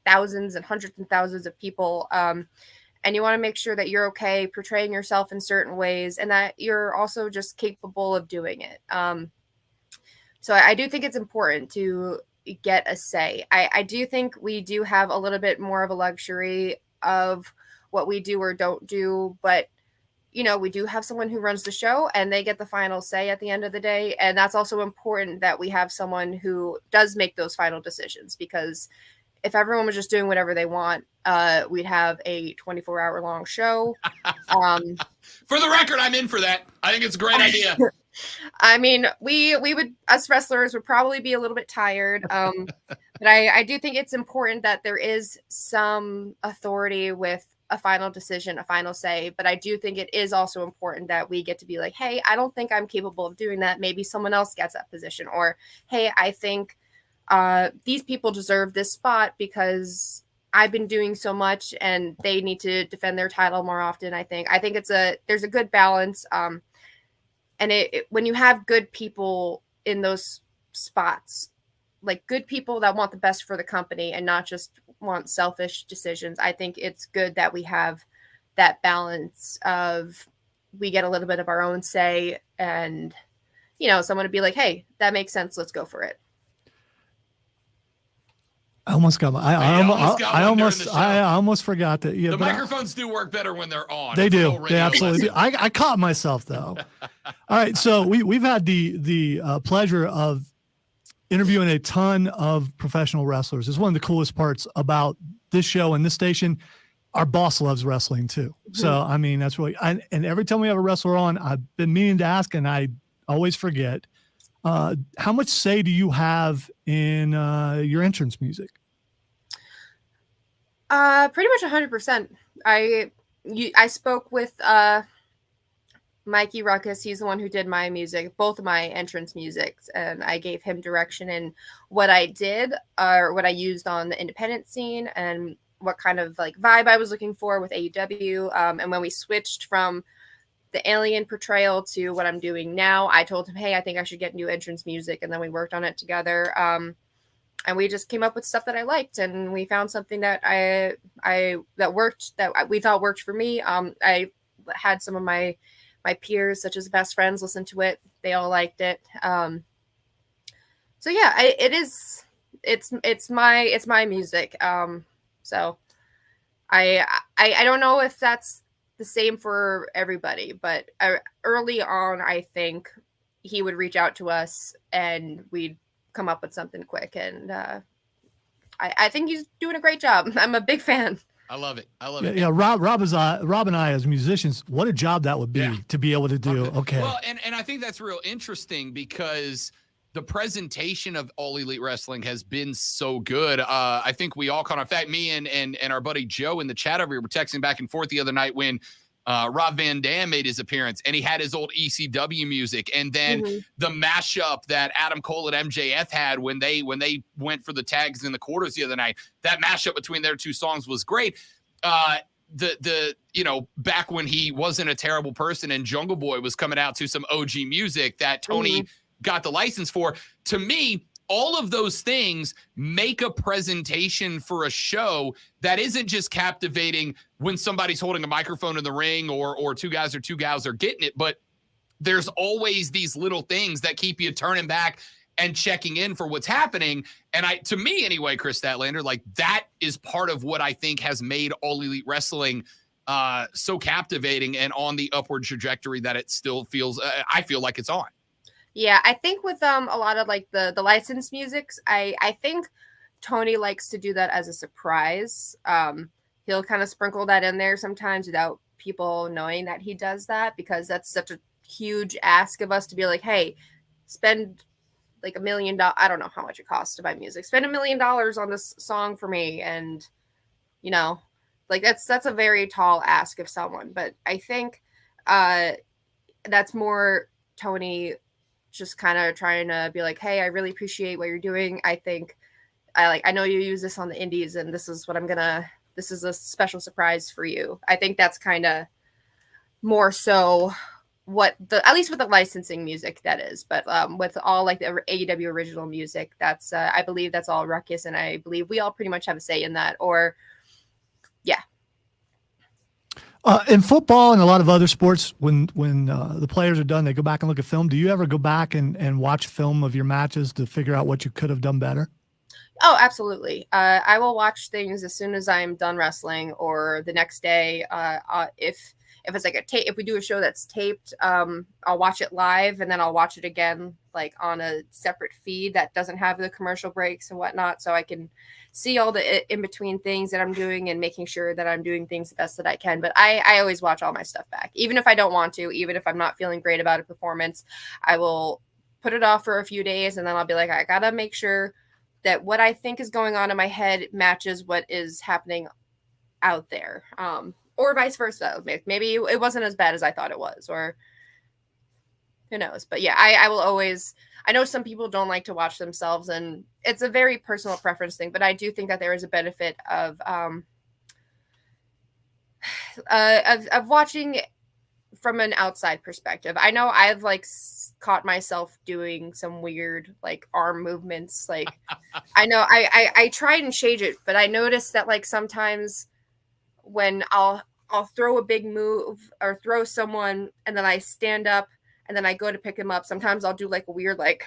Speaker 13: thousands and hundreds and thousands of people. And you want to make sure that you're okay portraying yourself in certain ways and that you're also just capable of doing it. So I do think it's important to get a say. I do think we do have a little bit more of a luxury of what we do or don't do, but you know, we do have someone who runs the show and they get the final say at the end of the day. And that's also important that we have someone who does make those final decisions, because if everyone was just doing whatever they want, we'd have a 24-hour long show.
Speaker 2: For the record, I'm in for that. I think it's a great idea.
Speaker 13: I mean, we would, us wrestlers would probably be a little bit tired. But I do think it's important that there is some authority with a final decision, a final say. But I do think it is also important that we get to be like, hey, I don't think I'm capable of doing that. Maybe someone else gets that position. Or, hey, I think these people deserve this spot because I've been doing so much and they need to defend their title more often. I think there's a good balance. And when you have good people in those spots, like good people that want the best for the company and not just want selfish decisions, I think it's good that we have that balance of we get a little bit of our own say and, you know, someone to be like, hey, that makes sense. Let's go for it.
Speaker 1: I almost got I almost forgot that. Yeah,
Speaker 2: the microphones do work better when they're on.
Speaker 1: They do. They absolutely do. I caught myself though. All right, so we've had the pleasure of interviewing a ton of professional wrestlers. It's one of the coolest parts about this show and this station. Our boss loves wrestling too. So I mean, that's really. And every time we have a wrestler on, I've been meaning to ask, and I always forget. How much say do you have in your entrance music?
Speaker 13: Pretty much 100%. I spoke with Mikey Ruckus. He's the one who did my music, both of my entrance musics, and I gave him direction in what I did or what I used on the independent scene and what kind of like vibe I was looking for with AEW. And when we switched from the alien portrayal to what I'm doing now, I told him, hey, I think I should get new entrance music. And then we worked on it together. And we just came up with stuff that I liked, and we found something that that worked, that we thought worked for me. I had some of my peers, such as best friends, listen to it. They all liked it. So yeah, it's my music. So I don't know if that's the same for everybody, but early on, I think he would reach out to us and we'd come up with something quick. And I think he's doing a great job. I'm a big fan.
Speaker 2: I love it. it.
Speaker 1: Yeah, Rob and I as musicians, what a job that would be to be able to do. Okay.
Speaker 2: Well, and I think that's real interesting because the presentation of All Elite Wrestling has been so good. I think we all caught on. In fact, me and our buddy Joe in the chat over here were texting back and forth the other night when Rob Van Dam made his appearance and he had his old ECW music. And then the mashup that Adam Cole and MJF had when they went for the tags in the quarters the other night, that mashup between their two songs was great. The back when he wasn't a terrible person and Jungle Boy was coming out to some OG music that Tony got the license for. To me, all of those things make a presentation for a show that isn't just captivating when somebody's holding a microphone in the ring or two guys or two gals are getting it, but there's always these little things that keep you turning back and checking in for what's happening. And to me anyway, Chris Statlander, like that is part of what I think has made All Elite Wrestling so captivating and on the upward trajectory that it still feels, I feel like it's on.
Speaker 13: Yeah, I think with a lot of like the licensed musics, I think Tony likes to do that as a surprise. He'll kind of sprinkle that in there sometimes without people knowing that he does that, because that's such a huge ask of us to be like, hey, spend like $1 million. I don't know how much it costs to buy music. Spend $1 million on this song for me. And, you know, like that's a very tall ask of someone. But I think that's more Tony just kind of trying to be like, hey, I really appreciate what you're doing. I think I know you use this on the indies, and this is what this is a special surprise for you. I think that's kind of more so what at least with the licensing music that is, but with all like the AEW original music, that's I believe that's all Ruckus, and I believe we all pretty much have a say in that. Or yeah.
Speaker 1: In football and a lot of other sports, when the players are done, they go back and look at film. Do you ever go back and watch film of your matches to figure out what you could have done better?
Speaker 13: Oh, absolutely. I will watch things as soon as I'm done wrestling, or the next day. If it's like a tape, if we do a show that's taped, I'll watch it live, and then I'll watch it again like on a separate feed that doesn't have the commercial breaks and whatnot, so I can see all the in between things that I'm doing and making sure that I'm doing things the best that I can. But I always watch all my stuff back, even if I don't want to, even if I'm not feeling great about a performance. I will put it off for a few days, and then I'll be like, I gotta make sure that what I think is going on in my head matches what is happening out there. Or vice versa. Maybe it wasn't as bad as I thought it was, or who knows. But yeah, I will always, I know some people don't like to watch themselves, and it's a very personal preference thing, but I do think that there is a benefit of watching from an outside perspective. I know I've like caught myself doing some weird like arm movements. Like I know I tried and change it, but I noticed that like sometimes when I'll throw a big move or throw someone, and then I stand up and then I go to pick him up. Sometimes I'll do like a weird like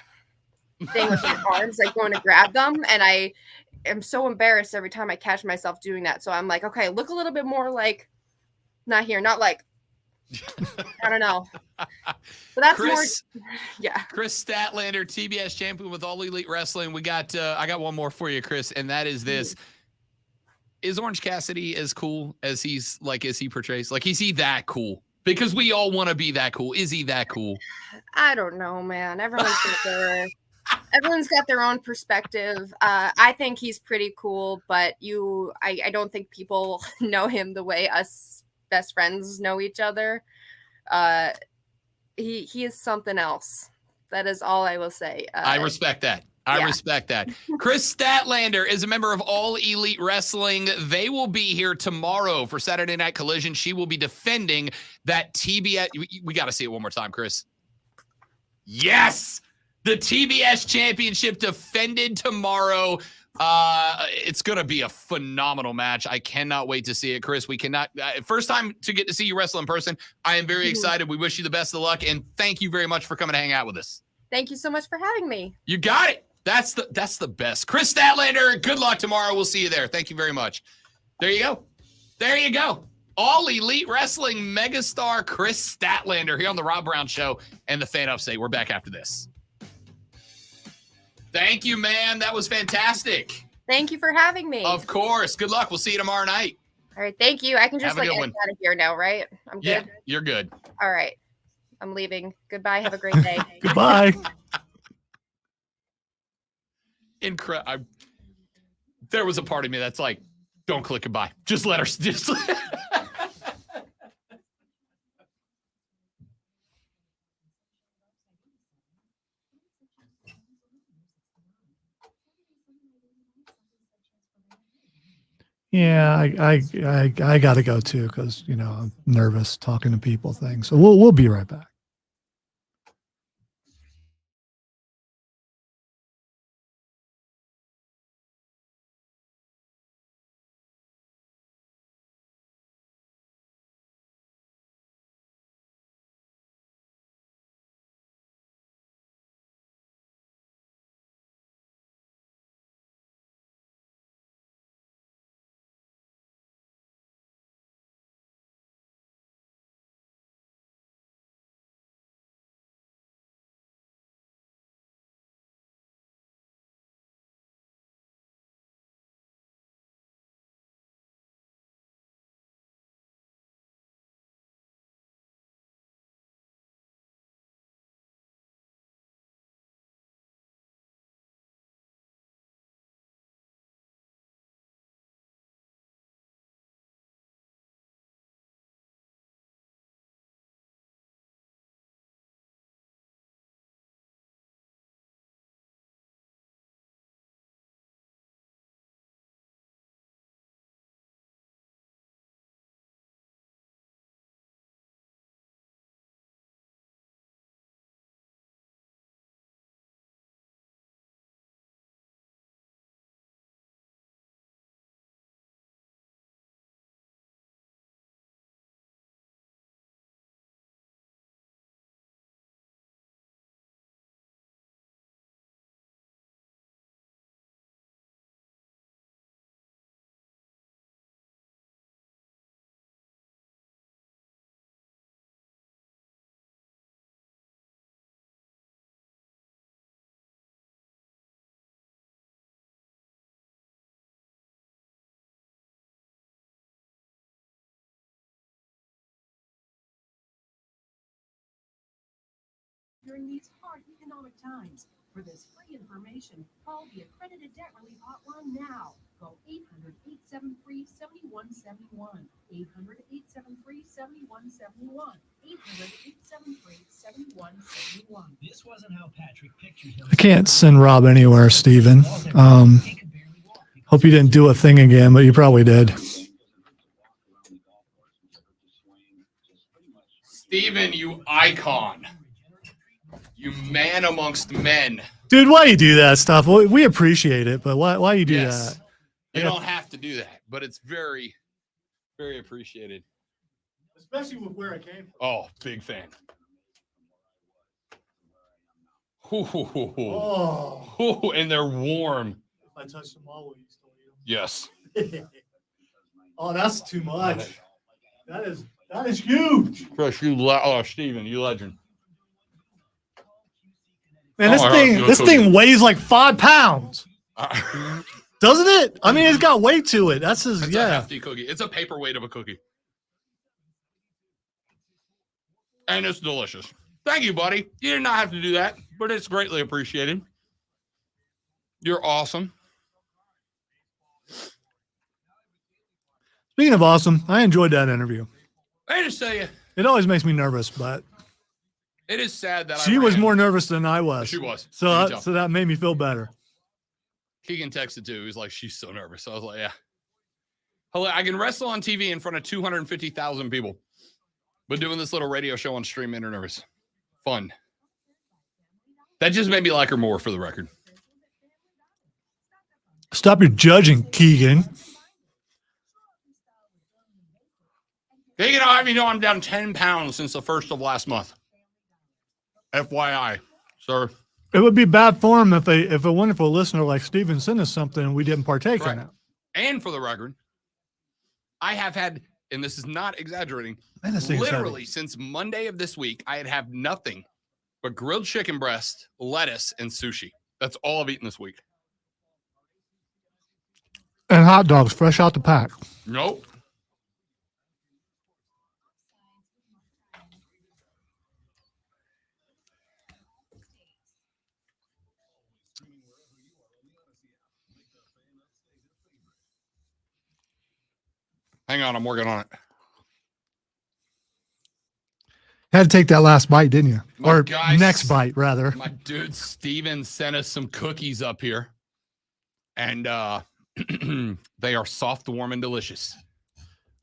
Speaker 13: thing with my arms, like going to grab them, and I am so embarrassed every time I catch myself doing that. So I'm like, okay, look a little bit more like not here, not like I don't know. But that's
Speaker 2: Chris,
Speaker 13: more, yeah.
Speaker 2: Chris Statlander, TBS champion with All Elite Wrestling. We got I got one more for you, Chris, and that is this. Is Orange Cassidy as cool as he portrays? Like, is he that cool? Because we all want to be that cool. Is he that cool?
Speaker 13: I don't know, man. Everyone's got their own perspective. I think he's pretty cool, but I don't think people know him the way us best friends know each other. He is something else. That is all I will say.
Speaker 2: I respect that. I respect that. Chris Statlander is a member of All Elite Wrestling. They will be here tomorrow for Saturday Night Collision. She will be defending that TBS. We got to see it one more time, Chris. Yes! The TBS Championship defended tomorrow. It's going to be a phenomenal match. I cannot wait to see it, Chris. We cannot. First time to get to see you wrestle in person. I am very excited. We wish you the best of luck, and thank you very much for coming to hang out with us.
Speaker 13: Thank you so much for having me.
Speaker 2: You got it. That's the best. Chris Statlander, good luck tomorrow. We'll see you there. Thank you very much. There you go. There you go. All Elite Wrestling megastar Chris Statlander here on the Rob Brown Show and the Fan Upstate. We're back after this. Thank you, man. That was fantastic.
Speaker 13: Thank you for having me.
Speaker 2: Of course. Good luck. We'll see you tomorrow night.
Speaker 13: All right. Thank you. I can just
Speaker 2: Have a
Speaker 13: like
Speaker 2: good
Speaker 13: get
Speaker 2: one.
Speaker 13: out of here now, right? I'm good.
Speaker 2: Yeah, you're good.
Speaker 13: All right. I'm leaving. Goodbye. Have a great day.
Speaker 1: Goodbye.
Speaker 2: Incredible. There was a part of me that's like, don't click goodbye. Just let her. Just
Speaker 1: Yeah, I got to go too because I'm nervous talking to people things. So we'll be right back.
Speaker 8: during these hard economic times. For this free information, call the Accredited Debt Relief Hotline now. Call 800-873-7171. 800-873-7171. 800-873-7171.
Speaker 6: This wasn't how Patrick pictured him.
Speaker 1: I can't send Rob anywhere, Steven. Hope you didn't do a thing again, but you probably did.
Speaker 2: Steven, you icon. You man amongst men.
Speaker 1: Dude, why you do that stuff? We appreciate it, but why you do
Speaker 2: Yes.
Speaker 1: that?
Speaker 2: You don't have to do that, but it's very, very appreciated.
Speaker 1: Especially with where I came from.
Speaker 2: Oh, big fan.
Speaker 1: Oh.
Speaker 2: And they're warm.
Speaker 1: If I touch them all, will you still eat
Speaker 2: Yes.
Speaker 1: them? Oh, that's too much. That is huge.
Speaker 2: Chris, Steven, you legend.
Speaker 1: Man,
Speaker 2: Oh,
Speaker 1: this thing weighs like 5 pounds. Doesn't it? I mean, it's got weight to it. That's his,
Speaker 2: It's a hefty cookie. It's a paperweight of a cookie. And it's delicious. Thank you, buddy. You did not have to do that, but it's greatly appreciated. You're awesome.
Speaker 1: Speaking of awesome, I enjoyed that interview.
Speaker 2: I just tell you,
Speaker 1: It always makes me nervous, but
Speaker 2: it is sad that
Speaker 1: she was more nervous than I was.
Speaker 2: She was.
Speaker 1: So
Speaker 2: You can tell.
Speaker 1: so that made me feel better.
Speaker 2: Keegan texted too. He's like, she's so nervous. So I was like, yeah. Hello, I can wrestle on TV in front of 250,000 people, but doing this little radio show on stream made her nervous. Fun. That just made me like her more, for the record.
Speaker 1: Stop your judging, Keegan.
Speaker 2: Keegan, I know I'm down 10 pounds since the first of last month. FYI, sir.
Speaker 1: It would be bad form if a wonderful listener like Steven sent us something and we didn't partake in it.
Speaker 2: And for the record, I have had, and this is not exaggerating,
Speaker 1: Man, this thing's
Speaker 2: literally since Monday of this week, I had had nothing but grilled chicken breast, lettuce, and sushi. That's all I've eaten this week.
Speaker 1: And hot dogs fresh out the pack.
Speaker 2: Nope. Hang on, I'm working on it.
Speaker 1: Had to take that last bite, didn't you?
Speaker 2: My
Speaker 1: Or
Speaker 2: guys-
Speaker 1: next bite, rather.
Speaker 2: My dude Steven sent us some cookies up here. And they are soft, warm, and delicious.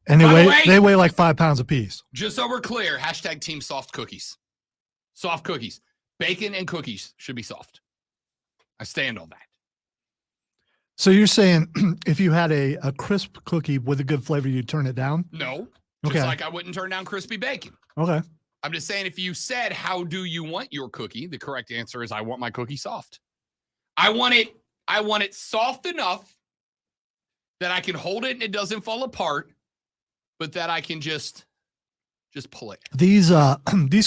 Speaker 1: And
Speaker 2: By the way-
Speaker 1: they weigh like 5 pounds apiece.
Speaker 2: Just so we're clear, hashtag team soft cookies. Soft cookies. Bacon and cookies should be soft. I stand on that.
Speaker 1: So you're saying if you had a crisp cookie with a good flavor, you'd turn it down?
Speaker 2: No. Just
Speaker 1: Okay.
Speaker 2: like I wouldn't turn down crispy bacon.
Speaker 1: Okay.
Speaker 2: I'm just saying, if you said, how do you want your cookie? The correct answer is, I want my cookie soft. I want it soft enough that I can hold it and it doesn't fall apart, but that I can just pull it.
Speaker 1: These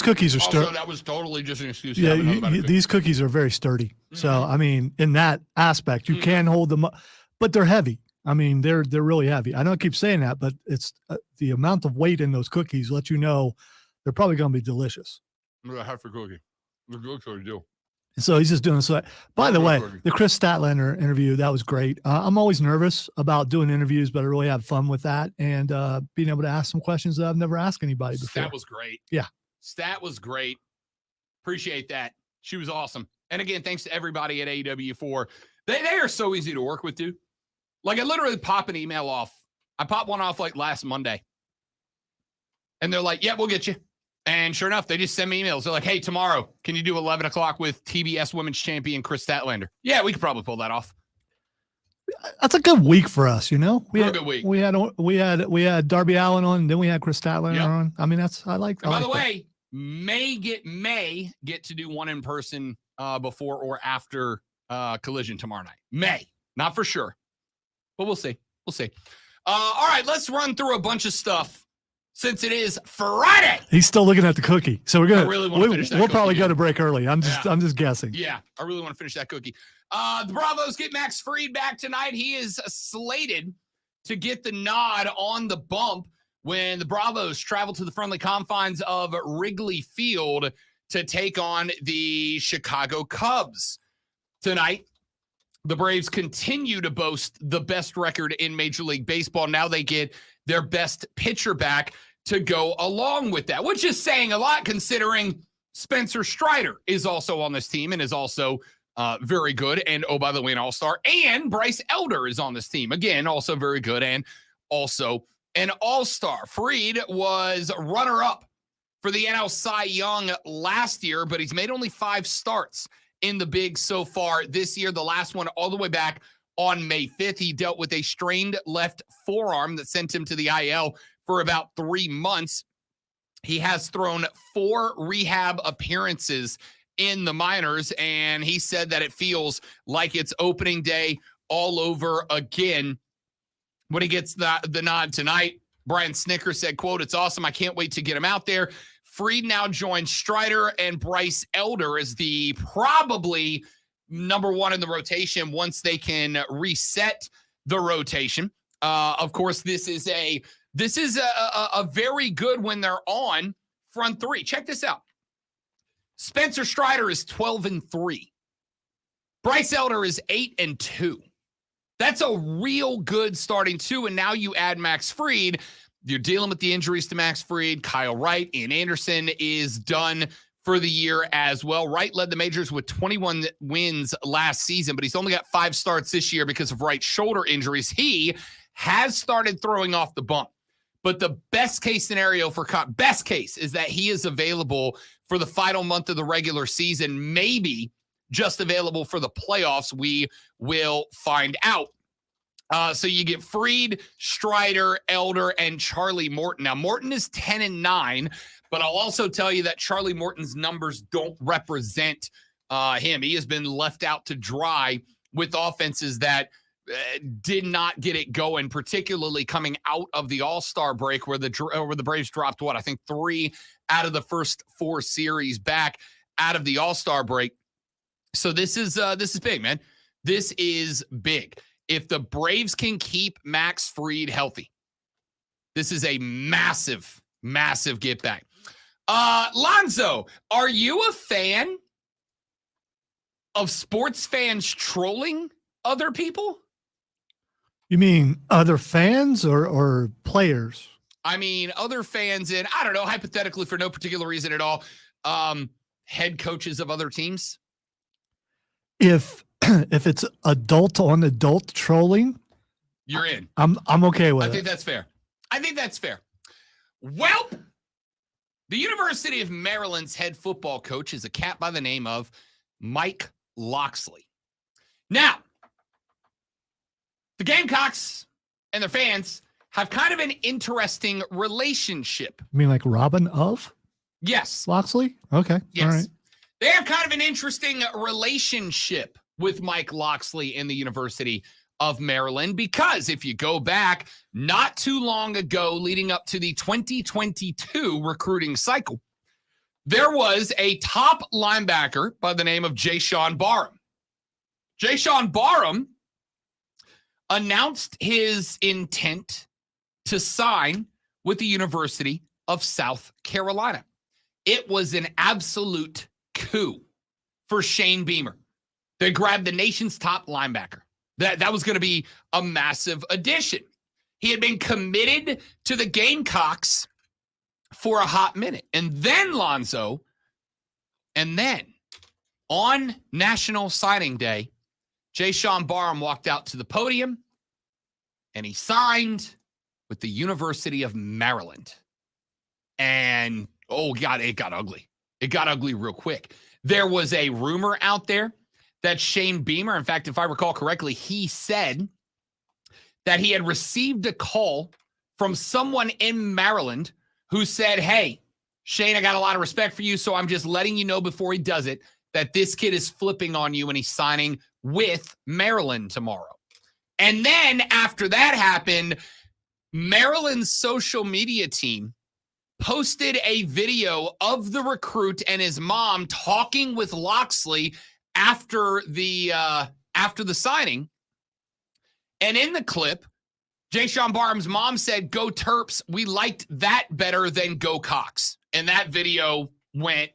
Speaker 1: cookies are
Speaker 2: Also,
Speaker 1: sturdy.
Speaker 2: that was totally just an excuse. To
Speaker 1: Yeah,
Speaker 2: have another bite of cookie.
Speaker 1: these cookies are very sturdy. So I mean, in that aspect, you can hold them up, but they're heavy. I mean, they're really heavy. I know I keep saying that, but it's the amount of weight in those cookies lets you know they're probably going to be delicious.
Speaker 2: I'm gonna have for cookie. The good so do.
Speaker 1: And so he's just doing so. By the way,
Speaker 2: cookie.
Speaker 1: the Chris Statlander interview, that was great. I'm always nervous about doing interviews, but I really had fun with that and being able to ask some questions that I've never asked anybody before.
Speaker 2: Stat was great.
Speaker 1: Yeah.
Speaker 2: Stat was great. Appreciate that. She was awesome. And again, thanks to everybody at AEW for they are so easy to work with, dude. Like, I literally pop an email off. I popped one off like last Monday. And they're like, yeah, we'll get you. And sure enough, they just send me emails. They're like, hey, tomorrow, can you do 11 o'clock with TBS Women's Champion Chris Statlander? Yeah, we could probably pull that off.
Speaker 1: That's a good week for us, you know.
Speaker 2: Real good week.
Speaker 1: We had Darby Allin on, and then we had Chris Statlander
Speaker 2: Yep.
Speaker 1: on. I mean, I like.
Speaker 2: And by
Speaker 1: I
Speaker 2: the
Speaker 1: like that.
Speaker 2: way, may get to do one in person before or after Collision tomorrow night. May, not for sure, but we'll see. We'll see. All right, let's run through a bunch of stuff since it is Friday.
Speaker 1: He's still looking at the cookie, so we're gonna.
Speaker 2: I really wanna finish that
Speaker 1: we'll probably
Speaker 2: cookie,
Speaker 1: go
Speaker 2: dude.
Speaker 1: to break early. I'm
Speaker 2: Yeah.
Speaker 1: just guessing.
Speaker 2: Yeah, I really want to finish that cookie. The Bravos get Max Fried back tonight. He is slated to get the nod on the bump when the Bravos travel to the friendly confines of Wrigley Field to take on the Chicago Cubs tonight. The Braves continue to boast the best record in Major League Baseball. Now they get their best pitcher back to go along with that, which is saying a lot considering Spencer Strider is also on this team and is also very good. And, oh, by the way, an all-star. And Bryce Elder is on this team. Again, also very good and also an all-star. Fried was runner-up for the NL Cy Young last year, but he's made only 5 starts in the big so far this year. The last one all the way back on May 5th. He dealt with a strained left forearm that sent him to the IL for about 3 months. He has thrown 4 rehab appearances in the minors, and he said that it feels like it's opening day all over again when he gets the nod tonight. Brian Snicker said, quote, "It's awesome. I can't wait to get him out there." Fried now joins Strider and Bryce Elder as the probably number 1 in the rotation once they can reset the rotation. Of course, this is a very good when they're on front 3. Check this out. Spencer Strider is 12-3. Bryce Elder is 8-2. That's a real good starting 2. And now you add Max Fried. You're dealing with the injuries to Max Fried. Kyle Wright, Ian Anderson is done for the year as well. Wright led the majors with 21 wins last season, but he's only got 5 starts this year because of Wright's shoulder injuries. He has started throwing off the bump, but the best case scenario for best case is that he is available for the final month of the regular season, maybe just available for the playoffs. We will find out. So you get Fried, Strider, Elder, and Charlie Morton. Now, Morton is 10-9, but I'll also tell you that Charlie Morton's numbers don't represent him. He has been left out to dry with offenses that did not get it going, particularly coming out of the All-Star break where the Braves dropped, I think 3 out of the first 4 series back out of the All-Star break. So this is big, man. This is big. If the Braves can keep Max Fried healthy, this is a massive, massive get back. Lonzo, are you a fan of sports fans trolling other people?
Speaker 1: You mean other fans or players?
Speaker 2: I mean, other fans and, I don't know, hypothetically for no particular reason at all, head coaches of other teams?
Speaker 1: If it's adult on adult trolling,
Speaker 2: you're in.
Speaker 1: I'm okay with it.
Speaker 2: I think that's fair. Well, the University of Maryland's head football coach is a cat by the name of Mike Locksley. Now, the Gamecocks and their fans have kind of an interesting relationship.
Speaker 1: You mean like Robin of?
Speaker 2: Yes.
Speaker 1: Locksley? Okay.
Speaker 2: Yes.
Speaker 1: All right.
Speaker 2: They have kind of an interesting relationship with Mike Locksley and the University of Maryland because if you go back not too long ago, leading up to the 2022 recruiting cycle, there was a top linebacker by the name of Jayshawn Barham. Jayshawn Barham announced his intent to sign with the University of South Carolina. It was an absolute coup for Shane Beamer. They grabbed the nation's top linebacker. That was going to be a massive addition. He had been committed to the Gamecocks for a hot minute. And then, Lonzo, on National Signing Day, Jayshawn Barham walked out to the podium and he signed with the University of Maryland. And, oh, God, it got ugly. It got ugly real quick. There was a rumor out there that Shane Beamer, in fact, if I recall correctly, he said that he had received a call from someone in Maryland who said, "Hey, Shane, I got a lot of respect for you, so I'm just letting you know before he does it that this kid is flipping on you and he's signing with Maryland tomorrow." And then after that happened, Maryland's social media team posted a video of the recruit and his mom talking with Locksley after the signing. And in the clip, Jayshawn Barham's mom said, "Go Terps. We liked that better than Go Cox." And that video went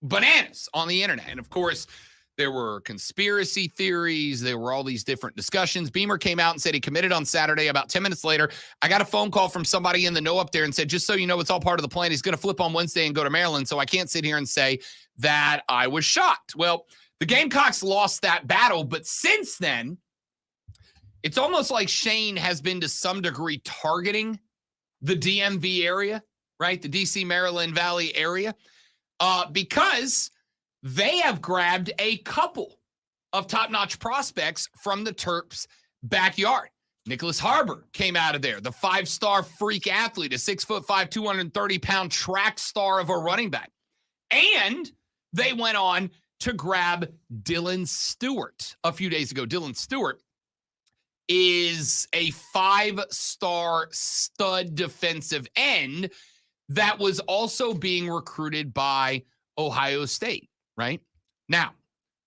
Speaker 2: bananas on the internet. And of course, there were conspiracy theories. There were all these different discussions. Beamer came out and said he committed on Saturday. About 10 minutes later, I got a phone call from somebody in the know up there and said, just so you know, it's all part of the plan. He's going to flip on Wednesday and go to Maryland. So I can't sit here and say that I was shocked. Well, the Gamecocks lost that battle. But since then, it's almost like Shane has been to some degree targeting the DMV area, right? The DC, Maryland Valley area, because they have grabbed a couple of top-notch prospects from the Terps' backyard. Nicholas Harbor came out of there, the 5-star freak athlete, a 6'5", 230-pound track star of a running back. And they went on to grab Dylan Stewart a few days ago. Dylan Stewart is a 5-star stud defensive end that was also being recruited by Ohio State. Right now,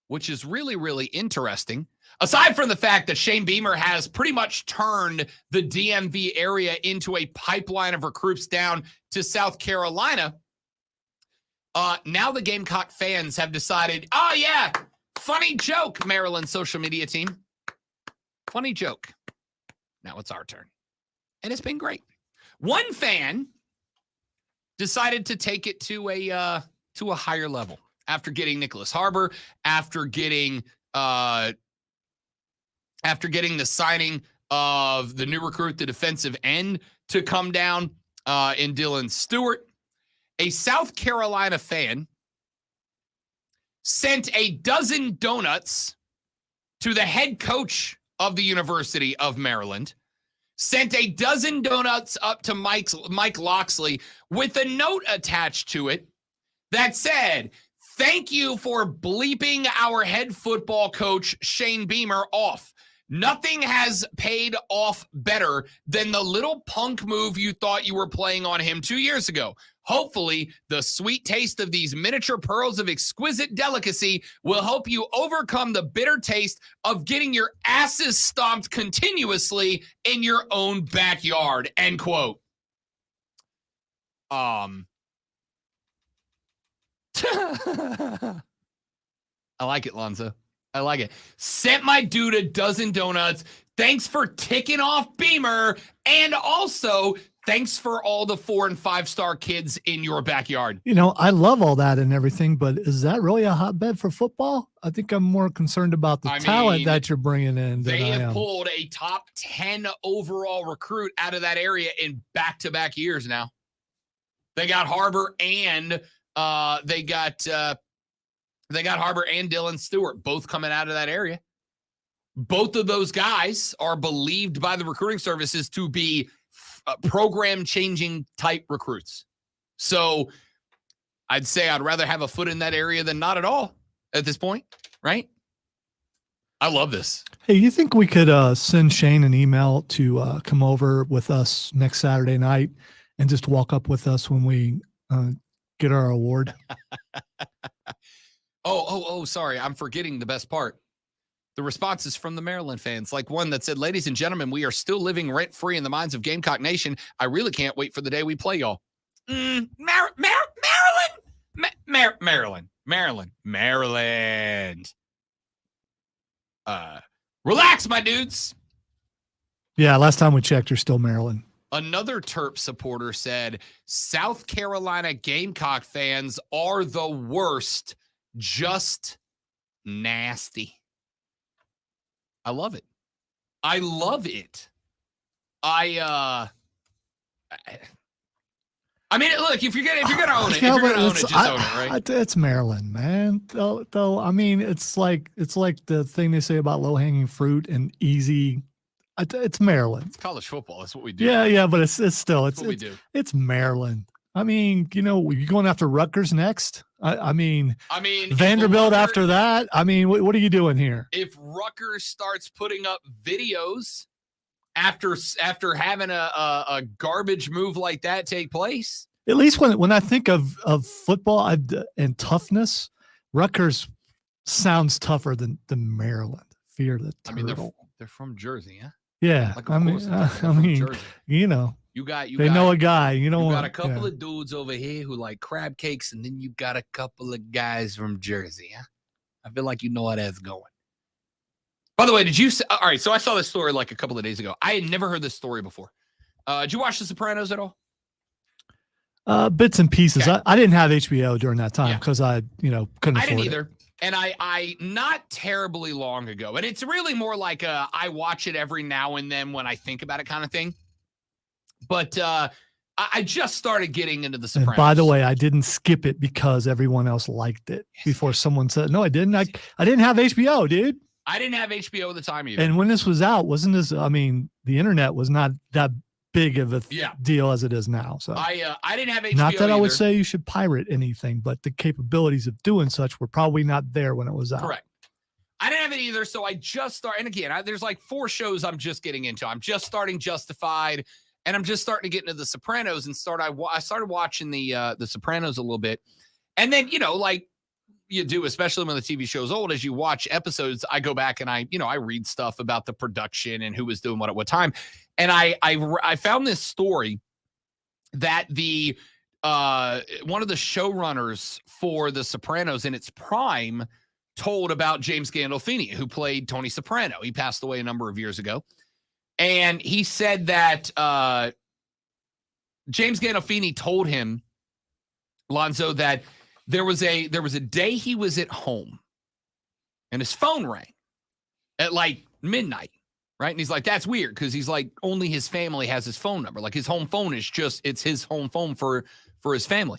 Speaker 2: which is really, really interesting. Aside from the fact that Shane Beamer has pretty much turned the DMV area into a pipeline of recruits down to South Carolina, now the Gamecock fans have decided, oh yeah, funny joke, Maryland social media team. Funny joke. Now it's our turn. And it's been great. One fan decided to take it to a higher level. After getting Nicholas Harbor, after getting the signing of the new recruit, the defensive end, to come down in Dylan Stewart, a South Carolina fan sent a dozen donuts to the head coach of the University of Maryland, sent a dozen donuts up to Mike Locksley with a note attached to it that said, "Thank you for bleeping our head football coach, Shane Beamer, off. Nothing has paid off better than the little punk move you thought you were playing on him 2 years ago. Hopefully, the sweet taste of these miniature pearls of exquisite delicacy will help you overcome the bitter taste of getting your asses stomped continuously in your own backyard." End quote. I like it, Lonzo. I like it. Sent my dude a dozen donuts. Thanks for ticking off Beamer. And also, thanks for all the 4- and 5-star kids in your backyard.
Speaker 1: You know, I love all that and everything, but is that really a hotbed for football? I think I'm more concerned about the talent that you're bringing in.
Speaker 2: They have pulled a top 10 overall recruit out of that area in back-to-back years now. They got Harbor and they got Harbor and Dylan Stewart, both coming out of that area. Both of those guys are believed by the recruiting services to be program-changing type recruits. So I'd say I'd rather have a foot in that area than not at all at this point, right? I love this.
Speaker 1: Hey, you think we could send Shane an email to come over with us next Saturday night and just walk up with us when we get our award?
Speaker 2: Oh, sorry. I'm forgetting the best part. The responses from the Maryland fans, like one that said, "Ladies and gentlemen, we are still living rent-free in the minds of Gamecock Nation. I really can't wait for the day we play y'all." Maryland. Relax, my dudes.
Speaker 1: Yeah, last time we checked, you're still Maryland.
Speaker 2: Another Terp supporter said, "South Carolina Gamecock fans are the worst, just nasty." I love it. I love it. I mean, look, if you're gonna own it, just own it, right?
Speaker 1: It's Maryland, man. Though, I mean, it's like the thing they say about low hanging fruit and easy. It's Maryland.
Speaker 2: It's college football. That's what we do.
Speaker 1: Yeah, but it's still
Speaker 2: what we do.
Speaker 1: It's Maryland. I mean, you know, you're going after Rutgers next. I mean, Vanderbilt after that. I mean, what are you doing here?
Speaker 2: If Rutgers starts putting up videos after having a garbage move like that take place,
Speaker 1: at least when I think of football and toughness, Rutgers sounds tougher than Maryland. Fear the turtle.
Speaker 2: They're from Jersey, huh?
Speaker 1: Yeah,
Speaker 2: Like,
Speaker 1: I mean,
Speaker 2: Jersey.
Speaker 1: you know,
Speaker 2: You got
Speaker 1: know a guy. You don't
Speaker 2: You
Speaker 1: want
Speaker 2: got a couple of dudes over here who like crab cakes, and then you got a couple of guys from Jersey. Huh? I feel like you know how that's going. By the way, did you? All right, so I saw this story like a couple of days ago. I had never heard this story before. Did you watch The Sopranos at all?
Speaker 1: Bits and pieces.
Speaker 2: Okay.
Speaker 1: I didn't have HBO during that time
Speaker 2: Yeah.
Speaker 1: because I couldn't afford
Speaker 2: I didn't
Speaker 1: it.
Speaker 2: either. And I not terribly long ago, and it's really more like I watch it every now and then when I think about it kind of thing. But I just started getting into The
Speaker 1: And
Speaker 2: Sopranos.
Speaker 1: by the way, I didn't skip it because everyone else liked it before someone said, no, I didn't. I didn't have HBO, dude.
Speaker 2: I didn't have HBO at the time either.
Speaker 1: And when this was out, wasn't this, I mean, the internet was not that big of a
Speaker 2: Yeah.
Speaker 1: deal as it is now. So
Speaker 2: I didn't have HBO
Speaker 1: not that I would
Speaker 2: either.
Speaker 1: say you should pirate anything, but the capabilities of doing such were probably not there when it was out.
Speaker 2: Correct. I didn't have it either, so I just started. And again, there's like 4 shows I'm just getting into. I'm just starting Justified, and I'm just starting to get into The Sopranos. And I started watching the Sopranos a little bit, and then like you do, especially when the TV show's old, as you watch episodes, I go back and I read stuff about the production and who was doing what at what time, and I found this story that the one of the showrunners for The Sopranos in its prime told about James Gandolfini, who played Tony Soprano. He passed away a number of years ago. And he said that James Gandolfini told him, Lonzo, that there was a day he was at home and his phone rang at like midnight, right? And he's like, that's weird, because he's like, only his family has his phone number. Like his home phone is it's his home phone for his family.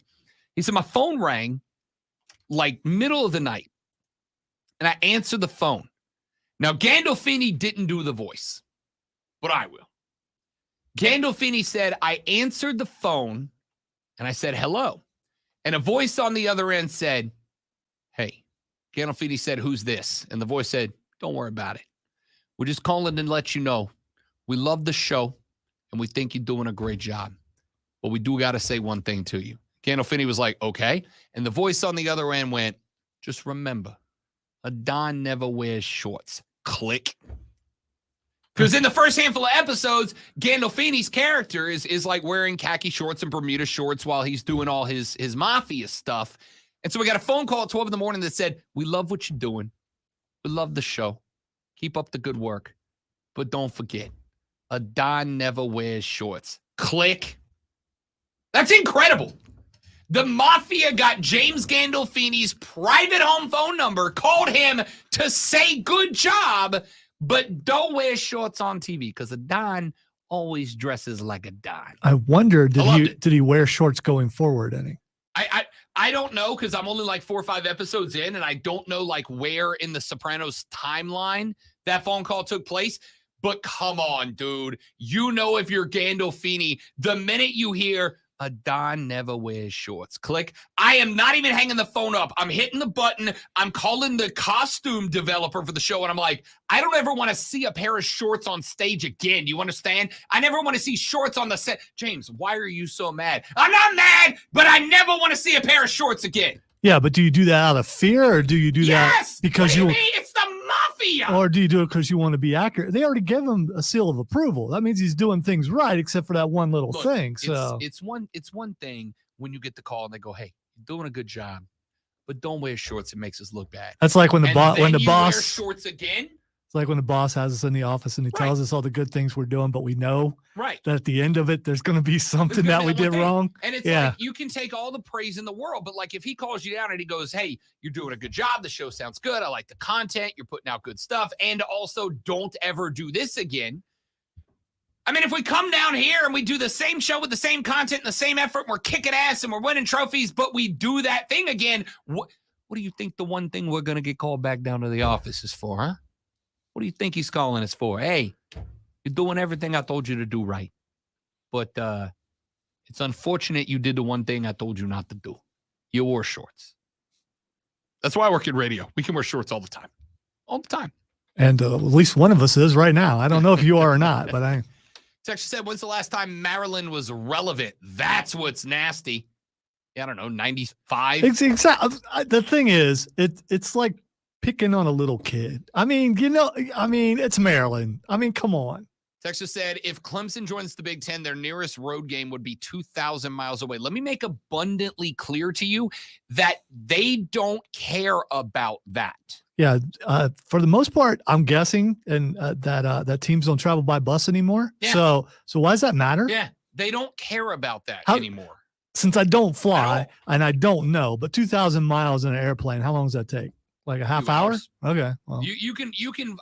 Speaker 2: He said, my phone rang like middle of the night, and I answered the phone. Now, Gandolfini didn't do the voice, but I will. Gandolfini said, I answered the phone, and I said, hello. And a voice on the other end said, hey. Gandolfini said, who's this? And the voice said, don't worry about it. We're just calling to let you know we love the show, and we think you're doing a great job. But we do got to say one thing to you. Gandolfini was like, okay. And the voice on the other end went, just remember, a Don never wears shorts. Click. Because in the first handful of episodes, Gandolfini's character is like wearing khaki shorts and Bermuda shorts while he's doing all his mafia stuff. And so we got a phone call at 12 in the morning that said, we love what you're doing. We love the show. Keep up the good work. But don't forget, a Don never wears shorts. Click. That's incredible. The mafia got James Gandolfini's private home phone number, called him to say good job, but don't wear shorts on TV, because a Don always dresses like a Don.
Speaker 1: I wonder,
Speaker 2: loved
Speaker 1: did he wear shorts going forward any?
Speaker 2: I don't know, because I'm only like 4 or 5 episodes in, and I don't know like where in the Sopranos timeline that phone call took place. But come on, dude. If you're Gandolfini, the minute you hear a Don never wears shorts, click. I am not even hanging the phone up. I'm hitting the button. I'm calling the costume developer for the show, and I'm like, I don't ever want to see a pair of shorts on stage again. You understand? I never want to see shorts on the set. James, why are you so mad? I'm not mad, but I never want to see a pair of shorts again.
Speaker 1: Yeah, but do you do that out of fear, or do you do that because
Speaker 2: what do you mean? It's the mafia.
Speaker 1: or do you do it because you want to be accurate? They already give him a seal of approval. That means he's doing things right, except for that one little
Speaker 2: Look,
Speaker 1: thing. So
Speaker 2: it's one thing when you get the call and they go, "Hey, you're doing a good job, but don't wear shorts. It makes us look bad."
Speaker 1: that's like when the
Speaker 2: And
Speaker 1: boss
Speaker 2: then you wear
Speaker 1: boss
Speaker 2: shorts again.
Speaker 1: it's like when the boss has us in the office and he tells us all the good things we're doing, but we know
Speaker 2: Right.
Speaker 1: that at the end of it, there's going to be something
Speaker 2: There's
Speaker 1: that
Speaker 2: gonna
Speaker 1: we
Speaker 2: be one
Speaker 1: did
Speaker 2: thing.
Speaker 1: wrong.
Speaker 2: And it's
Speaker 1: Yeah.
Speaker 2: like you can take all the praise in the world, but like if he calls you down and he goes, "Hey, you're doing a good job. The show sounds good. I like the content. You're putting out good stuff. And also don't ever do this again." I mean, if we come down here and we do the same show with the same content and the same effort, and we're kicking ass and we're winning trophies, but we do that thing again, what do you think the one thing we're going to get called back down to the office is for, huh? What do you think he's calling us for? Hey, you're doing everything I told you to do right. But it's unfortunate you did the one thing I told you not to do. You wore shorts. That's why I work in radio. We can wear shorts all the time. All the time.
Speaker 1: And at least one of us is right now. I don't know if you are or not, but I.
Speaker 2: Text said, when's the last time Marilyn was relevant? That's what's nasty. Yeah, I don't know, 95?
Speaker 1: It's exactly. The thing is, it's like picking on a little kid. I mean, it's Maryland. I mean, come on.
Speaker 2: Texas said, if Clemson joins the Big Ten, their nearest road game would be 2,000 miles away. Let me make abundantly clear to you that they don't care about that.
Speaker 1: Yeah, for the most part, I'm guessing, and that teams don't travel by bus anymore.
Speaker 2: Yeah.
Speaker 1: So why does that matter?
Speaker 2: Yeah, they don't care about that
Speaker 1: How-
Speaker 2: anymore.
Speaker 1: Since I don't fly and I don't know, but 2,000 miles in an airplane, how long does that take? Like a half
Speaker 2: 2
Speaker 1: hour?
Speaker 2: hours.
Speaker 1: Okay. Well,
Speaker 2: You can.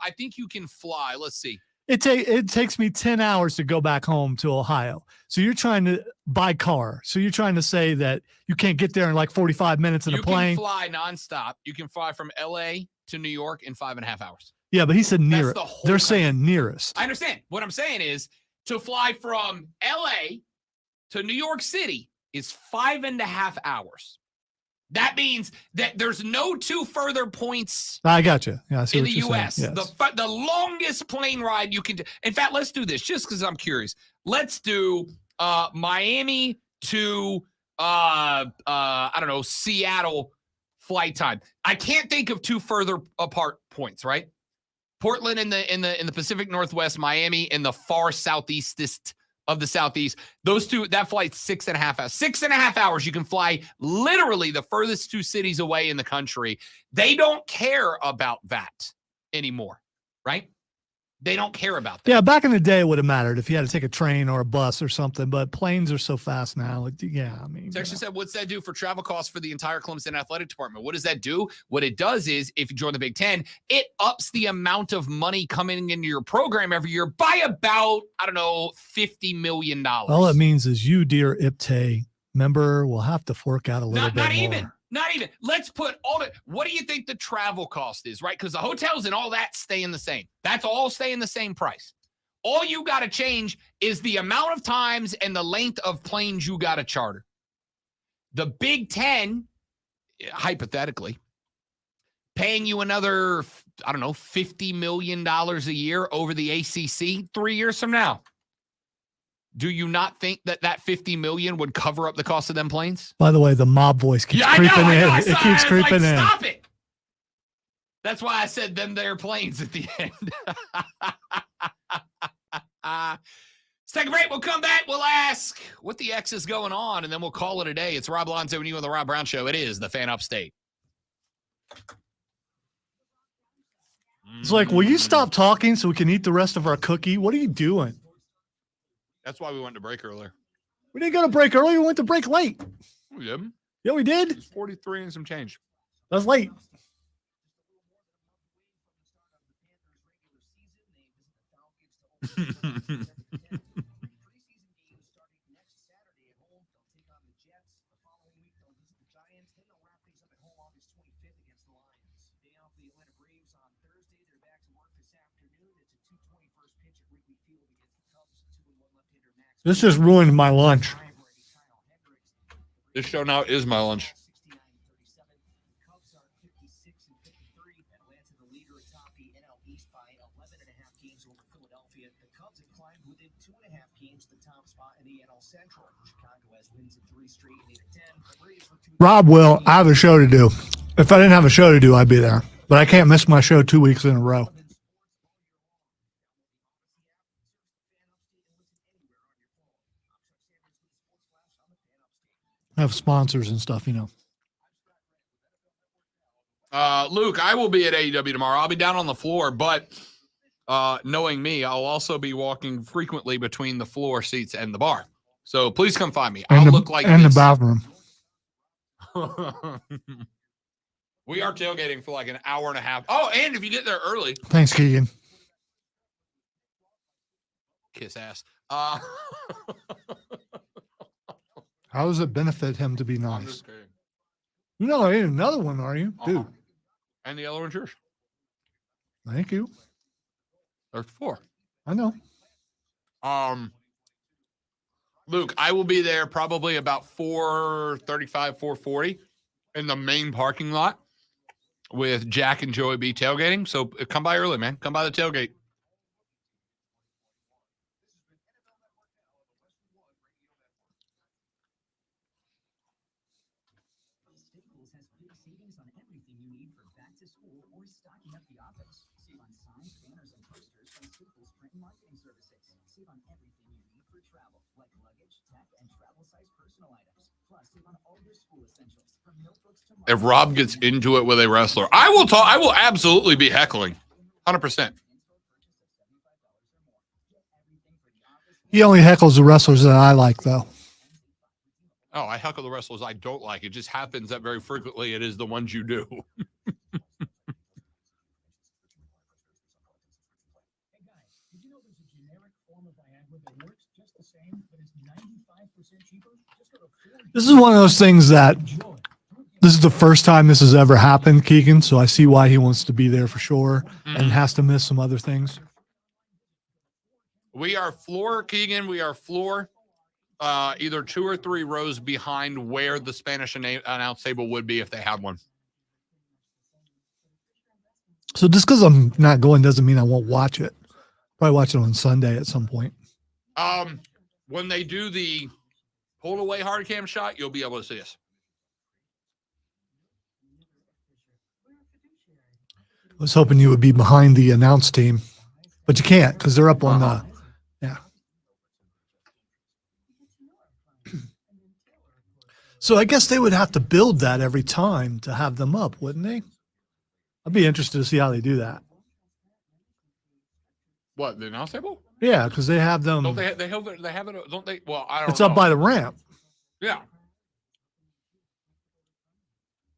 Speaker 2: I think you can fly. Let's see.
Speaker 1: it takes me 10 hours to go back home to Ohio. So you're trying to buy car. So you're trying to say that you can't get there in like 45 minutes in
Speaker 2: You
Speaker 1: a plane.
Speaker 2: can fly nonstop. You can fly from LA to New York in 5.5 hours.
Speaker 1: Yeah, but he said
Speaker 2: That's
Speaker 1: nearest.
Speaker 2: the whole
Speaker 1: They're
Speaker 2: country.
Speaker 1: saying nearest.
Speaker 2: I understand. What I'm saying is to fly from LA to New York City is 5.5 hours. That means that there's no two further points
Speaker 1: I got you. Yeah, I see
Speaker 2: in
Speaker 1: what
Speaker 2: the
Speaker 1: you're saying.
Speaker 2: U.S.
Speaker 1: Yes.
Speaker 2: The longest plane ride you can do. In fact, let's do this just because I'm curious. Let's do Miami to I don't know, Seattle flight time. I can't think of two further apart points, right? Portland in the Pacific Northwest, Miami in the far southeastest of the Southeast. Those two, that flight's 6.5 hours. 6.5 hours. You can fly literally the furthest two cities away in the country. They don't care about that anymore, right? They don't care about that.
Speaker 1: Yeah, back in the day, it would have mattered if you had to take a train or a bus or something, but planes are so fast now. Yeah, I mean.
Speaker 2: Section said, what's that do for travel costs for the entire Clemson athletic department? What does that do? What it does is, if you join the Big Ten, it ups the amount of money coming into your program every year by about, I don't know, $50 million.
Speaker 1: All it means is you, dear IPTAY member, will have to fork out a little bit
Speaker 2: Not
Speaker 1: more.
Speaker 2: even. Not even. Let's put all the, what do you think the travel cost is, right? Because the hotels and all that stay in the same. That's all staying the same price. All you got to change is the amount of times and the length of planes you got to charter. The Big Ten, hypothetically, paying you another, I don't know, $50 million a year over the ACC 3 years from now. Do you not think that $50 million would cover up the cost of them planes?
Speaker 1: By the way, the mob voice keeps
Speaker 2: I
Speaker 1: creeping
Speaker 2: know,
Speaker 1: in.
Speaker 2: I
Speaker 1: It
Speaker 2: saw
Speaker 1: keeps
Speaker 2: I was
Speaker 1: creeping in.
Speaker 2: Stop it. That's why I said them their planes at the end. Let's take a break. We'll come back. We'll ask what the X is going on, and then we'll call it a day. It's Rob Lonzo and you on the Rob Brown Show. It is the Fan Upstate.
Speaker 1: It's like, will you stop talking so we can eat the rest of our cookie? What are you doing?
Speaker 2: That's why we went to break earlier.
Speaker 1: We didn't go to break early. We went to break late.
Speaker 2: We did.
Speaker 1: Yeah, we did.
Speaker 2: It's 43 and some change.
Speaker 1: That's late. This just ruined my lunch.
Speaker 2: This show now is my lunch.
Speaker 1: Rob will. I have a show to do. If I didn't have a show to do, I'd be there. But I can't miss my show 2 weeks in a row. I have sponsors and stuff, you know.
Speaker 2: Luke, I will be at AEW tomorrow. I'll be down on the floor, but knowing me, I'll also be walking frequently between the floor seats and the bar. So please come find me. I'll look like
Speaker 1: and
Speaker 2: this.
Speaker 1: the bathroom.
Speaker 2: We are tailgating for like an hour and a half. Oh, and if you get there early,
Speaker 1: Thanks, Keegan.
Speaker 2: kiss ass.
Speaker 1: How does it benefit him to be
Speaker 2: I'm
Speaker 1: nice?
Speaker 2: just kidding.
Speaker 1: You know, I ain't another one, are you? Dude,
Speaker 2: And the other one's yours.
Speaker 1: thank you.
Speaker 2: There's 4.
Speaker 1: I know.
Speaker 2: Luke, I will be there probably about 4:35, 4:40 in the main parking lot with Jack and Joey B tailgating. So come by early, man. Come by the tailgate.
Speaker 6: Staples has big savings on everything you need for back to school or stocking up the office. Save on signs, banners, and posters from Staples Print and Marketing Services. Save on everything you need for travel, like luggage, tech, and travel-size personal items. Plus, save on all your school essentials from notebooks to
Speaker 2: If Rob gets into it with a wrestler, I will absolutely be heckling. 100%.
Speaker 1: He only heckles the wrestlers that I like, though.
Speaker 2: Oh, I heckle the wrestlers I don't like. It just happens that very frequently it is the ones you do.
Speaker 1: This is one of those things that this is the first time this has ever happened, Keegan. So I see why he wants to be there for sure and has to miss some other things.
Speaker 2: We are floor, Keegan. We are floor. Either 2 or 3 rows behind where the Spanish announce table would be if they had one.
Speaker 1: So just because I'm not going doesn't mean I won't watch it. Probably watch it on Sunday at some point.
Speaker 2: When they do the pulled away hard cam shot, you'll be able to see us.
Speaker 1: I was hoping you would be behind the announce team, but you can't because they're up on the. Yeah. So I guess they would have to build that every time to have them up, wouldn't they? I'd be interested to see how they do that.
Speaker 2: What, the announce table?
Speaker 1: Yeah, because they have them.
Speaker 2: Don't they have it? Don't they? Well, I don't
Speaker 1: It's
Speaker 2: know.
Speaker 1: up by the ramp.
Speaker 2: Yeah.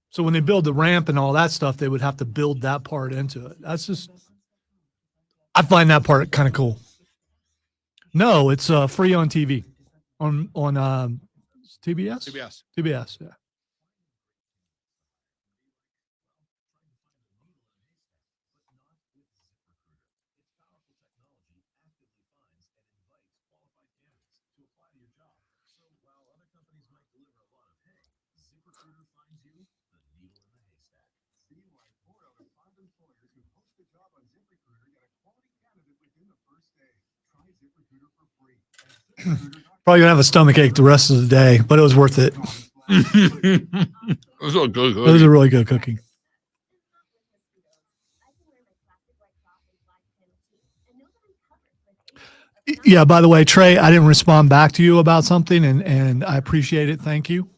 Speaker 1: So when they build the ramp and all that stuff, they would have to build that part into it. That's just, I find that part kind of cool. No, it's free on TV, on TBS. TBS, yeah. Probably gonna have a stomach ache the rest of the day, but it was worth it.
Speaker 2: It was a good
Speaker 1: It was a really good cookie. Yeah, by the way, Trey, I didn't respond back to you about something, and I appreciate it. Thank you.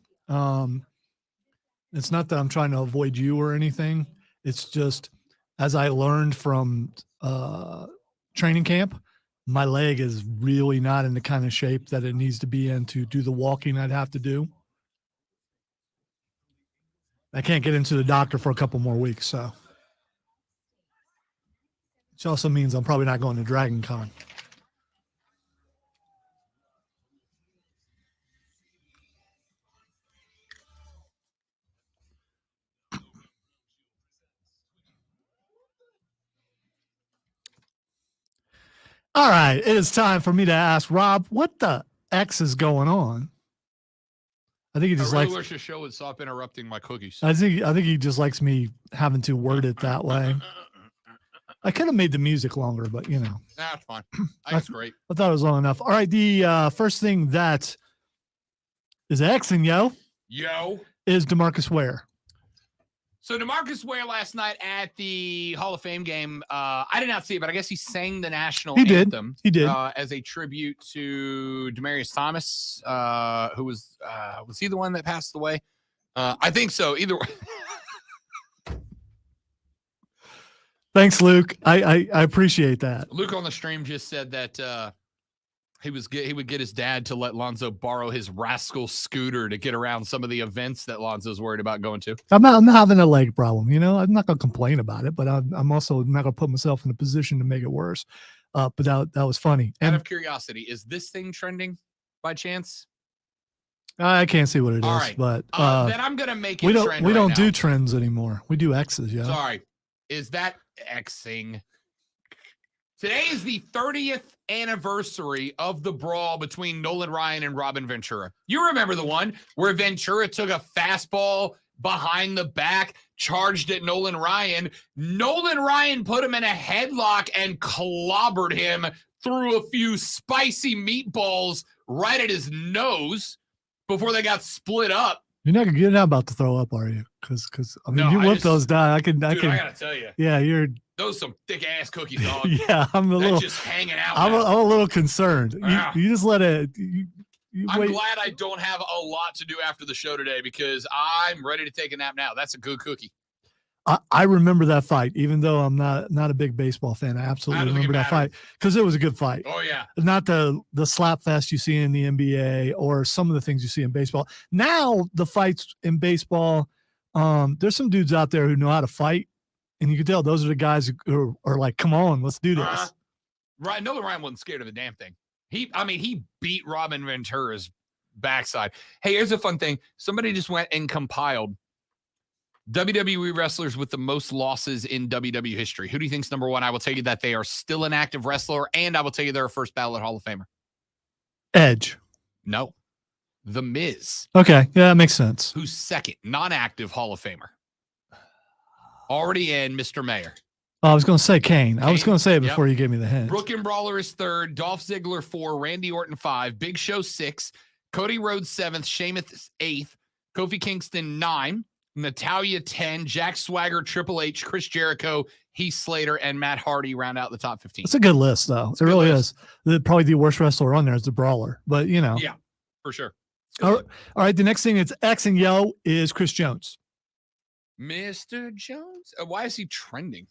Speaker 1: It's not that I'm trying to avoid you or anything. It's just, as I learned from training camp, my leg is really not in the kind of shape that it needs to be in to do the walking I'd have to do. I can't get into the doctor for a couple more weeks, so. Which also means I'm probably not going to Dragon Con. All right, it is time for me to ask Rob, what the X is going on? I think he just
Speaker 2: I really
Speaker 1: likes.
Speaker 2: wish the show would stop interrupting my cookies.
Speaker 1: I think he just likes me having to word it that way. I could have made the music longer, but you know.
Speaker 2: That's fine. That's great.
Speaker 1: I thought it was long enough. All right, the first thing that is Xing
Speaker 2: Yo.
Speaker 1: is DeMarcus Ware.
Speaker 2: So DeMarcus Ware last night at the Hall of Fame game, I did not see it, but I guess he sang the national anthem.
Speaker 1: He did.
Speaker 2: As a tribute to Demaryius Thomas, who was he the one that passed away? I think so. Either way.
Speaker 1: Thanks, Luke. I appreciate that.
Speaker 2: Luke on the stream just said that he would get his dad to let Lonzo borrow his rascal scooter to get around some of the events that Lonzo's worried about going to.
Speaker 1: I'm not having a leg problem, you know. I'm not going to complain about it, but I'm also not going to put myself in a position to make it worse. But that was funny.
Speaker 2: Out
Speaker 1: And
Speaker 2: of curiosity, is this thing trending by chance?
Speaker 1: I can't see what it is,
Speaker 2: All right.
Speaker 1: but
Speaker 2: Then I'm gonna make it.
Speaker 1: we don't
Speaker 2: trend
Speaker 1: we
Speaker 2: right
Speaker 1: don't
Speaker 2: now.
Speaker 1: do trends anymore. We do X's, yeah.
Speaker 2: Sorry, is that Xing? Today is the 30th anniversary of the brawl between Nolan Ryan and Robin Ventura. You remember the one where Ventura took a fastball behind the back, charged at Nolan Ryan. Nolan Ryan put him in a headlock and clobbered him through a few spicy meatballs right at his nose before they got split up.
Speaker 1: You're not about to throw up, are you? Because I mean,
Speaker 3: No,
Speaker 1: you
Speaker 3: I
Speaker 1: whip
Speaker 3: just-
Speaker 1: those down. I can.
Speaker 3: Dude, I gotta tell you,
Speaker 1: Yeah, you're.
Speaker 3: those some thick ass cookies, dog.
Speaker 1: Yeah, I'm a
Speaker 3: That's
Speaker 1: little.
Speaker 3: just hanging out.
Speaker 1: I'm
Speaker 3: now.
Speaker 1: a little concerned.
Speaker 3: Yeah.
Speaker 1: You just let it. You
Speaker 2: I'm
Speaker 1: wait.
Speaker 2: glad I don't have a lot to do after the show today because I'm ready to take a nap now. That's a good cookie.
Speaker 1: I remember that fight, even though I'm not a big baseball fan. I absolutely
Speaker 2: How do you think
Speaker 1: remember
Speaker 2: it
Speaker 1: that fight because it was a good fight.
Speaker 2: Oh yeah.
Speaker 1: Not the slap fest you see in the NBA or some of the things you see in baseball. Now the fights in baseball, there's some dudes out there who know how to fight, and you can tell those are the guys who are like, "Come on, let's do this."
Speaker 2: Right. Nolan Ryan wasn't scared of a damn thing. He beat Robin Ventura's backside. Hey, here's a fun thing. Somebody just went and compiled WWE wrestlers with the most losses in WWE history. Who do you think's number one? I will tell you that they are still an active wrestler, and I will tell you they're a first ballot Hall of Famer.
Speaker 1: Edge.
Speaker 2: No. The Miz,
Speaker 1: Okay, yeah, that makes sense.
Speaker 2: who's second, non-active Hall of Famer. Already in, Mr. Mayor.
Speaker 1: Oh, I was going to say Kane. I was
Speaker 2: Kane,
Speaker 1: going to say it
Speaker 2: yep.
Speaker 1: before you gave me the hint.
Speaker 2: Brooke and Brawler is third, Dolph Ziggler 4, Randy Orton 5, Big Show 6, Cody Rhodes 7th, Sheamus 8th, Kofi Kingston 9, Natalya 10, Jack Swagger, Triple H, Chris Jericho, Heath Slater, and Matt Hardy round out the top 15.
Speaker 1: It's a good list, though. It
Speaker 2: good
Speaker 1: really
Speaker 2: list.
Speaker 1: is. Probably the worst wrestler on there is the Brawler, but you know.
Speaker 2: Yeah, for sure.
Speaker 1: All right. The next thing it's X and Yo is Chris Jones
Speaker 2: Mr. Jones? Why is he trending?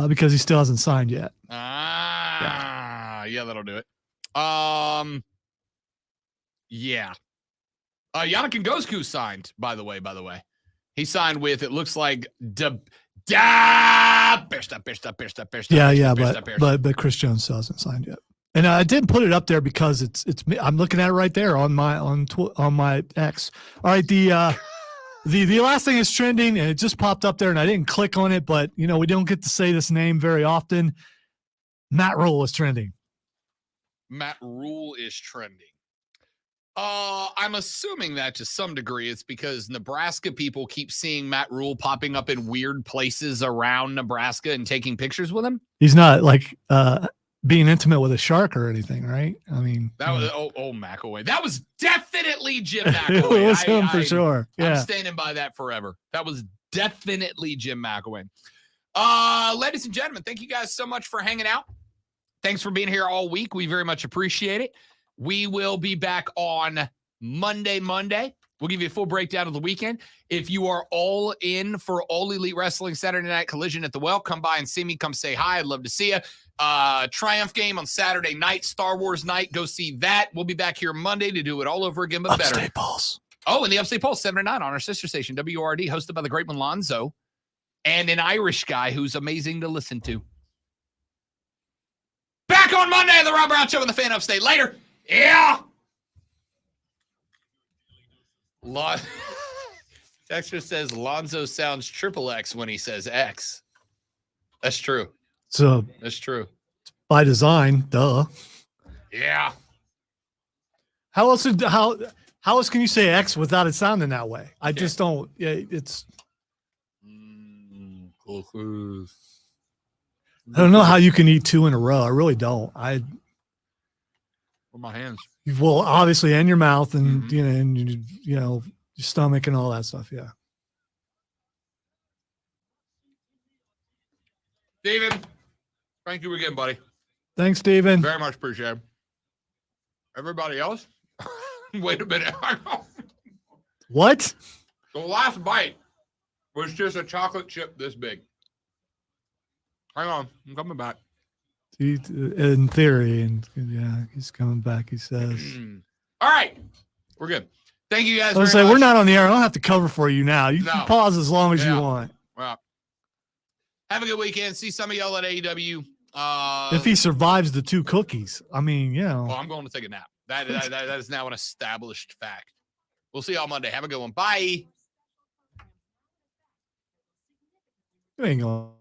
Speaker 1: because he still hasn't signed yet.
Speaker 2: Yeah, that'll do it. Yeah. Yannick Ngozku signed, by the way. He signed with, it looks like,
Speaker 1: Yeah, but Chris Jones still hasn't signed yet. And I didn't put it up there because it's I'm looking at it right there on my X. All right, the last thing is trending, and it just popped up there, and I didn't click on it, but you know we don't get to say this name very often. Matt Rule is trending.
Speaker 2: Matt Rule is trending. I'm assuming that to some degree it's because Nebraska people keep seeing Matt Rule popping up in weird places around Nebraska and taking pictures with him.
Speaker 1: He's not like being intimate with a shark or anything, right? I mean,
Speaker 2: That was McElway. That was definitely Jim McElway.
Speaker 1: it was him for sure.
Speaker 2: I'm
Speaker 1: Yeah.
Speaker 2: standing by that forever. That was definitely Jim McElway. Ladies and gentlemen, thank you guys so much for hanging out. Thanks for being here all week. We very much appreciate it. We will be back on Monday. We'll give you a full breakdown of the weekend. If you are all in for All Elite Wrestling Saturday Night Collision at the Well, come by and see me. Come say hi. I'd love to see you. Triumph game on Saturday night, Star Wars night. Go see that. We'll be back here Monday to do it all over again, but better.
Speaker 1: Upstate Pulse.
Speaker 2: Oh, and the Upstate Pulse 7 to 9 on our sister station, WRD, hosted by the great one Lonzo and an Irish guy who's amazing to listen to. Back on Monday, the Rob Brown Show and the Fan Upstate. Later. Yeah. Texter says Lonzo sounds triple X when he says X. That's true.
Speaker 1: So
Speaker 2: That's true.
Speaker 1: by design, duh.
Speaker 2: Yeah.
Speaker 1: How else can you say X without it sounding that way? I just don't. Yeah, it's.
Speaker 2: Cool.
Speaker 1: I don't know how you can eat two in a row. I really don't.
Speaker 2: With my hands.
Speaker 1: Well, obviously, in your mouth and
Speaker 2: Mhm.
Speaker 1: you know, and you know, your stomach and all that stuff. Yeah.
Speaker 2: David, thank you again, buddy.
Speaker 1: Thanks, Steven.
Speaker 2: Very much appreciated. Everybody else? Wait a minute.
Speaker 1: What?
Speaker 2: The last bite was just a chocolate chip this big. Hang on. I'm coming back.
Speaker 1: In theory, and yeah, he's coming back. He says.
Speaker 2: All right. We're good. Thank you guys
Speaker 1: I was
Speaker 2: very
Speaker 1: say
Speaker 2: much.
Speaker 1: we're not on the air. I don't have to cover for you now. You
Speaker 2: No.
Speaker 1: can pause as long as
Speaker 2: Yeah.
Speaker 1: you want.
Speaker 2: Well, have a good weekend. See some of y'all at AEW.
Speaker 1: If he survives the two cookies, I mean, you know.
Speaker 2: Well, I'm going to take a nap. That is now an established fact. We'll see y'all Monday. Have a good one. Bye.
Speaker 1: You ain't going.